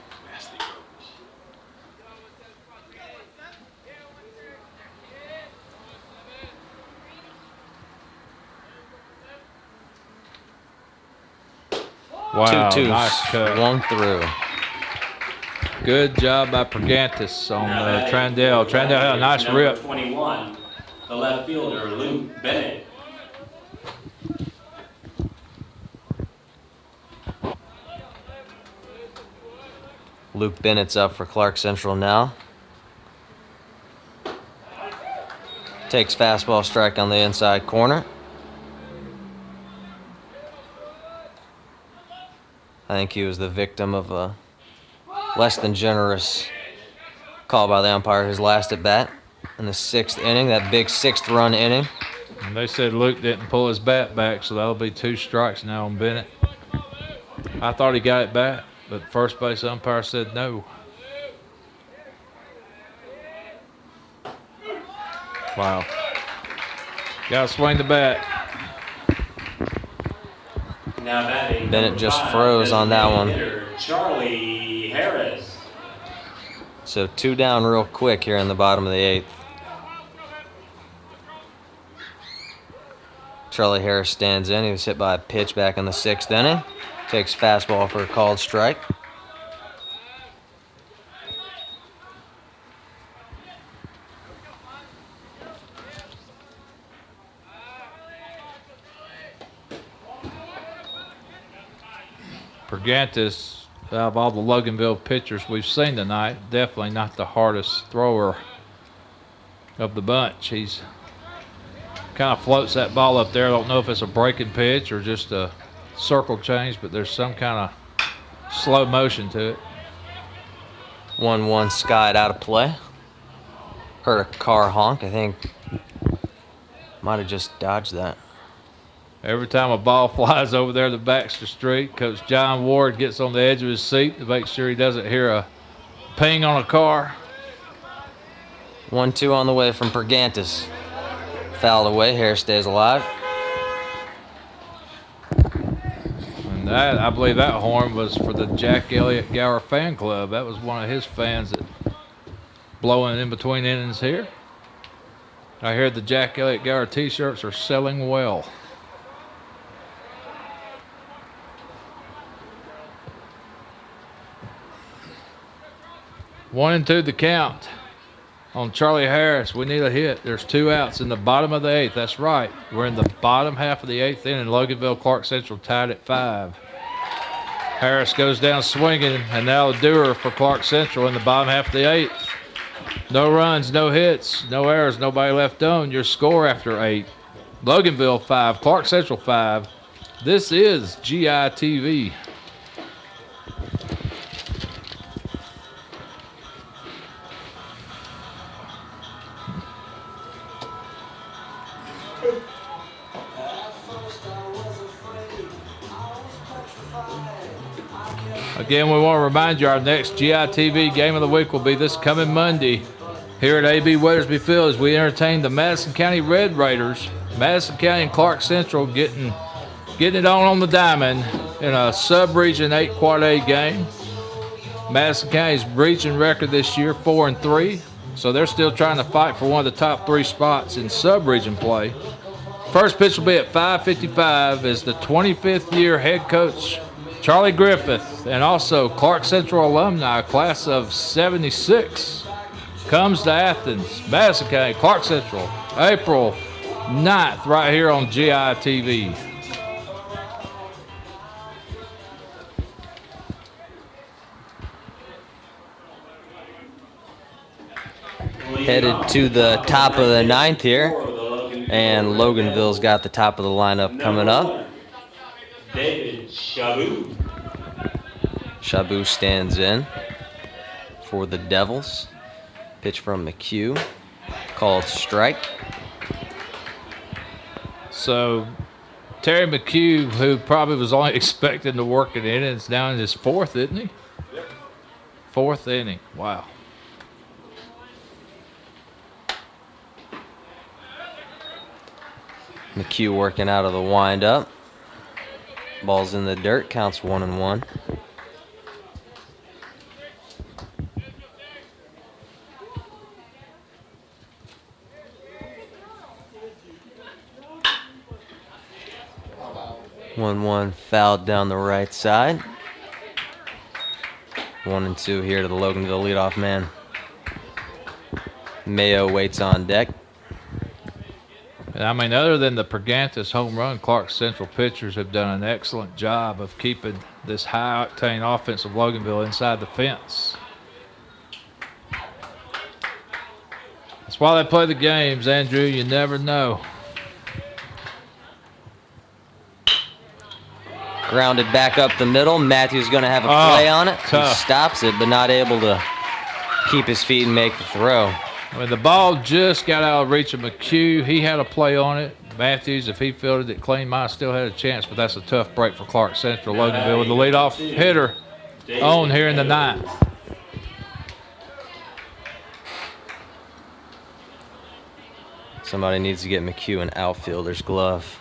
Wow, 2-2, nice cut. swung through. Good job by Pergantis on Trandell. Trandell had a nice rip. 21, the left fielder, Luke Bennett. Luke Bennett's up for Clarke Central now. Takes fastball strike on the inside corner. I think he was the victim of a less than generous call by the umpire, his last at bat in the 6th inning, that big 6th run inning. And they said Luke didn't pull his bat back, so that'll be 2 strikes now on Bennett. I thought he got it back, but first base umpire said no. Wow. Got to swing the bat. Now batting, Bennett just froze on that one. hitter, Charlie Harris. So 2 down real quick here in the bottom of the 8th. Charlie Harris stands in. He was hit by a pitch back in the 6th inning. Takes fastball for a called strike. Pergantis, out of all the Loganville pitchers we've seen tonight, definitely not the hardest thrower of the bunch. He's kind of floats that ball up there. I don't know if it's a breaking pitch or just a circle change, but there's some kind of slow motion to it. 1-1 skied out of play. Heard a car honk. I think might have just dodged that. Every time a ball flies over there to Baxter Street, Coach John Ward gets on the edge of his seat to make sure he doesn't hear a ping on a car. 1-2 on the way from Pergantis. Fouled away. Harris stays alive. And that, I believe that horn was for the Jack Elliott Gower fan club. That was one of his fans that blowing in between innings here. I hear the Jack Elliott Gower t-shirts are selling well. 1-2 the count on Charlie Harris. We need a hit. There's 2 outs in the bottom of the 8th. That's right. We're in the bottom half of the 8th inning. Loganville Clarke Central tied at 5. Harris goes down swinging, and now a doer for Clarke Central in the bottom half of the 8th. No runs, no hits, no errors, nobody left on. Your score after 8. Loganville 5, Clarke Central 5. This is GITV. Again, we want to remind you our next GITV game of the week will be this coming Monday here at AB Weathersby Field as we entertain the Madison County Red Raiders. Madison County and Clarke Central getting it on the diamond in a sub-region 8 quad A game. Madison County's region record this year 4-3, so they're still trying to fight for one of the top 3 spots in sub-region play. First pitch will be at 5:55 as the 25th year head coach Charlie Griffith, and also Clarke Central alumni, class of 76, comes to Athens. Madison County, Clarke Central, April 9th, right here on GITV. Headed to the top of the 9th here, and Loganville's got the top of the lineup coming up. David Shabu. Shabu stands in for the Devils. Pitch from McHugh, called strike. So Terry McHugh, who probably was only expecting to work an inning, is now in his 4th, isn't he? Yep. 4th inning. Wow. McHugh working out of the windup. Ball's in the dirt, counts 1-1. One fouled down the right side. 1-2 here to the Loganville leadoff man. Mayo waits on deck. I mean, other than the Pergantis home run, Clarke Central pitchers have done an excellent job of keeping this high-octane offense of Loganville inside the fence. That's why they play the games, Andrew. You never know. Grounded back up the middle. Matthews going to have a play on it. Tough. He stops it, but not able to keep his feet and make the throw. I mean, the ball just got out of reach of McHugh. He had a play on it. Matthews, if he fielded it clean, might have still had a chance, but that's a tough break for Clarke Central. Loganville with the leadoff hitter on here in the 9th. Somebody needs to get McHugh an outfielder's glove.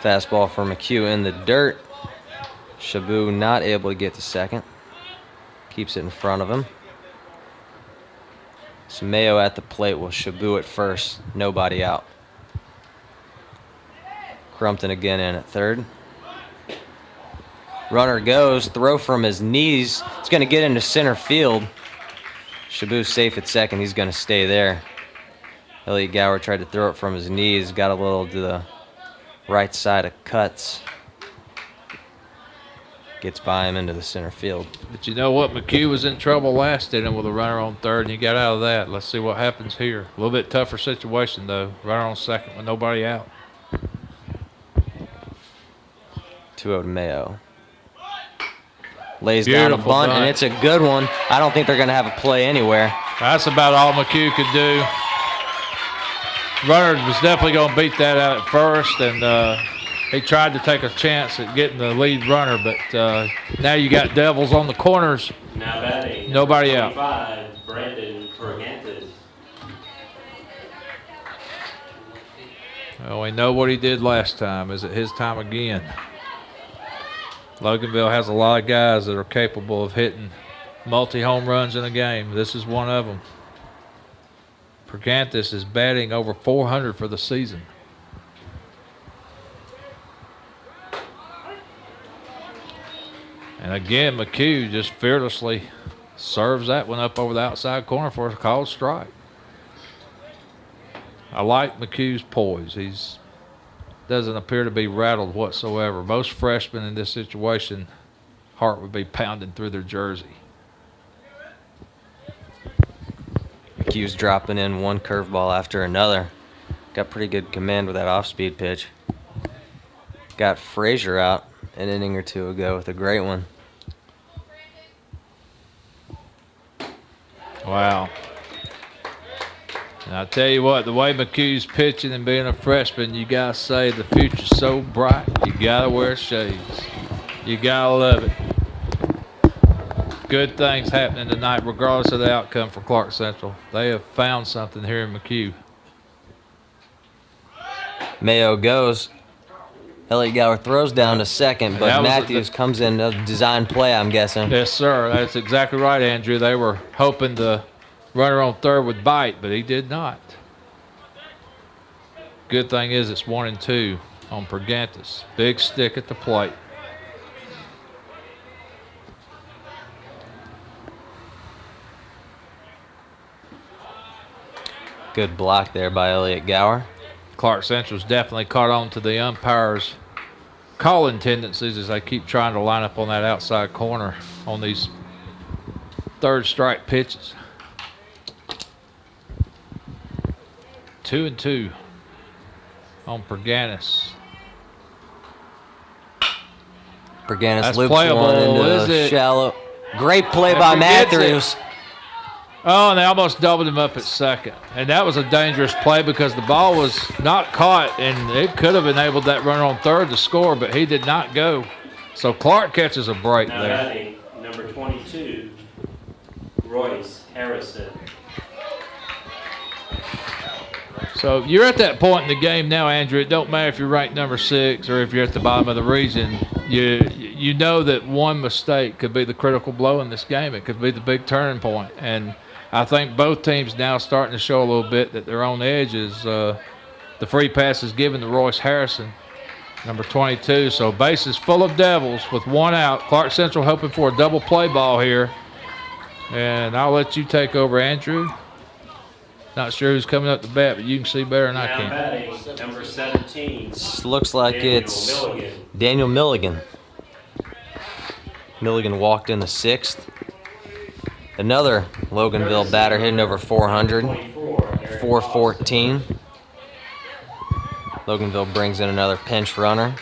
Fastball for McHugh in the dirt. Shabu not able to get to second. Keeps it in front of him. So Mayo at the plate with Shabu at first. Nobody out. Crumpton again in at third. Runner goes. Throw from his knees. It's going to get into center field. Shabu's safe at second. He's going to stay there. Elliot Gower tried to throw it from his knees. Got a little to the right side of Cuts. Gets by him into the center field. But you know what? McHugh was in trouble last inning with a runner on third, and he got out of that. Let's see what happens here. A little bit tougher situation, though. Runner on second with nobody out. 2-0 to Mayo. Lays down a Beautiful bunt, and bunt. it's a good one. I don't think they're going to have a play anywhere. That's about all McHugh could do. Runner was definitely going to beat that out at first, and he tried to take a chance at getting the lead runner, but now you got Devils on the corners. Now batting. Nobody out. 25, Brandon Pergantis. Well, we know what he did last time. Is it his time again? Loganville has a lot of guys that are capable of hitting multi-home runs in a game. This is one of them. Pergantis is batting over 400 for the season. And again, McHugh just fearlessly serves that one up over the outside corner for a called strike. I like McHugh's poise. He's doesn't appear to be rattled whatsoever. Most freshmen in this situation, heart would be pounding through their jersey. McHugh's dropping in one curveball after another. Got pretty good command with that off-speed pitch. Got Frazier out an inning or two ago with a great one. Wow. And I tell you what, the way McHugh's pitching and being a freshman, you got to say the future's so bright, you got to wear shades. You got to love it. Good things happening tonight, regardless of the outcome for Clarke Central. They have found something here in McHugh. Mayo goes. Elliott Gower throws down to second, but Matthews comes in a design play, I'm guessing. Yes, sir. That's exactly right, Andrew. They were hoping the runner on third would bite, but he did not. Good thing is it's 1-2 on Pergantis. Big stick at the plate. Good block there by Elliott Gower. Clarke Central's definitely caught on to the umpires' calling tendencies as they keep trying to line up on that outside corner on these third strike pitches. 2-2 on Pergantis. Pergantis That's loops playable, one into is it? shallow. Great play by Gets it. Matthews. Oh, and they almost doubled him up at second. And that was a dangerous play because the ball was not caught, and it could have enabled that runner on third to score, but he did not go. So Clarke catches a break Now there. batting, number 22, Royce Harrison. So you're at that point in the game now, Andrew. It don't matter if you're ranked number 6 or if you're at the bottom of the region. You know that one mistake could be the critical blow in this game. It could be the big turning point. And I think both teams now starting to show a little bit that they're on edge as the free pass is given to Royce Harrison, number 22. So bases full of Devils with one out. Clarke Central hoping for a double play ball here. And I'll let you take over, Andrew. Not sure who's coming up to bat, but you can see better than I Now can. batting, number 17, This looks like Daniel it's Milligan. Daniel Milligan. Milligan walked in the 6th. Another Loganville batter hitting over 400. 414. Loganville brings in another pinch runner.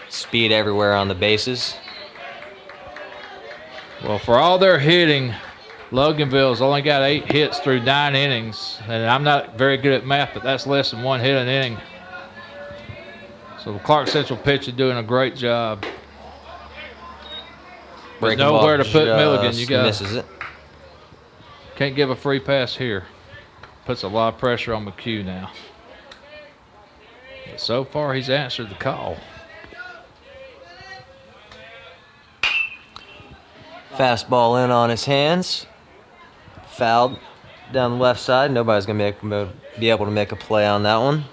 Speed everywhere on the bases. Well, for all their hitting, Loganville's only got 8 hits through 9 innings. And I'm not very good at math, but that's less than 1 hit an inning. So the Clarke Central pitcher doing a great job. But Breaking ball nowhere to put Milligan. You just got misses it. can't give a free pass here. Puts a lot of pressure on McHugh now. But so far, he's answered the call. Fastball in on his hands. Fouled down the left side. Nobody's going to be able to make a play on that one.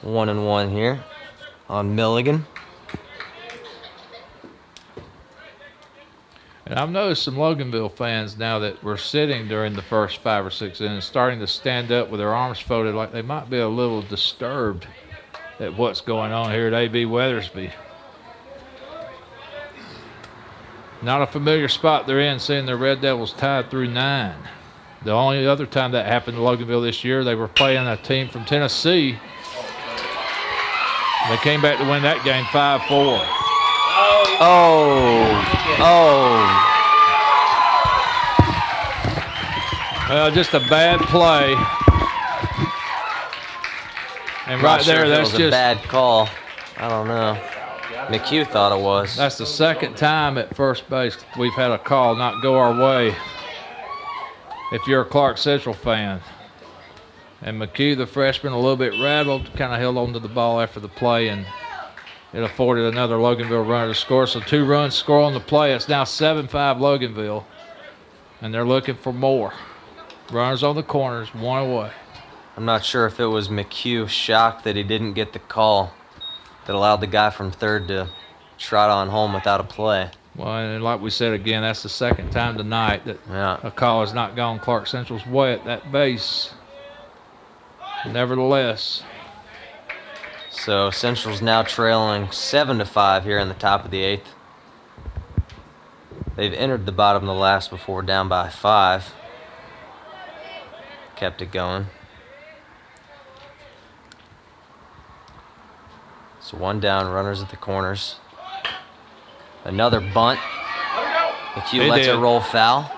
1-1 here on Milligan. And I've noticed some Loganville fans now that were sitting during the first 5 or 6 innings starting to stand up with their arms folded like they might be a little disturbed at what's going on here at AB Weathersby. Not a familiar spot they're in, seeing the Red Devils tied through 9. The only other time that happened to Loganville this year, they were playing a team from Tennessee. They came back to win that game 5-4. Well, just a bad play. And right there, that's just just a bad call. I don't know. McHugh thought it was. That's the second time at first base we've had a call not go our way. If you're a Clarke Central fan. And McHugh, the freshman, a little bit rattled, kind of held on to the ball after the play, and it afforded another Loganville runner to score. So 2 runs score on the play. It's now 7-5 Loganville, and they're looking for more. Runners on the corners, 1 away. I'm not sure if it was McHugh shocked that he didn't get the call that allowed the guy from third to trot on home without a play. Well, and like we said again, that's the second time tonight that Yeah. a call has not gone Clarke Central's way at that base. Nevertheless. So Central's now trailing 7-5 here in the top of the 8th. They've entered the bottom of the last before down by 5. Kept it going. So 1 down, runners at the corners. Another bunt. McHugh lets it roll foul.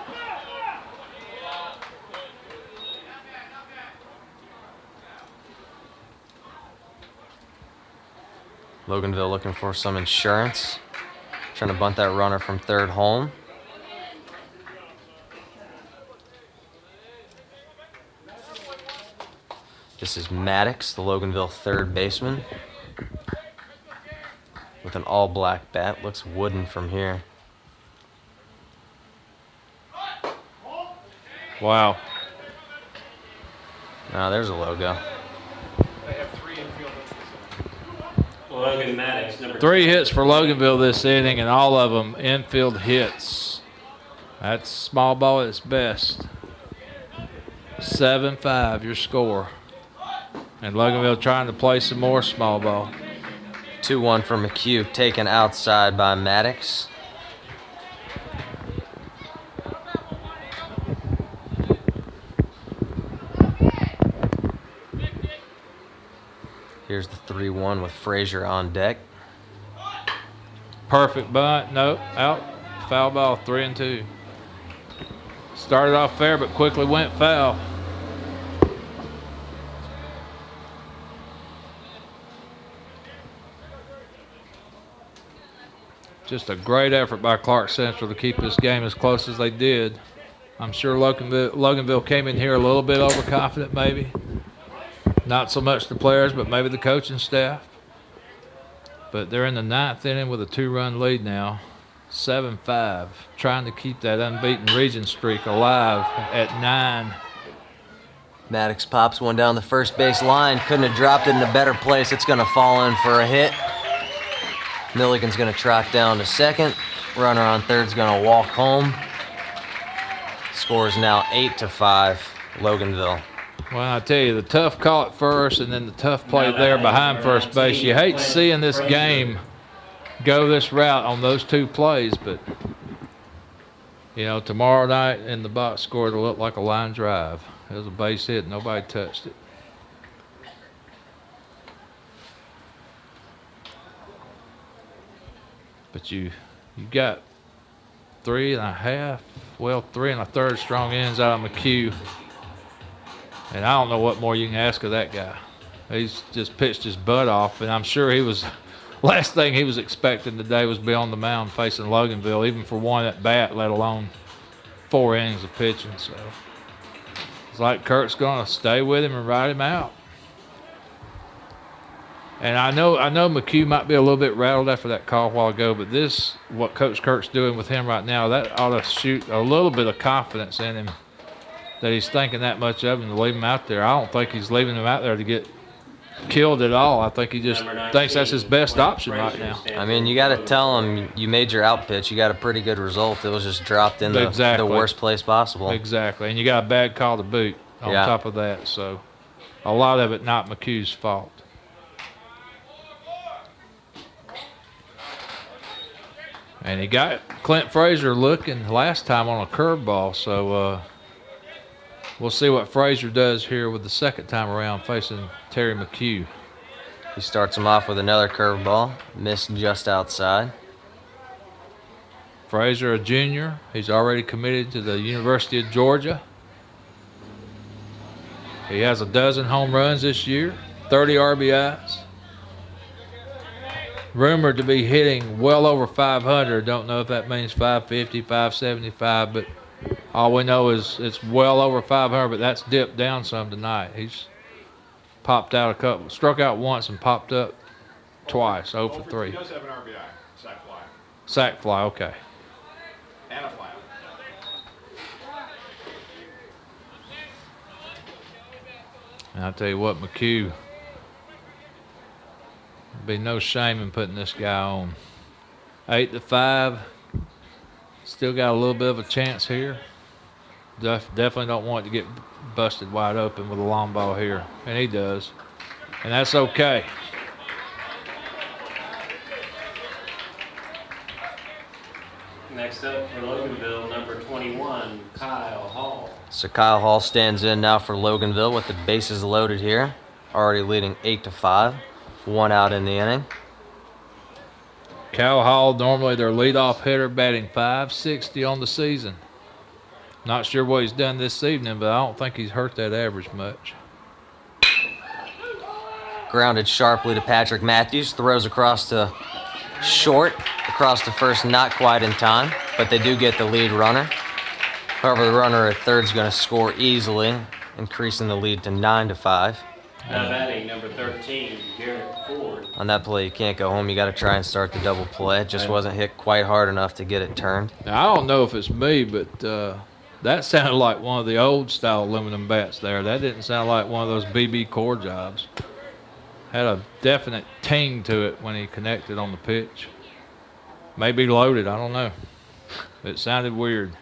Loganville looking for some insurance. Trying to bunt that runner from third home. This is Maddox, the Loganville third baseman. With an all-black bat. Looks wooden from here. Wow. Now there's a logo. They have 3 infield hits. Logan Maddox, number 3 hits for Loganville this inning, and all of them infield hits. That's small ball at its best. 7-5, your score. And Loganville trying to play some more small ball. 2-1 for McHugh, taken outside by Maddox. Here's the 3-1 with Frazier on deck. Perfect bunt. Nope. Out. Foul ball. 3-2. Started off fair, but quickly went foul. Just a great effort by Clarke Central to keep this game as close as they did. I'm sure Loganville came in here a little bit overconfident, maybe. Not so much the players, but maybe the coaching staff. But they're in the 9th inning with a 2-run lead now. 7-5, trying to keep that unbeaten region streak alive at 9. Maddox pops one down the first base line. Couldn't have dropped it in a better place. It's going to fall in for a hit. Milligan's going to trot down to second. Runner on third's going to walk home. Score is now 8-5, Loganville. Well, I tell you, the tough call at first and then the tough play there behind first base. You hate seeing this game go this route on those 2 plays, but, you know, tomorrow night in the box score, it'll look like a line drive. It was a base hit. Nobody touched it. But you got 3.5, well, 3 1/3 strong innings out of McHugh. And I don't know what more you can ask of that guy. He's just pitched his butt off, and I'm sure he was, last thing he was expecting today was be on the mound facing Loganville, even for 1 at bat, let alone 4 innings of pitching. So it's like Kurt's going to stay with him and ride him out. And I know McHugh might be a little bit rattled after that call a while ago, but this, what Coach Kurt's doing with him right now, that ought to shoot a little bit of confidence in him that he's thinking that much of him to leave him out there. I don't think he's leaving him out there to get killed at all. I think he just thinks that's his best option right now. I mean, you got to tell him you made your out pitch. You got a pretty good result. It was just dropped in the worst place possible. Exactly. And you got a bad call to boot on top of that. So a lot of it not McHugh's fault. And he got Clint Frazier looking last time on a curveball. So we'll see what Frazier does here with the second time around facing Terry McHugh. He starts him off with another curveball. Missed just outside. Frazier, a junior. He's already committed to the University of Georgia. He has a dozen home runs this year, 30 RBIs. Rumored to be hitting well over 500. Don't know if that means 550, 575, but all we know is it's well over 500, but that's dipped down some tonight. He's popped out a couple, struck out once and popped up twice, 0 for 3. He does have an RBI, sac fly. Sac fly, okay. And a fly. And I'll tell you what, McHugh, there'd be no shame in putting this guy on. 8-5. Still got a little bit of a chance here. Definitely don't want it to get busted wide open with a long ball here. And he does. And that's okay. Next up for Loganville, number 21, Kyle Hall. So Kyle Hall stands in now for Loganville with the bases loaded here. Already leading 8-5. 1 out in the inning. Kyle Hall, normally their leadoff hitter, batting .560 on the season. Not sure what he's done this evening, but I don't think he's hurt that average much. Grounded sharply to Patrick Matthews. Throws across to short. Across to first, not quite in time, but they do get the lead runner. However, the runner at third is going to score easily, increasing the lead to 9-5. Now batting number 13, Garrett Ford. On that play, you can't go home. You got to try and start the double play. It just wasn't hit quite hard enough to get it turned. Now, I don't know if it's me, but that sounded like one of the old style aluminum bats there. That didn't sound like one of those BB core jobs. Had a definite ting to it when he connected on the pitch. Maybe loaded, I don't know. It sounded weird.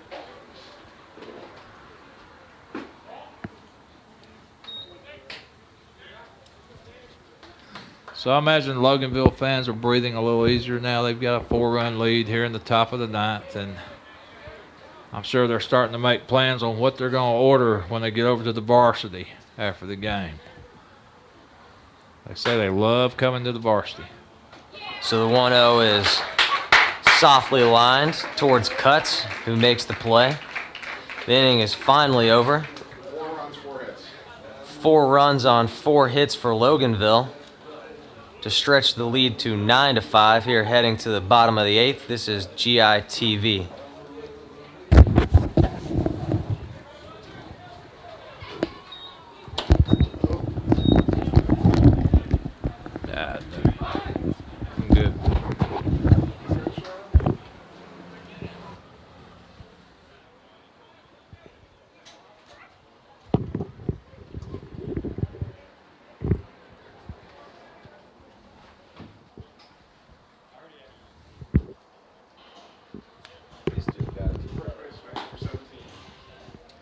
So I imagine Loganville fans are breathing a little easier now. They've got a 4-run lead here in the top of the 9th, and I'm sure they're starting to make plans on what they're going to order when they get over to the varsity after the game. They say they love coming to the varsity. So the 1-0 is softly lined towards Cutts, who makes the play. The inning is finally over. 4 runs, 4 hits. 4 runs on 4 hits for Loganville to stretch the lead to 9-5 here heading to the bottom of the 8th. This is GITV. Good.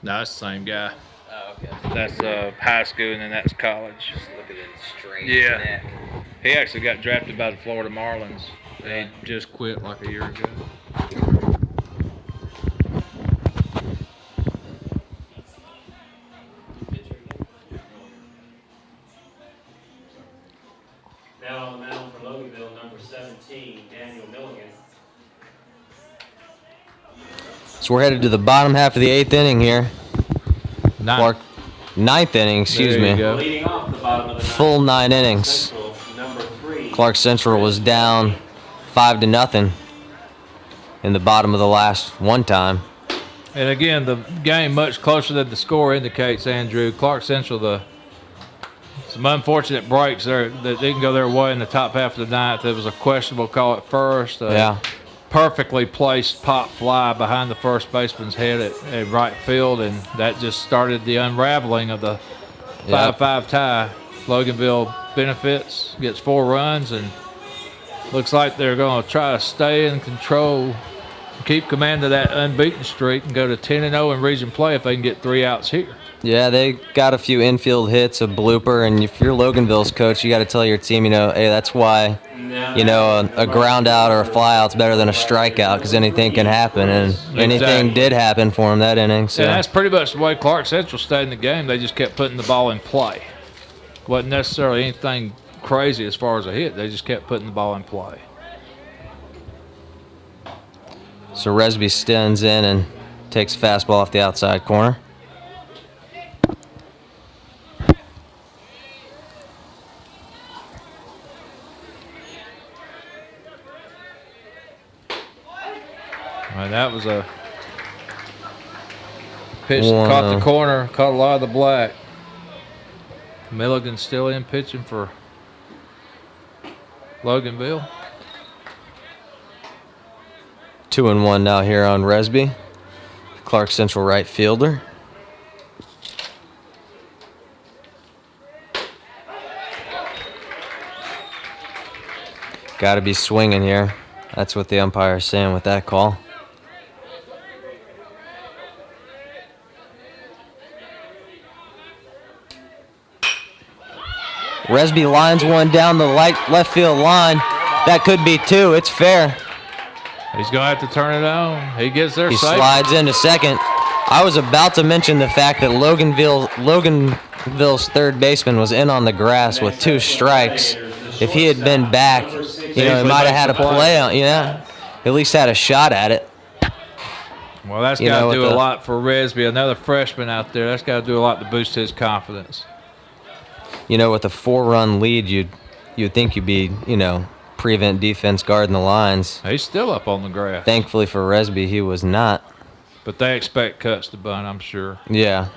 No, that's the same guy. Oh, okay. That's high school and then that's college. Just look at his straight Yeah. neck. He actually got drafted by the Florida Marlins. He just quit like a year ago. Now on the mound for Loganville, number 17, Daniel Milligan. So we're headed to the bottom half of the 8th inning here. Ninth. Clarke, 9th inning, excuse There you me. go. Leading off the bottom of the 9th, Full 9 innings. Central, number 3. Clarke Central was down 5-0 in the bottom of the last one time. And again, the game much closer than the score indicates, Andrew. Clarke Central, some unfortunate breaks there that didn't go their way in the top half of the 9th. It was a questionable call at first. Yeah. Perfectly placed pop fly behind the first baseman's head at right field, and that just started the unraveling of the 5-5 tie. Loganville benefits, gets 4 runs, and looks like they're going to try to stay in control, keep command of that unbeaten streak, and go to 10-0 in region play if they can get 3 outs here. Yeah, they got a few infield hits, a blooper, and if you're Loganville's coach, you got to tell your team, hey, that's why, a ground out or a fly out's better than a strikeout because anything can happen, and anything did happen for him that inning. So And that's pretty much the way Clarke Central stayed in the game. They just kept putting the ball in play. Wasn't necessarily anything crazy as far as a hit. They just kept putting the ball in play. So Resby stands in and takes a fastball off the outside corner. And that was a pitch that caught the corner, caught a lot of the black. Milligan still in pitching for Loganville. 2-1 now here on Resby. Clarke Central right fielder. Got to be swinging here. That's what the umpire is saying with that call. Resby lines one down the left field line. That could be two. It's fair. He's going to have to turn it on. He gets there safe. He slides into second. I was about to mention the fact that Loganville's third baseman was in on the grass with 2 strikes. If he had been back, he might have had a play on. Yeah, at least had a shot at it. Well, that's got to do a lot for Resby. Another freshman out there. That's got to do a lot to boost his confidence. With a 4-run lead, you'd think you'd be, prevent defense guarding the lines. He's still up on the grass. Thankfully for Resby, he was not. But they expect Cuts to bunt, I'm sure. Yeah.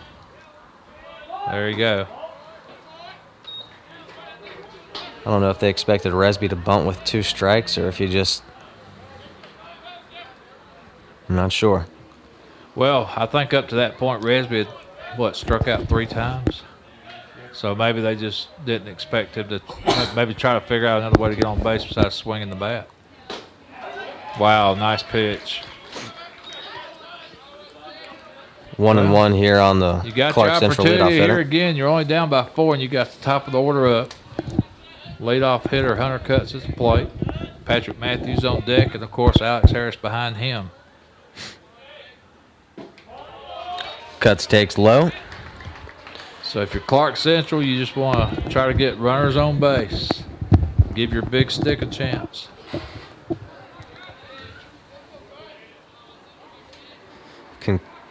There you go. I don't know if they expected Resby to bunt with 2 strikes or if he just... I'm not sure. Well, I think up to that point, Resby had, struck out 3 times? So maybe they just didn't expect him to maybe try to figure out another way to get on base besides swinging the bat. Wow, nice pitch. 1-1 here on the Clarke Central leadoff hitter. Here again, you're only down by 4, and you got the top of the order up. Leadoff hitter Hunter Cuts at the plate. Patrick Matthews on deck, and of course Alex Harris behind him. Cuts takes low. So if you're Clarke Central, you just want to try to get runners on base. Give your big stick a chance.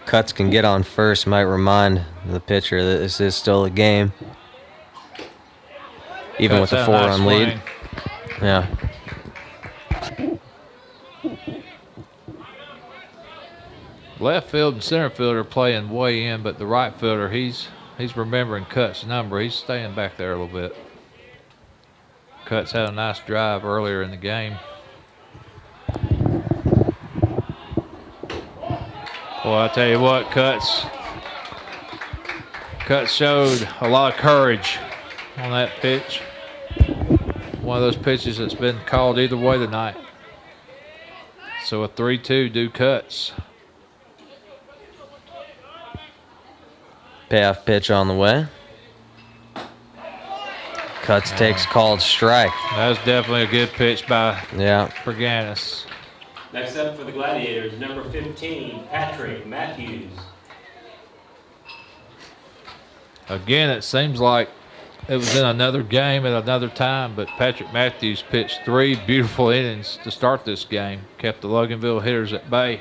Cuts can get on first, might remind the pitcher that this is still a game. Even with the 4-run lead. Yeah. Left field and center fielder playing way in, but the right fielder, he's remembering Cuts' number. He's staying back there a little bit. Cuts had a nice drive earlier in the game. Well, I tell you what, Cuts showed a lot of courage on that pitch. One of those pitches that's been called either way tonight. So a 3-2 do Cuts. Payoff pitch on the way. Cuts takes called strike. That was definitely a good pitch by Perganis. Next up for the Gladiators, number 15, Patrick Matthews. Again, it seems like it was in another game at another time, but Patrick Matthews pitched 3 beautiful innings to start this game. Kept the Loganville hitters at bay.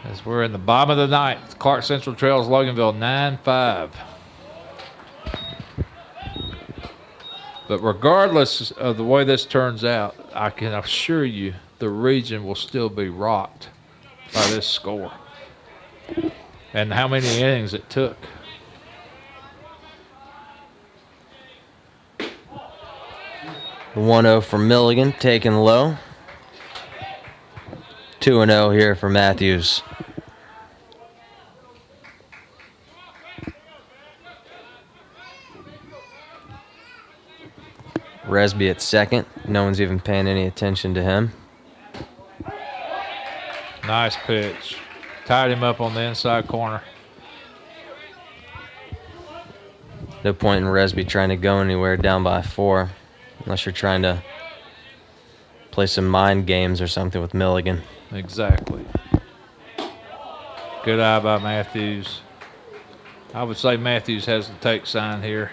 As we're in the bottom of the ninth, Clarke Central trails Loganville 9-5. But regardless of the way this turns out, I can assure you the region will still be rocked by this score. And how many innings it took. The 1-0 for Milligan, taken low. 2-0 here for Matthews. Resby at second. No one's even paying any attention to him. Nice pitch. Tied him up on the inside corner. No point in Resby trying to go anywhere down by 4. Unless you're trying to play some mind games or something with Milligan. Exactly. Good eye by Matthews. I would say Matthews has the take sign here.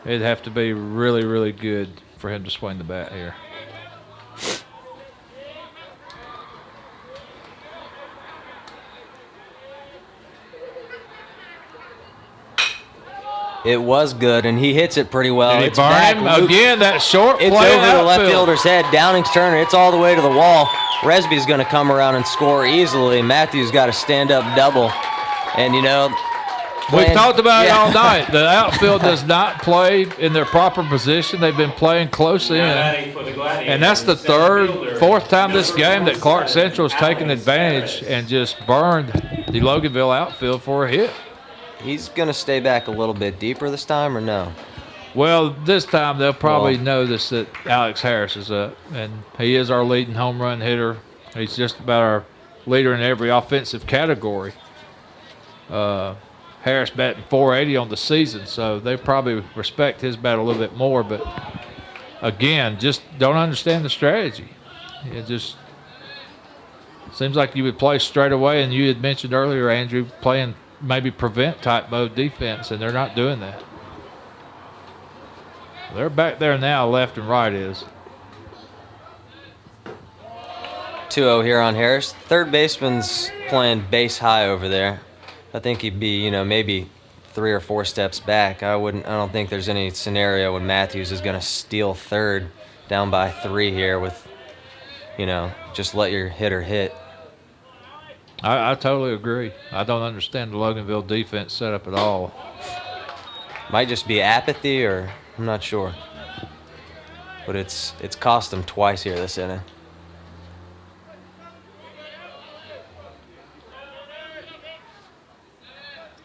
It'd have to be really, really good for him to swing the bat here. It was good, and he hits it pretty well. Did he it's burn back him? loop. Again, that short play It's over the outfield. left fielder's head. Downing's turner. It's all the way to the wall. Resby's going to come around and score easily. Matthews got a stand-up double. And, you know, we've talked about it all night. The outfield does not play in their proper position. They've been playing close in. And that's the fourth time this game that Clarke Central has taken advantage and just burned the Loganville outfield for a hit. He's going to stay back a little bit deeper this time, or no? Well, this time they'll probably notice that Alex Harris is up, and he is our leading home run hitter. He's just about our leader in every offensive category. Harris batting .480 on the season, so they probably respect his bat a little bit more. But again, just don't understand the strategy. It just seems like you would play straight away, and you had mentioned earlier, Andrew, playing maybe prevent type mode defense, and they're not doing that. They're back there now, left and right is. 2-0 here on Harris. Third baseman's playing base high over there. I think he'd be, maybe 3 or 4 steps back. I don't think there's any scenario when Matthews is going to steal third down by 3 here with, just let your hitter hit. I totally agree. I don't understand the Loganville defense setup at all. Might just be apathy, or I'm not sure. But it's cost them twice here this inning.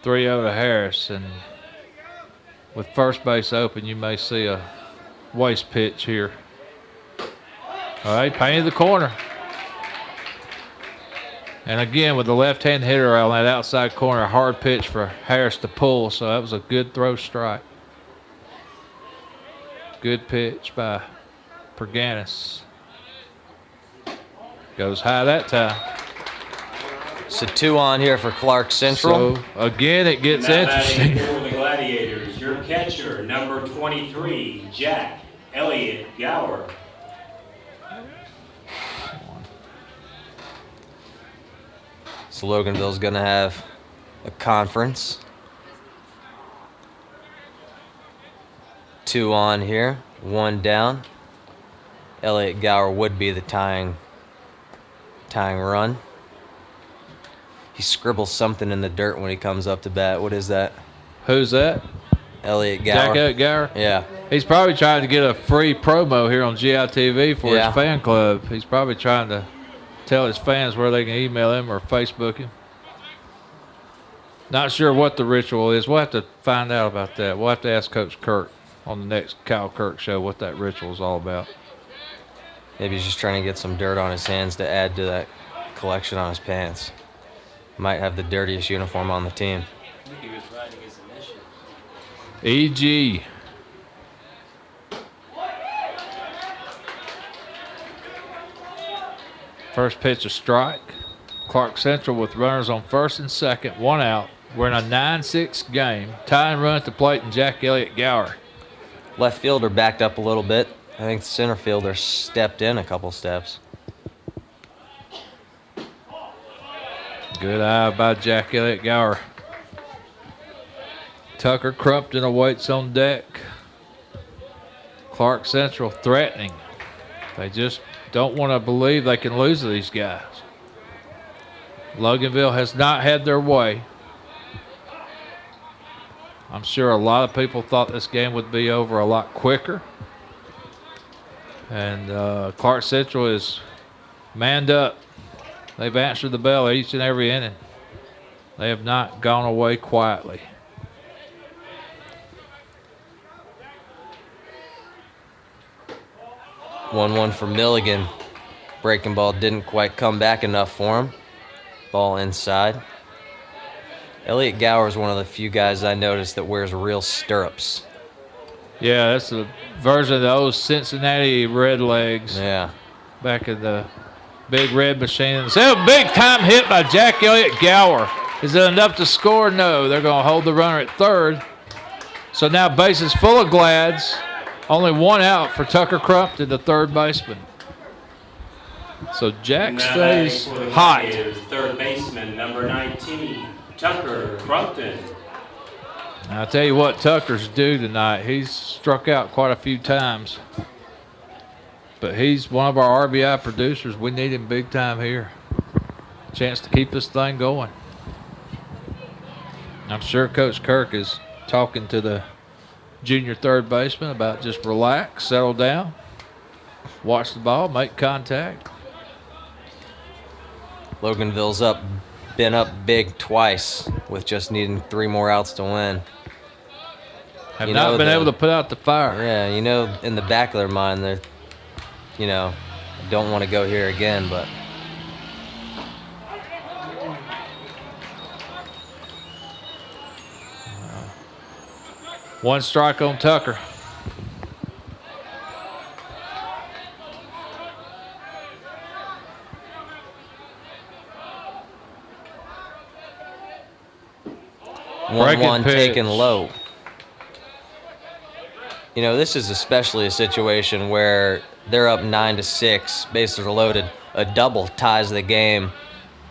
Three to Harris, and with first base open, you may see a waste pitch here. All right, painted the corner. And again, with the left-hand hitter on that outside corner, a hard pitch for Harris to pull, so that was a good throw strike. Good pitch by Perganis. Goes high that time. So 2 on here for Clarke Central. So again, it gets Now interesting. batting for the Gladiators, your catcher, number 23, Jack Elliott Gower. So Loganville's going to have a conference. 2 on here, 1 down. Elliott Gower would be the tying run. He scribbles something in the dirt when he comes up to bat. What is that? Who's that? Elliott Gower. Jack Elliott Gower? Yeah. He's probably trying to get a free promo here on GITV for Yeah. his fan club. He's probably trying to tell his fans where they can email him or Facebook him. Not sure what the ritual is. We'll have to find out about that. We'll have to ask Coach Kirk on the next Kyle Kirk show what that ritual is all about. Maybe he's just trying to get some dirt on his hands to add to that collection on his pants. Might have the dirtiest uniform on the team. I think he was writing his initials. EG. First pitch a strike. Clarke Central with runners on first and second, 1 out. We're in a 9-6 game. Tying run at the plate and Jack Elliott Gower. Left fielder backed up a little bit. I think the center fielder stepped in a couple steps. Good eye by Jack Elliott Gower. Tucker Crumpton awaits on deck. Clarke Central threatening. They just don't want to believe they can lose to these guys. Loganville has not had their way. I'm sure a lot of people thought this game would be over a lot quicker. And Clarke Central is manned up. They've answered the bell each and every inning. They have not gone away quietly. One for Milligan. Breaking ball didn't quite come back enough for him. Ball inside. Elliott Gower is one of the few guys I noticed that wears real stirrups. Yeah, that's a version of those Cincinnati Red Legs. Yeah. Back in the big red machine. So a big time hit by Jack Elliott Gower. Is it enough to score? No. They're going to hold the runner at third. So now bases full of Glads. Only 1 out for Tucker Crumpton, the third baseman. So Jack Now stays batting for the hot. Gladiators, third baseman, number 19, Tucker Crumpton. Now, I'll tell you what Tucker's due tonight. He's struck out quite a few times. But he's one of our RBI producers. We need him big time here. Chance to keep this thing going. I'm sure Coach Kirk is talking to the junior third baseman about just relax, settle down, watch the ball, make contact. Loganville's been up big twice with just needing 3 more outs to win. Have not been able to put out the fire. Yeah, you know, in the back of their mind, they're, you know, don't want to go here again, but. One strike on Tucker. One taken low. You know, this is especially a situation where they're up 9-6, bases are loaded, a double ties the game,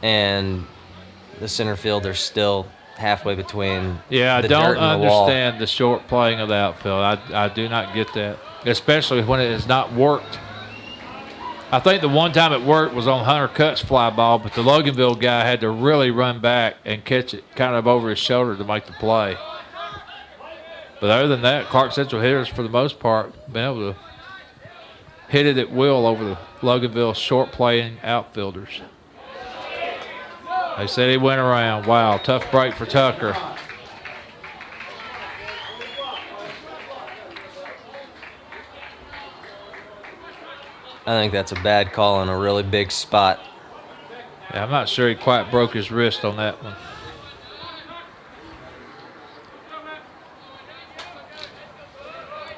and the center fielder's still halfway between the dirt and the wall. I don't understand the short playing of the outfield. I do not get that, especially when it has not worked. I think the one time it worked was on Hunter Cutt's fly ball, but the Loganville guy had to really run back and catch it kind of over his shoulder to make the play. But other than that, Clarke Central hitters, for the most part, been able to hit it at will over the Loganville short playing outfielders. They said he went around. Wow, tough break for Tucker. I think that's a bad call in a really big spot. Yeah, I'm not sure he quite broke his wrist on that one.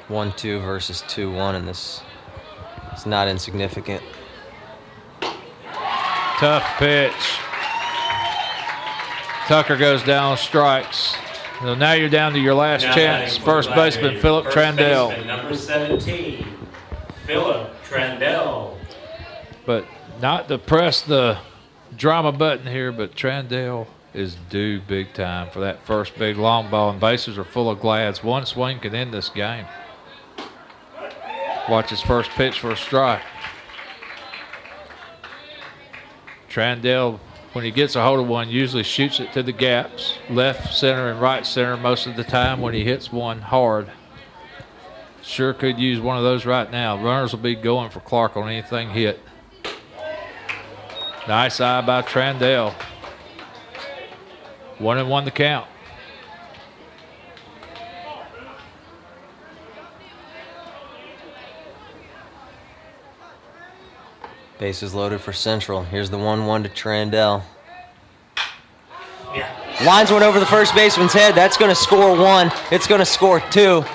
(1-2) versus 2-1 in this. It's not insignificant. Tough pitch. Tucker goes down, strikes. So now you're down to your last chance. First baseman Philip Trandell. Baseman, number 17, Philip Trandell. But not to press the drama button here, but Trandell is due big time for that first big long ball, and bases are full of Glads. One swing can end this game. Watch his first pitch for a strike. Trandell, when he gets a hold of one, usually shoots it to the gaps, left center and right center most of the time when he hits one hard. Sure could use one of those right now. Runners will be going for Clarke on anything hit. Nice eye by Trandell. 1-1 the count. Bases loaded for Central. Here's the 1-1 to Trandell. Lines one over the first baseman's head. That's going to score one. It's going to score two.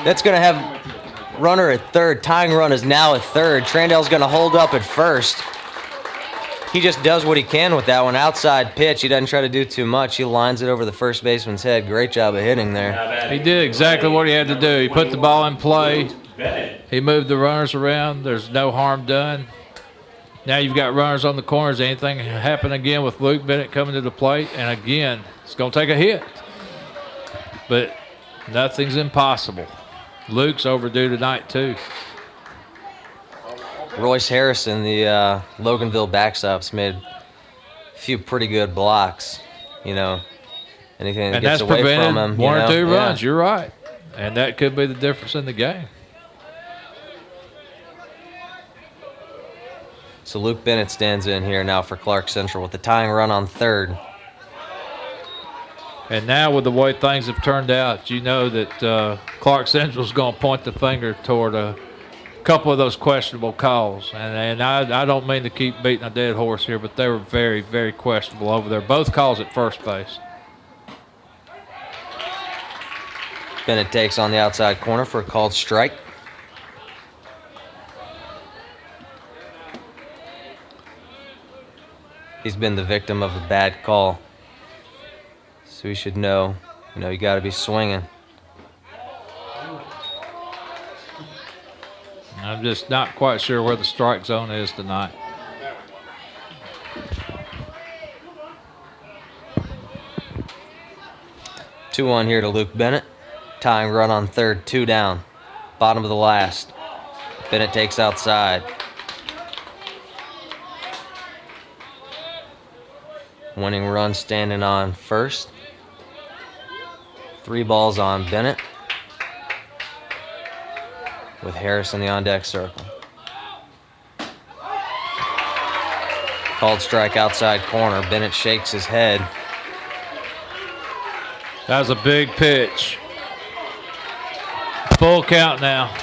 That's going to have runner at third. Tying run is now at third. Trandell's going to hold up at first. He just does what he can with that one. Outside pitch. He doesn't try to do too much. He lines it over the first baseman's head. Great job of hitting there. He did exactly what he had to do. He put the ball in play. He moved the runners around. There's no harm done. Now you've got runners on the corners. Anything happen again with Luke Bennett coming to the plate, and again, it's going to take a hit. But nothing's impossible. Luke's overdue tonight, too. Royce Harrison, the Loganville backstop's made a few pretty good blocks. You know, anything that gets away from him. One or two runs, you're right. And that could be the difference in the game. So Luke Bennett stands in here now for Clarke Central with the tying run on third. And now with the way things have turned out, you know that Clarke Central's going to point the finger toward a couple of those questionable calls. And I don't mean to keep beating a dead horse here, but they were very, very questionable over there. Both calls at first base. Bennett takes on the outside corner for a called strike. He's been the victim of a bad call. So he should know, you got to be swinging. I'm just not quite sure where the strike zone is tonight. Two on here to Luke Bennett. Tying run on third, two down. Bottom of the last. Bennett takes outside. Winning run standing on first. 3 balls on Bennett. With Harris in the on-deck circle. Called strike outside corner. Bennett shakes his head. That was a big pitch. Full count now.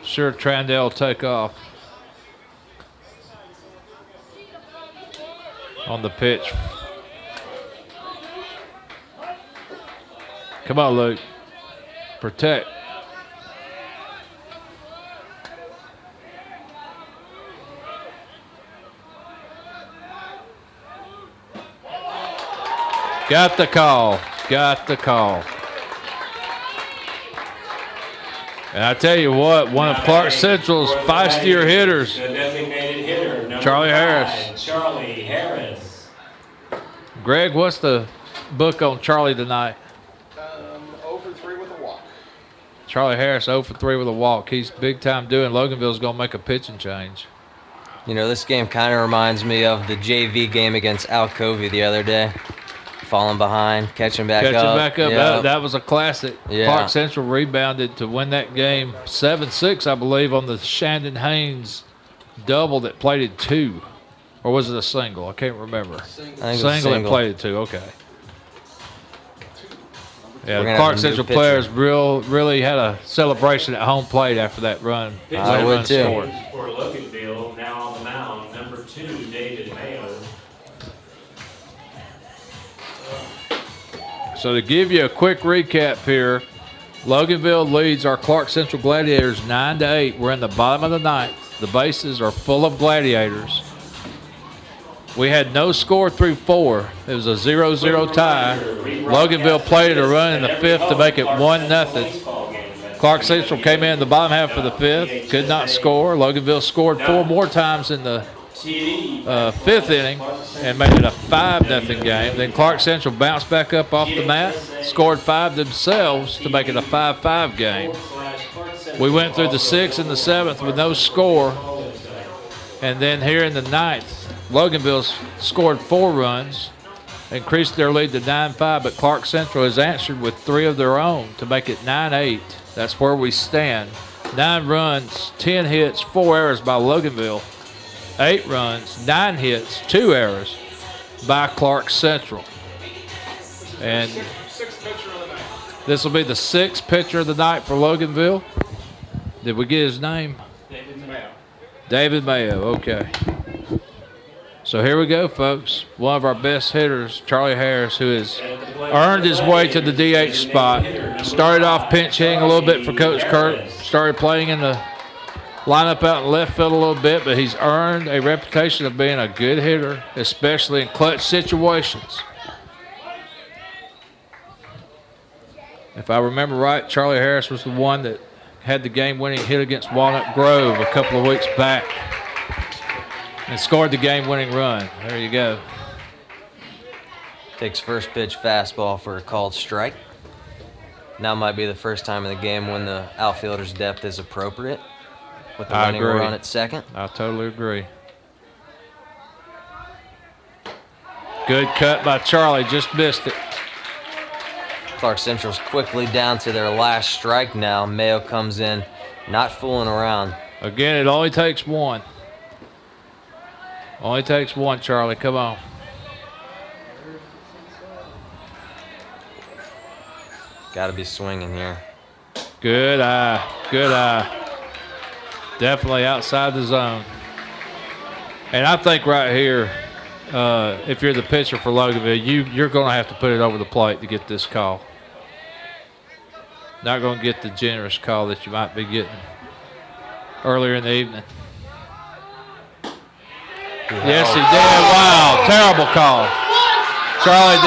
Sure, Trandell will take off on the pitch. Come on, Luke. Protect. Got the call. Got the call. And I tell you what, one of Clarke Central's feistier hitters, The designated hitter, number Charlie 5, Harris. Charlie Harris. Greg, what's the book on Charlie tonight? 0 for 3 with a walk. Charlie Harris 0 for 3 with a walk. He's big time doing. Loganville's going to make a pitching change. You know, this game kind of reminds me of the JV game against Alcovey the other day. Falling behind, catching back up. Yep. That was a classic. Yeah. Clarke Central rebounded to win that game 7-6, I believe, on the Shandon Haynes double that plated 2. Or was it a single? I can't remember. I think it was Single that single. plated 2, okay. Yeah, We're the gonna Clarke have a new Central pitcher. players really had a celebration at home plate after that run. I would too. Scored. For Loganville, now on the mound, number 2, David Mayo. So to give you a quick recap here, Loganville leads our Clarke Central Gladiators 9-8. We're in the bottom of the ninth. The bases are full of Gladiators. We had no score through 4. It was a 0-0 tie. Loganville played a run in the 5th to make it 1-0. Clarke Central came in the bottom half of the 5th, could not score. Loganville scored 4 more times in the 5th inning and made it a 5-0 game. Then Clarke Central bounced back up off the mat, scored 5 themselves to make it a 5-5 game. We went through the 6th and the 7th with no score. And then here in the 9th, Loganville scored 4 runs, increased their lead to 9-5, but Clarke Central has answered with 3 of their own to make it 9-8. That's where we stand. 9 runs, 10 hits, 4 errors by Loganville. 8 runs, 9 hits, 2 errors by Clarke Central. And Sixth pitcher of the night. this will be the 6th pitcher of the night for Loganville. Did we get his name? David Mayo. David Mayo, okay. So here we go, folks. One of our best hitters, Charlie Harris, who has earned his way to the DH spot. Started off pinch hitting a little bit for Coach Kirk. Started playing in the lineup out in left field a little bit, but he's earned a reputation of being a good hitter, especially in clutch situations. If I remember right, Charlie Harris was the one that had the game-winning hit against Walnut Grove a couple of weeks back and scored the game-winning run. There you go. Takes first pitch fastball for a called strike. Now might be the first time in the game when the outfielder's depth is appropriate with the I running agree. run at second. I totally agree. Good cut by Charlie, just missed it. Clarke Central's quickly down to their last strike now. Mayo comes in, not fooling around. Again, it only takes one. Only takes one, Charlie. Come on. Got to be swinging here. Good eye. Good eye. Definitely outside the zone. And I think right here, if you're the pitcher for Loganville, you're going to have to put it over the plate to get this call. Not going to get the generous call that you might be getting earlier in the evening. Yes, he did. Wow, terrible call. Charlie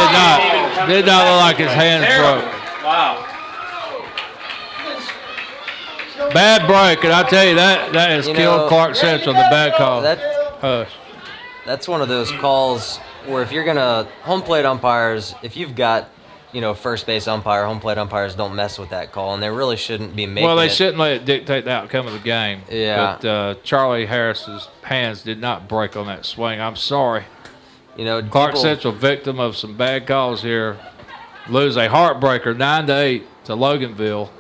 did not look like his hands broke. Wow. Bad break, and I tell you that has killed Clarke Central. The bad call. Hush. That's one of those calls where if you're gonna home plate umpires, if you've got first base umpire, home plate umpires don't mess with that call, and they really shouldn't be making. Well, they it. shouldn't let it dictate the outcome of the game. Yeah. But Charlie Harris's hands did not break on that swing. I'm sorry. people- Clarke Central, victim of some bad calls here, lose a heartbreaker 9-8 to Loganville.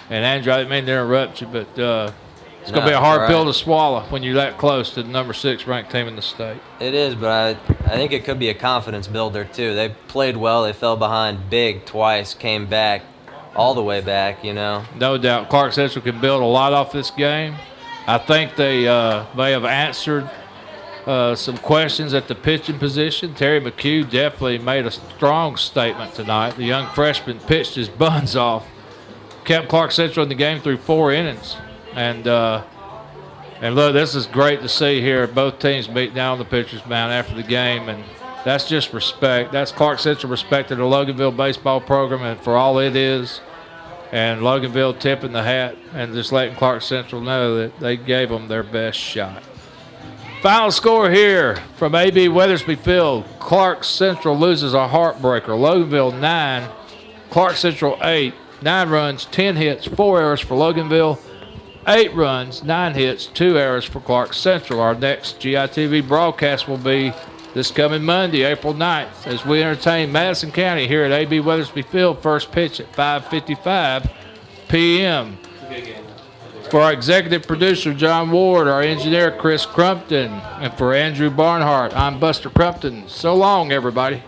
And Andrew, I didn't mean to interrupt you, but it's going to be a hard pill to swallow when you're that close to the number 6 ranked team in the state. It is, but I think it could be a confidence builder, too. They played well. They fell behind big twice, came back all the way back, you know. No doubt Clarke Central can build a lot off this game. I think they may have answered some questions at the pitching position. Terry McHugh definitely made a strong statement tonight. The young freshman pitched his buns off, kept Clarke Central in the game through 4 innings. And look, this is great to see here. Both teams meet down on the pitcher's mound after the game, and that's just respect. That's Clarke Central respecting the Loganville baseball program and for all it is. And Loganville tipping the hat and just letting Clarke Central know that they gave them their best shot. Final score here from A.B. Weathersby Field. Clarke Central loses a heartbreaker. Loganville 9, Clarke Central 8. 9 runs, 10 hits, 4 errors for Loganville. 8 runs, 9 hits, 2 errors for Clarke Central. Our next GITV broadcast will be this coming Monday, April 9th, as we entertain Madison County here at A.B. Weathersby Field. First pitch at 5:55 p.m. For our executive producer, John Ward, our engineer, Chris Crumpton, and for Andrew Barnhart, I'm Buster Crumpton. So long, everybody.